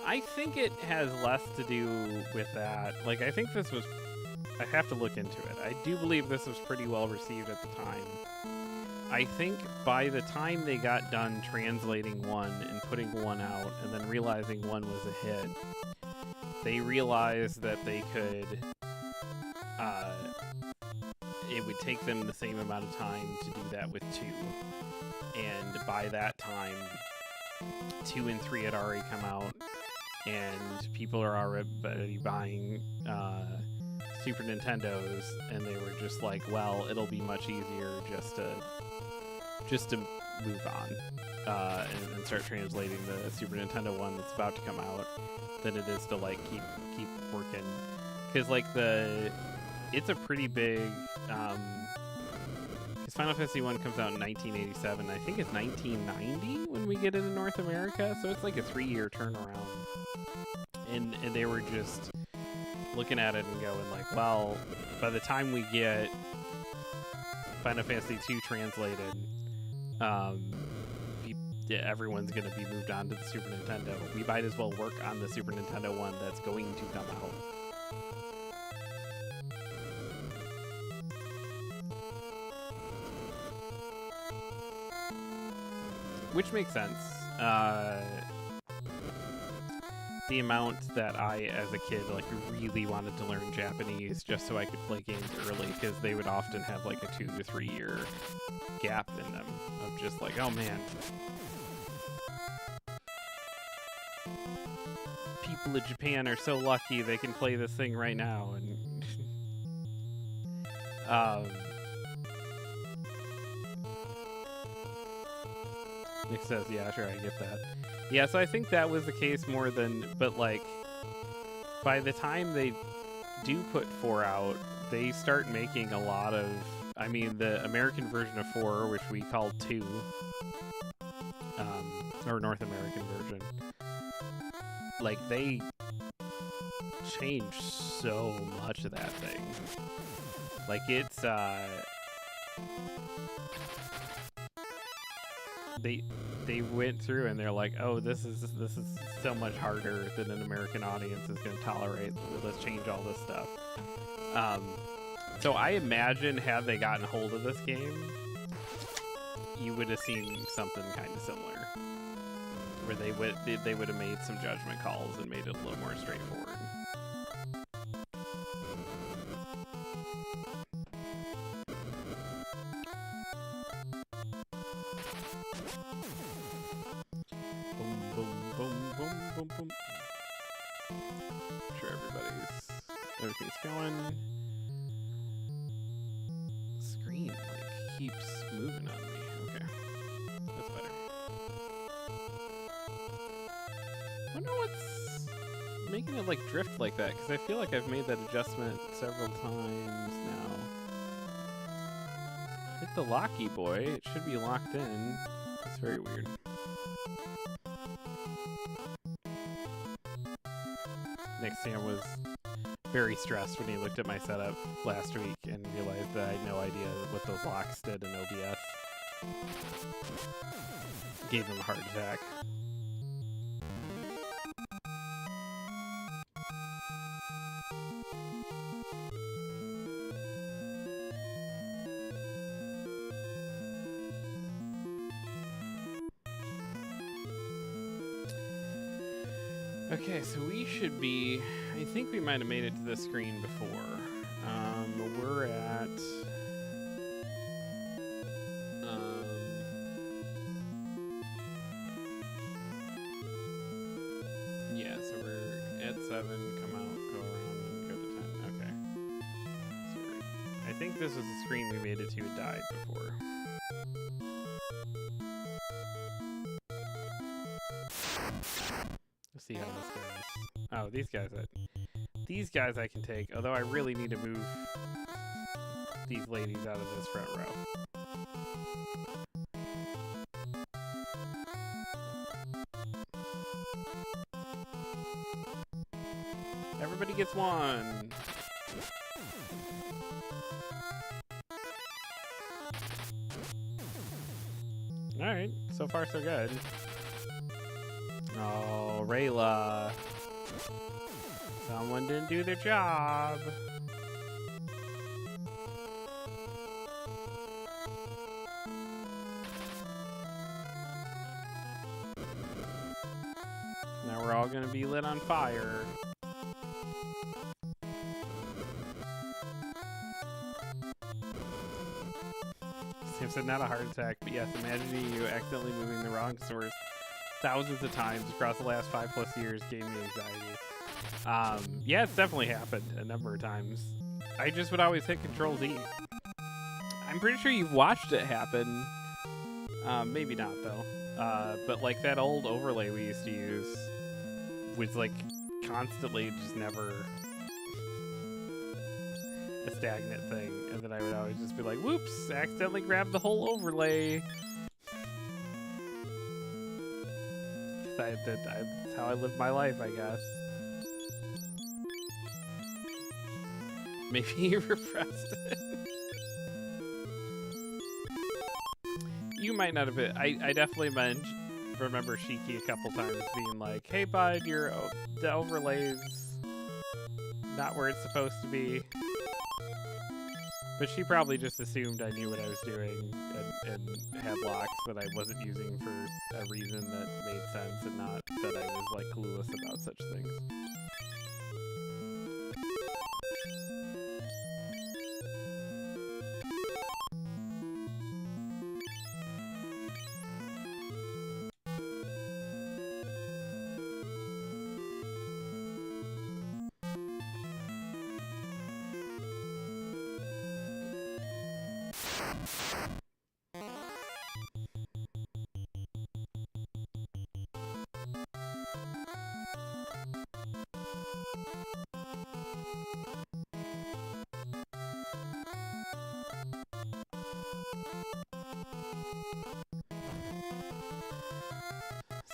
I think it has less to do with that. Like, I think this was... I have to look into it. I do believe this was pretty well received at the time. I think by the time they got done translating one and putting one out, and then realizing one was a hit, they realized that they could... it would take them the same amount of time to do that with 2. And by that time, 2 and 3 had already come out, and people are already buying Super Nintendos, and they were just like, well, it'll be much easier just to move on and start translating the Super Nintendo one that's about to come out than it is to like keep working, because like it's a pretty big because Final Fantasy 1 comes out in 1987. I think it's 1990 when we get it in North America, so it's like a 3-year turnaround. And they were just looking at it and going like, well, by the time we get Final Fantasy 2 translated, everyone's going to be moved on to the Super Nintendo. We might as well work on the Super Nintendo one that's going to come out. Which makes sense. The amount that I, as a kid, like really wanted to learn Japanese just so I could play games early, because they would often have like a 2 to 3 year gap in them of just like, oh man, people in Japan are so lucky they can play this thing right now, and Nick says, yeah, sure, I get that. Yeah, so I think that was the case more than, but like, by the time they do put 4 out, they start making a lot of, I mean, the American version of 4, which we call 2, or North American version, like, they change so much of that thing. Like, it's, they went through and they're like, oh, this is so much harder than an American audience is going to tolerate. Let's change all this stuff. So I imagine had they gotten hold of this game, you would have seen something kind of similar, where they would have made some judgment calls and made it a little more straightforward. Boom. Sure, everything's going. Screen like keeps moving on me. Okay, that's better. I wonder what's making it like drift like that, because I feel like I've made that adjustment several times now. Hit the locky boy. It should be locked in. It's very weird. Nick Sam was very stressed when he looked at my setup last week and realized that I had no idea what those locks did in OBS. Gave him a heart attack. Okay, so we should be, I think we might have made it to this screen before. We're at, yeah, so we're at 7, come out, go around, and go to 10, okay. So I think this was the screen we made it to, it died before. Let's see how this goes. Oh, these guys I can take, although I really need to move these ladies out of this front row. Everybody gets one. Alright, so far so good. Oh, Rayla. Someone didn't do their job. Now we're all gonna be lit on fire. Sam said not a heart attack, but yes, imagine you accidentally moving the wrong source thousands of times across the last 5+ years gave me anxiety. Yeah, it's definitely happened a number of times. I just would always hit Control-Z. I'm pretty sure you've watched it happen. Maybe not, though. But, like, that old overlay we used to use was, like, constantly just never a stagnant thing. And then I would always just be like, whoops, accidentally grabbed the whole overlay. That's how I live my life, I guess. Maybe you repressed it. You might not have been. I definitely remember Shiki a couple times being like, hey bud, the overlay's not where it's supposed to be. But she probably just assumed I knew what I was doing and had locks that I wasn't using for a reason that made sense, and not that I was like clueless about such things.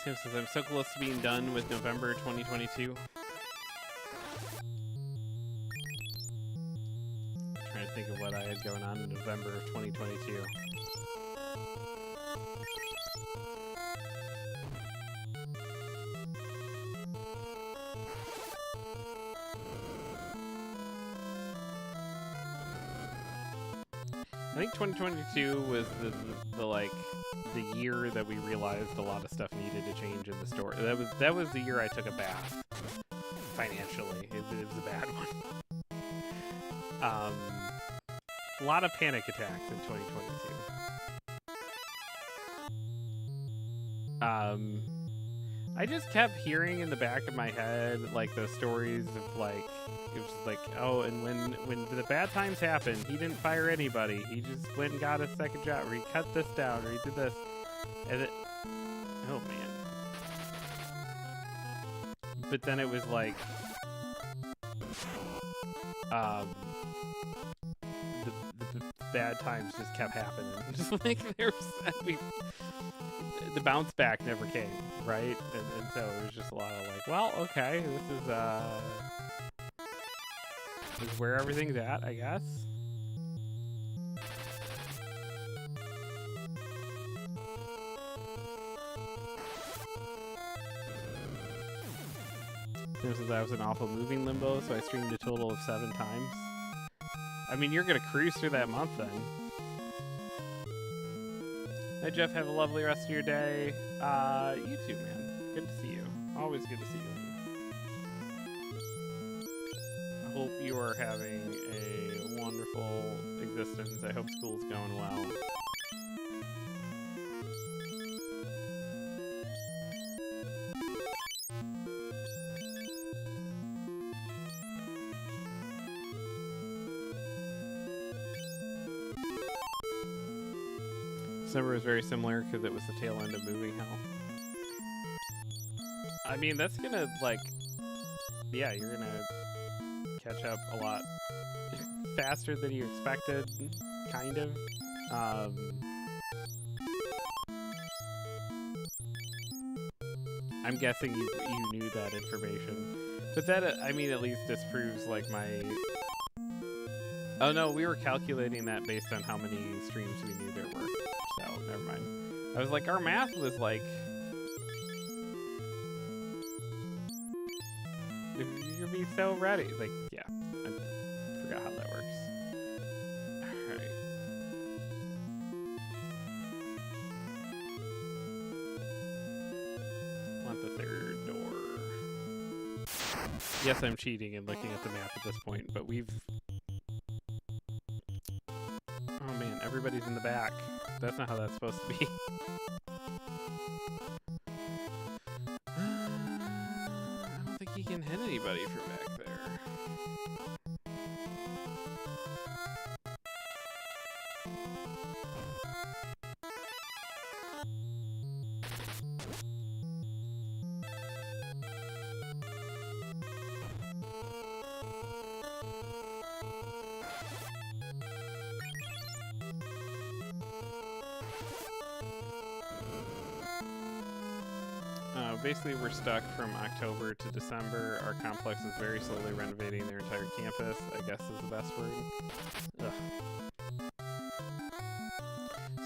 Sam says, I'm so close to being done with November 2022. Trying to think of what I had going on in November of 2022. I think 2022 was the like the year that we realized a lot of stuff needed to change in the story. That was the year I took a bath financially. It was a bad one. A lot of panic attacks in 2022. I just kept hearing in the back of my head like those stories of like it was like, oh, and when the bad times happened, he didn't fire anybody. He just went and got a second job, or he cut this down, or he did this. And it, oh man. But then it was like the bad times just kept happening. Just like there was, the bounce back never came, right? And so it was just a lot of like, well, okay, this is where everything's at, I guess. Since I was in awful moving limbo, so I streamed a total of 7 times. I mean, you're gonna cruise through that month then. Hi Jeff, have a lovely rest of your day. You too, man. Good to see you. Always good to see you. I hope you are having a wonderful existence. I hope school's going well. December was very similar because it was the tail end of moving hell. I mean, that's gonna, like, yeah, you're gonna catch up a lot faster than you expected, kind of. I'm guessing you knew that information. But that, I mean, at least disproves, like, my... Oh, no, we were calculating that based on how many streams we knew there were. So, never mind. I was like, our math was like... You're be so ready. Like, yeah. I forgot how that works. Alright. Want the third door. Yes, I'm cheating and looking at the map at this point, but we've... Oh man, everybody's in the back. That's not how that's supposed to be. I don't think he can hit anybody from back there. Basically, we're stuck from October to December. Our complex is very slowly renovating their entire campus, I guess is the best word. Ugh.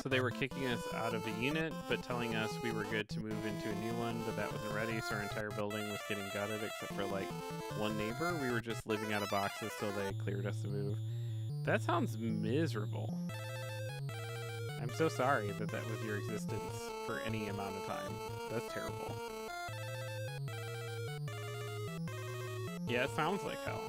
So they were kicking us out of a unit, but telling us we were good to move into a new one, but that wasn't ready, so our entire building was getting gutted except for like one neighbor. We were just living out of boxes till they cleared us to move. That sounds miserable. I'm so sorry that that was your existence for any amount of time. That's terrible. Yeah, it sounds like hell.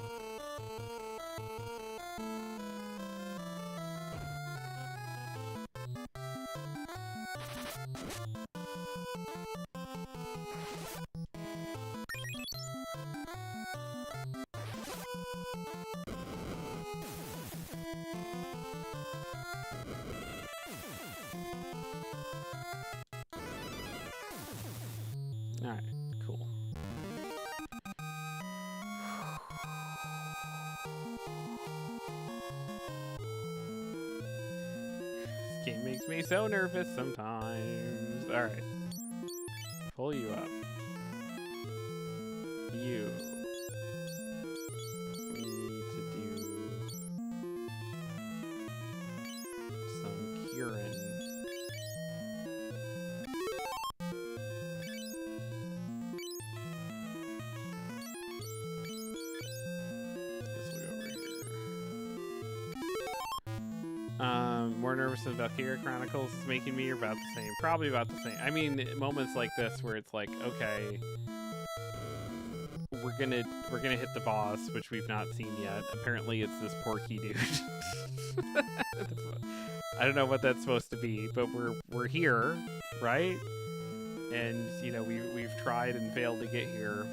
Alright, cool. game makes me so nervous sometimes. All right. Pull you up. You. We need to do some Kieran. This will go over here. More nervous than Valkyria Chronicles is making me, or about the same? Probably about the same. I mean, moments like this where it's like, okay, we're gonna hit the boss, which we've not seen yet. Apparently, it's this porky dude. I don't know what that's supposed to be, but we're here, right? And you know, we've tried and failed to get here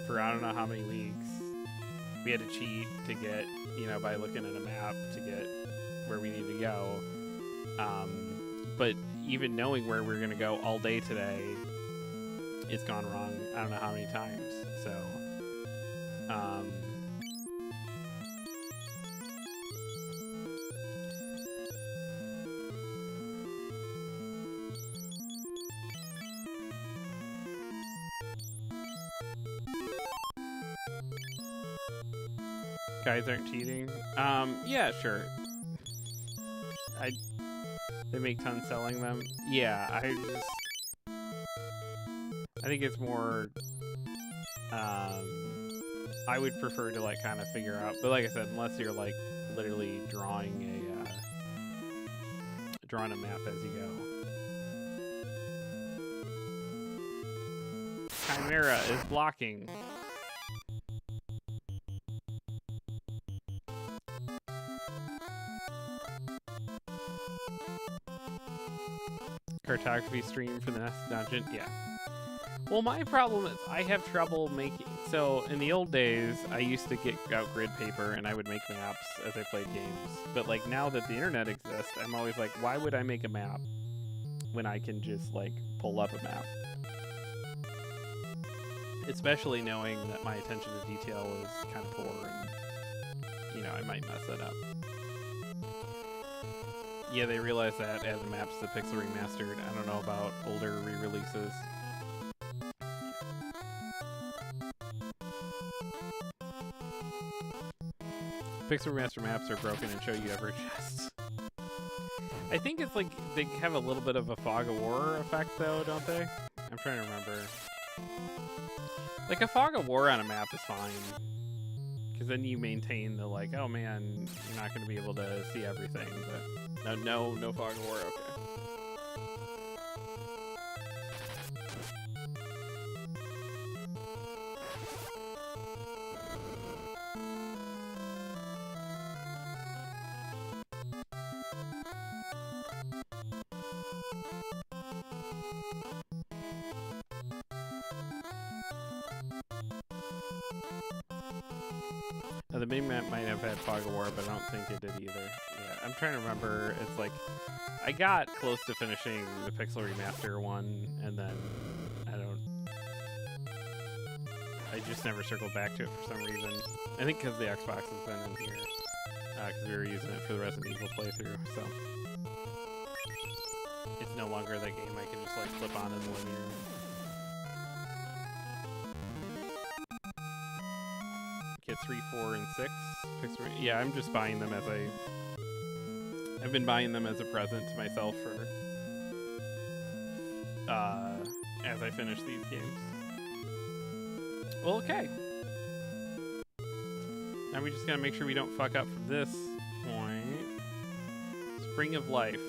for I don't know how many weeks. We had to cheat to get, you know, by looking at a map to get where we need to go. But even knowing where we're gonna go all day today, it's gone wrong. I don't know how many times. So, guys aren't cheating. Yeah, sure. They make tons selling them. Yeah, I think it's more, I would prefer to like kind of figure out, but like I said, unless you're like literally drawing a map as you go. Chimera is blocking. Cartography stream for the next dungeon. Yeah. Well, my problem is I have trouble making... So, in the old days, I used to get out grid paper and I would make maps as I played games. But, like, now that the internet exists, I'm always like, why would I make a map when I can just, like, pull up a map? Especially knowing that my attention to detail is kind of poor and, you know, I might mess that up. Yeah, they realized that add the maps to Pixel Remastered. I don't know about older re-releases. Pixel Remaster maps are broken and show you every chest. I think it's like they have a little bit of a Fog of War effect though, don't they? I'm trying to remember. Like a Fog of War on a map is fine. Because then you maintain the like, oh man, you're not going to be able to see everything. But no Fog of War, okay. The mini-map might have had Fog of War, but I don't think it did either. Yeah, I'm trying to remember. It's like, I got close to finishing the Pixel Remaster one, and then I just never circled back to it for some reason. I think because the Xbox has been in here, because we were using it for the Resident Evil playthrough, so. It's no longer that game I can just like flip on in the living room. Get 3, 4, and 6. Yeah, I'm just buying them as I've been buying them as a present to myself for as I finish these games. Well, okay. Now we just gotta make sure we don't fuck up from this point. Spring of Life.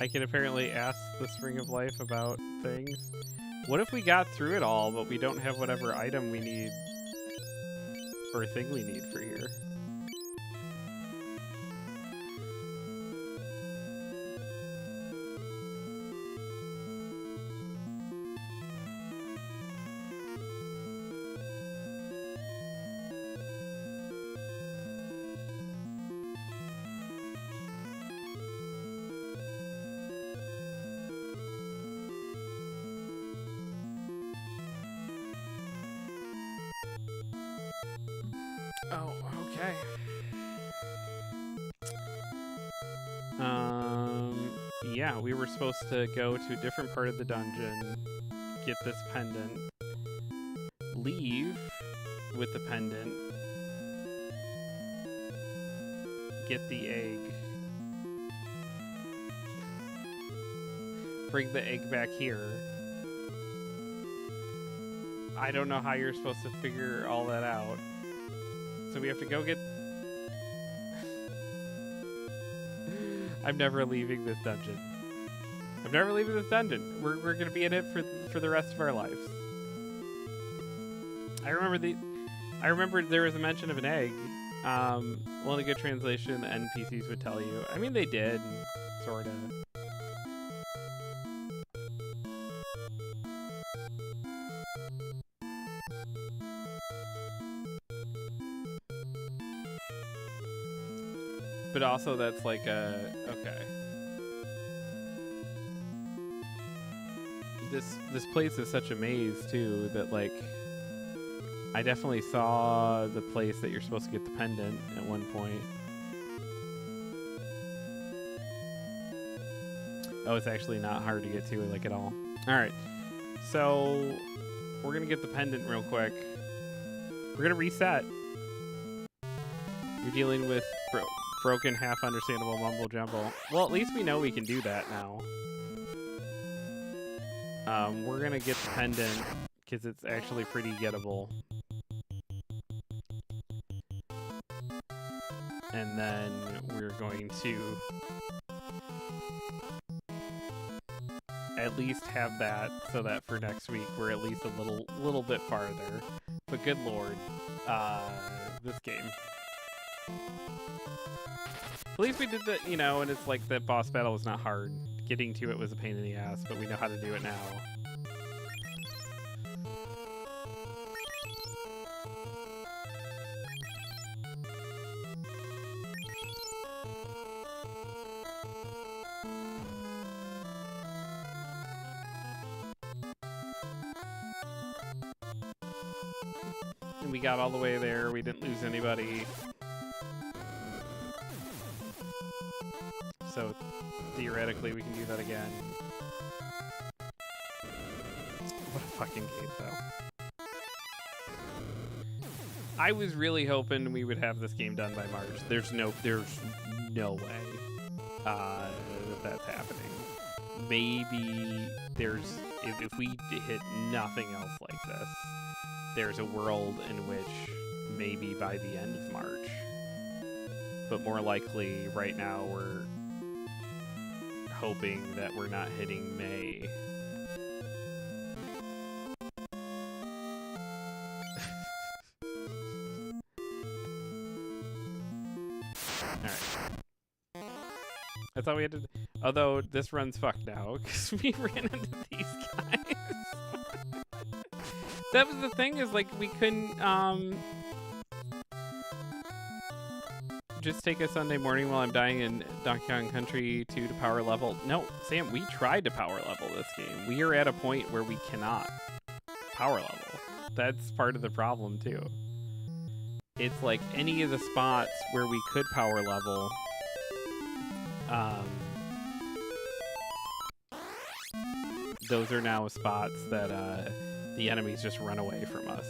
I can apparently ask the Spring of Life about things. What if we got through it all, but we don't have whatever item we need or thing we need for here? Oh, okay. Yeah, we were supposed to go to a different part of the dungeon, get this pendant, leave with the pendant, get the egg, bring the egg back here. I don't know how you're supposed to figure all that out. So we have to go get... I'm never leaving this dungeon. I'm never leaving this dungeon. We're gonna be in it for the rest of our lives. I remember there was a mention of an egg. Well, in a good translation, NPCs would tell you. I mean, they did, sorta. But also that's like a... Okay. This place is such a maze, too, that, like... I definitely saw the place that you're supposed to get the pendant at one point. Oh, it's actually not hard to get to, like, at all. Alright. So, we're gonna get the pendant real quick. We're gonna reset. You're dealing with... broken, half understandable mumble jumble. Well, at least we know we can do that now. We're gonna get the pendant because it's actually pretty gettable. And then we're going to at least have that so that for next week we're at least a little bit farther. But good lord, this game. At least we did the, you know, and it's like the boss battle was not hard. Getting to it was a pain in the ass, but we know how to do it now. And we got all the way there. We didn't lose anybody. So theoretically we can do that again. What a fucking game, though. I was really hoping we would have this game done by March. There's no way that that's happening. Maybe there's, if we hit nothing else like this, there's a world in which maybe by the end of March. But more likely right now we're hoping that we're not hitting May. Alright. I thought we had to... Although, this run's fucked now, because we ran into these guys. That was the thing, is like, we couldn't, just take a Sunday morning while I'm dying in Donkey Kong Country 2 to power level. No, Sam, we tried to power level this game. We are at a point where we cannot power level. That's part of the problem, too. It's like any of the spots where we could power level, those are now spots that the enemies just run away from us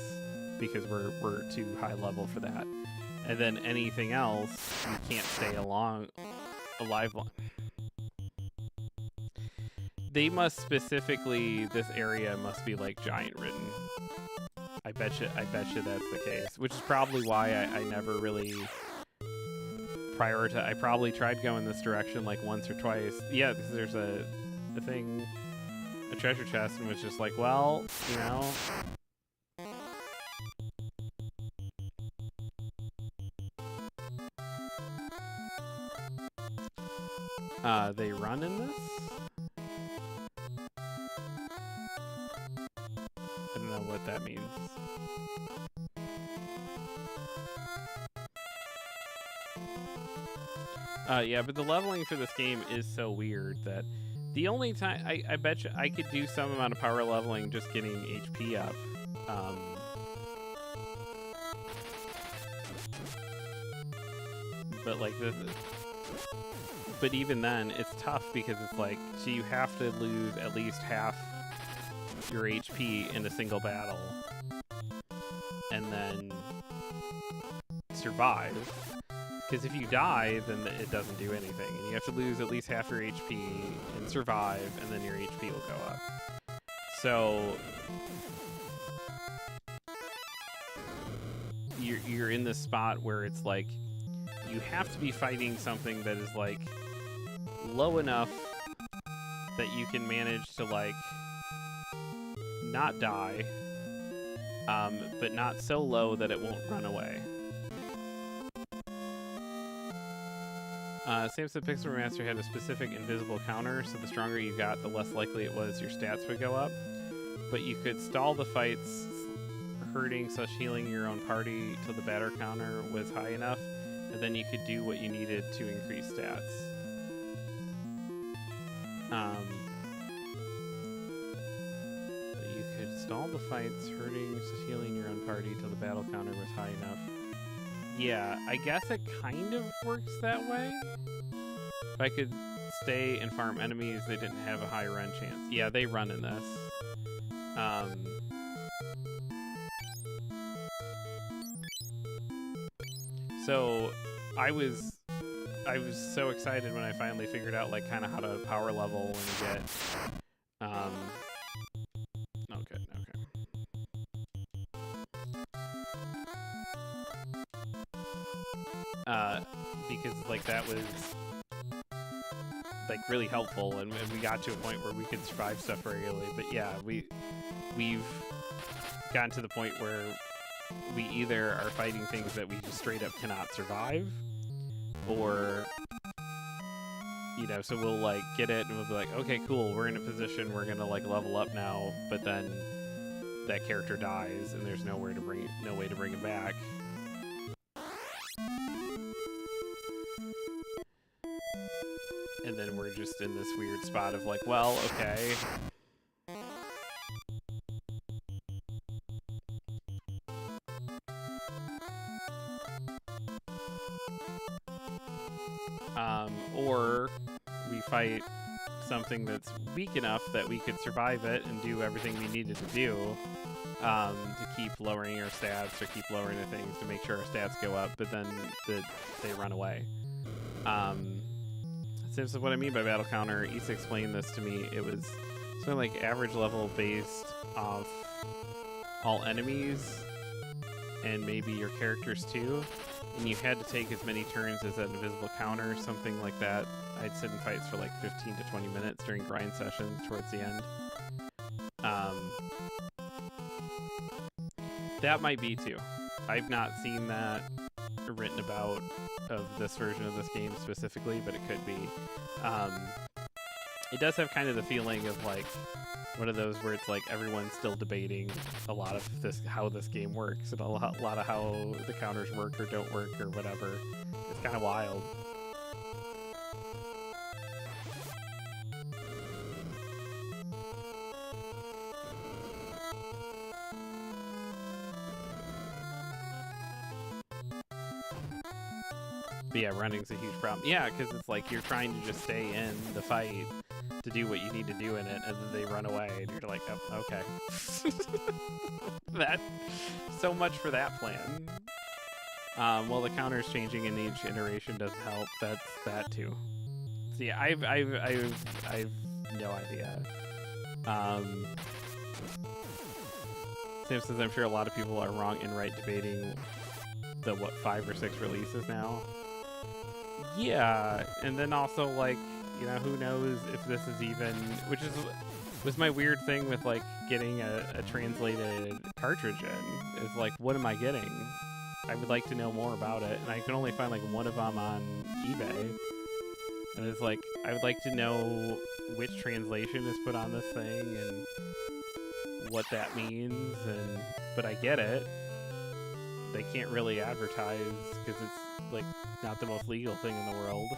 because we're too high level for that. And then anything else, we can't stay alive long. They must specifically, this area must be like giant ridden. I bet you that's the case, which is probably why I never really prioritize. I probably tried going this direction like once or twice. Yeah, because there's a thing, a treasure chest, and was just like, well, you know. They run in this? I don't know what that means. Yeah, but the leveling for this game is so weird that the only time I bet you I could do some amount of power leveling just getting HP up. but like but even then, it's tough because it's like, so you have to lose at least half your HP in a single battle, and then survive. Because if you die, then it doesn't do anything, and you have to lose at least half your HP and survive, and then your HP will go up. So you're in this spot where it's like you have to be fighting something that is like low enough that you can manage to like not die, but not so low that it won't run away. Samson Pixel Remaster had a specific invisible counter, so the stronger you got, the less likely it was your stats would go up. But you could stall the fights, hurting / healing your own party till the batter counter was high enough, and then you could do what you needed to increase stats. But you could stall the fights, hurting / healing your own party till the battle counter was high enough. Yeah, I guess it kind of works that way. If I could stay and farm enemies, they didn't have a high run chance. Yeah, they run in this. So I was so excited when I finally figured out like kind of how to power level and get because like that was like really helpful, and we got to a point where we could survive stuff regularly. But yeah, we've gotten to the point where we either are fighting things that we just straight up cannot survive, or you know, so we'll like get it and we'll be like, okay, cool, we're in a position, we're gonna like level up now, but then that character dies and there's no way to bring it back. And then we're just in this weird spot of like, well, okay. Or we fight something that's weak enough that we could survive it and do everything we needed to do to keep lowering our stats or keep lowering the things to make sure our stats go up, but then they run away. So what I mean by battle counter, Issa explained this to me. It was something like average level based off all enemies and maybe your characters too. And you had to take as many turns as that invisible counter, something like that. I'd sit in fights for like 15 to 20 minutes during grind sessions towards the end. That might be too. I've not seen that written about of this version of this game specifically, but it could be. It does have kind of the feeling of like one of those where it's like everyone's still debating a lot of this, how this game works, and a lot of how the counters work or don't work or whatever. It's kind of wild. But yeah, running's a huge problem. Yeah, because it's like you're trying to just stay in the fight to do what you need to do in it, and then they run away, and you're like, oh, okay. That, so much for that plan. Well, the counters changing in each iteration doesn't help. That's that too. So yeah, I've no idea. Sam says, I'm sure a lot of people are wrong and right debating the 5 or 6 releases now. Yeah, and then also like, you know, who knows if this is even, which was my weird thing with like getting a translated cartridge in, is like, what am I getting? I would like to know more about it, and I can only find like one of them on eBay. And it's like, I would like to know which translation is put on this thing and what that means, but I get it. They can't really advertise because it's like not the most legal thing in the world.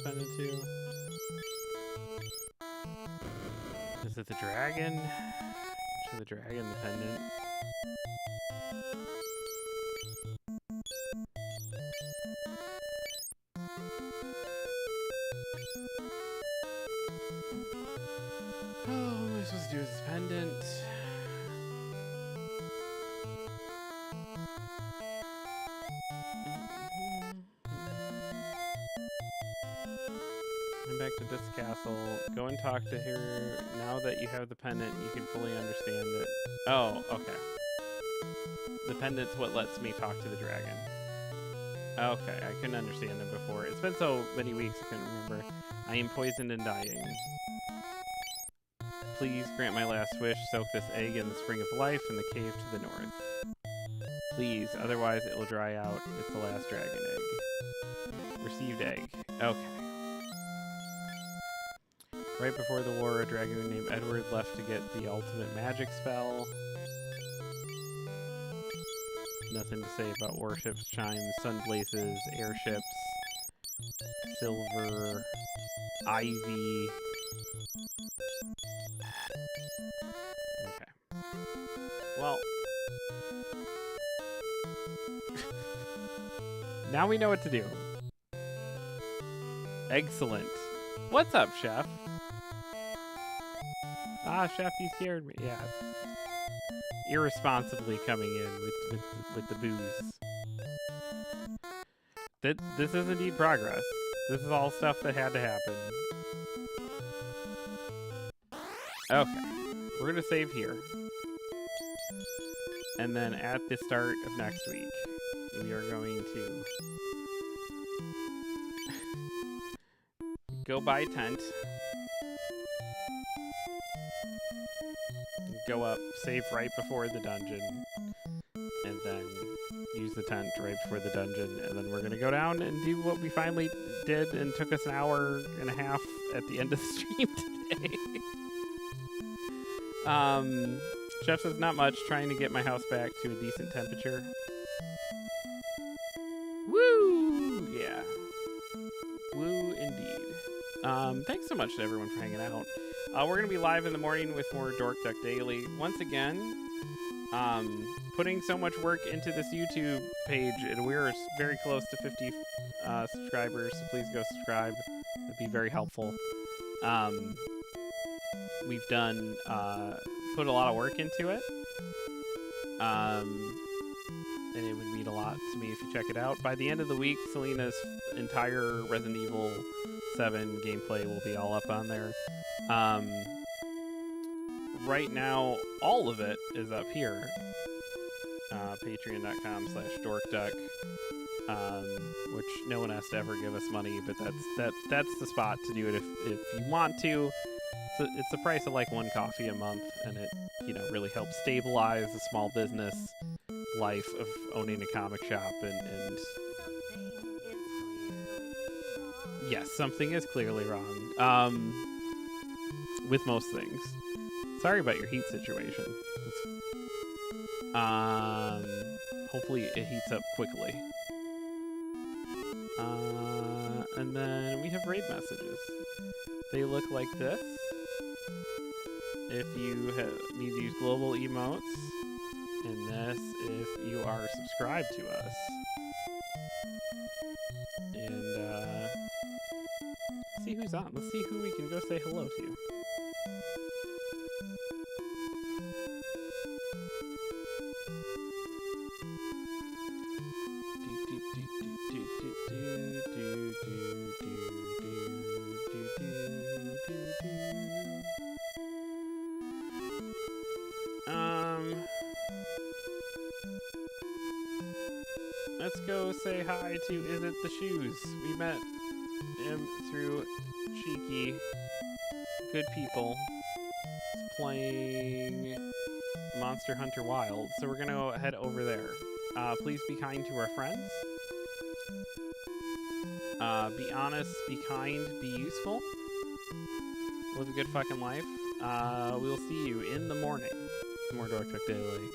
pendant to? Is it the dragon? Show the dragon the pendant. Oh, what am I supposed to do with this pendant? Back to this castle. Go and talk to her. Now that you have the pendant, you can fully understand it. Oh, okay. The pendant's what lets me talk to the dragon. Okay, I couldn't understand him before. It's been so many weeks I couldn't remember. I am poisoned and dying. Please grant my last wish. Soak this egg in the spring of life in the cave to the north. Please, otherwise it will dry out. It's the last dragon egg. Received egg. Okay. Right before the war, a dragoon named Edward left to get the ultimate magic spell. Nothing to say about warships, chimes, sun blazes, airships, silver, ivy. Okay. Well. Now we know what to do. Excellent. What's up, Chef? Ah, Chef, you scared me. Yeah. Irresponsibly coming in with the booze. This is indeed progress. This is all stuff that had to happen. Okay. We're gonna save here. And then at the start of next week, we are going to go buy a tent. Go up, save right before the dungeon, and then use the tent right before the dungeon, and then we're gonna go down and do what we finally did and took us an hour and a half at the end of the stream today. Chef says not much, trying to get my house back to a decent temperature. Woo! Yeah. Woo indeed. Thanks so much to everyone for hanging out. We're going to be live in the morning with more Dork Duck Daily. Once again, putting so much work into this YouTube page, and we're very close to 50 subscribers, so please go subscribe. That'd be very helpful. We've done, put a lot of work into it. And it would mean a lot to me if you check it out. By the end of the week, Selena's entire Resident Evil 7 gameplay will be all up on there. Right now, all of it is up here. Patreon.com/dorkduck, which no one has to ever give us money, but that's the spot to do it if you want to. So it's the price of like one coffee a month, and it really helps stabilize the small business life of owning a comic shop and yes, something is clearly wrong. With most things. Sorry about your heat situation. Hopefully it heats up quickly. And then we have raid messages. They look like this. If you need to use global emotes, and this if you are subscribed to us. And let's see who's on. Let's see who we can go say hello to. Let's go say hi to Is It the Shoes. We met him through Cheeky. Good people. He's playing Monster Hunter Wild, so we're gonna head over there. Please be kind to our friends. Be honest, be kind, be useful. Live a good fucking life. We'll see you in the morning. More Dork Duck Daily.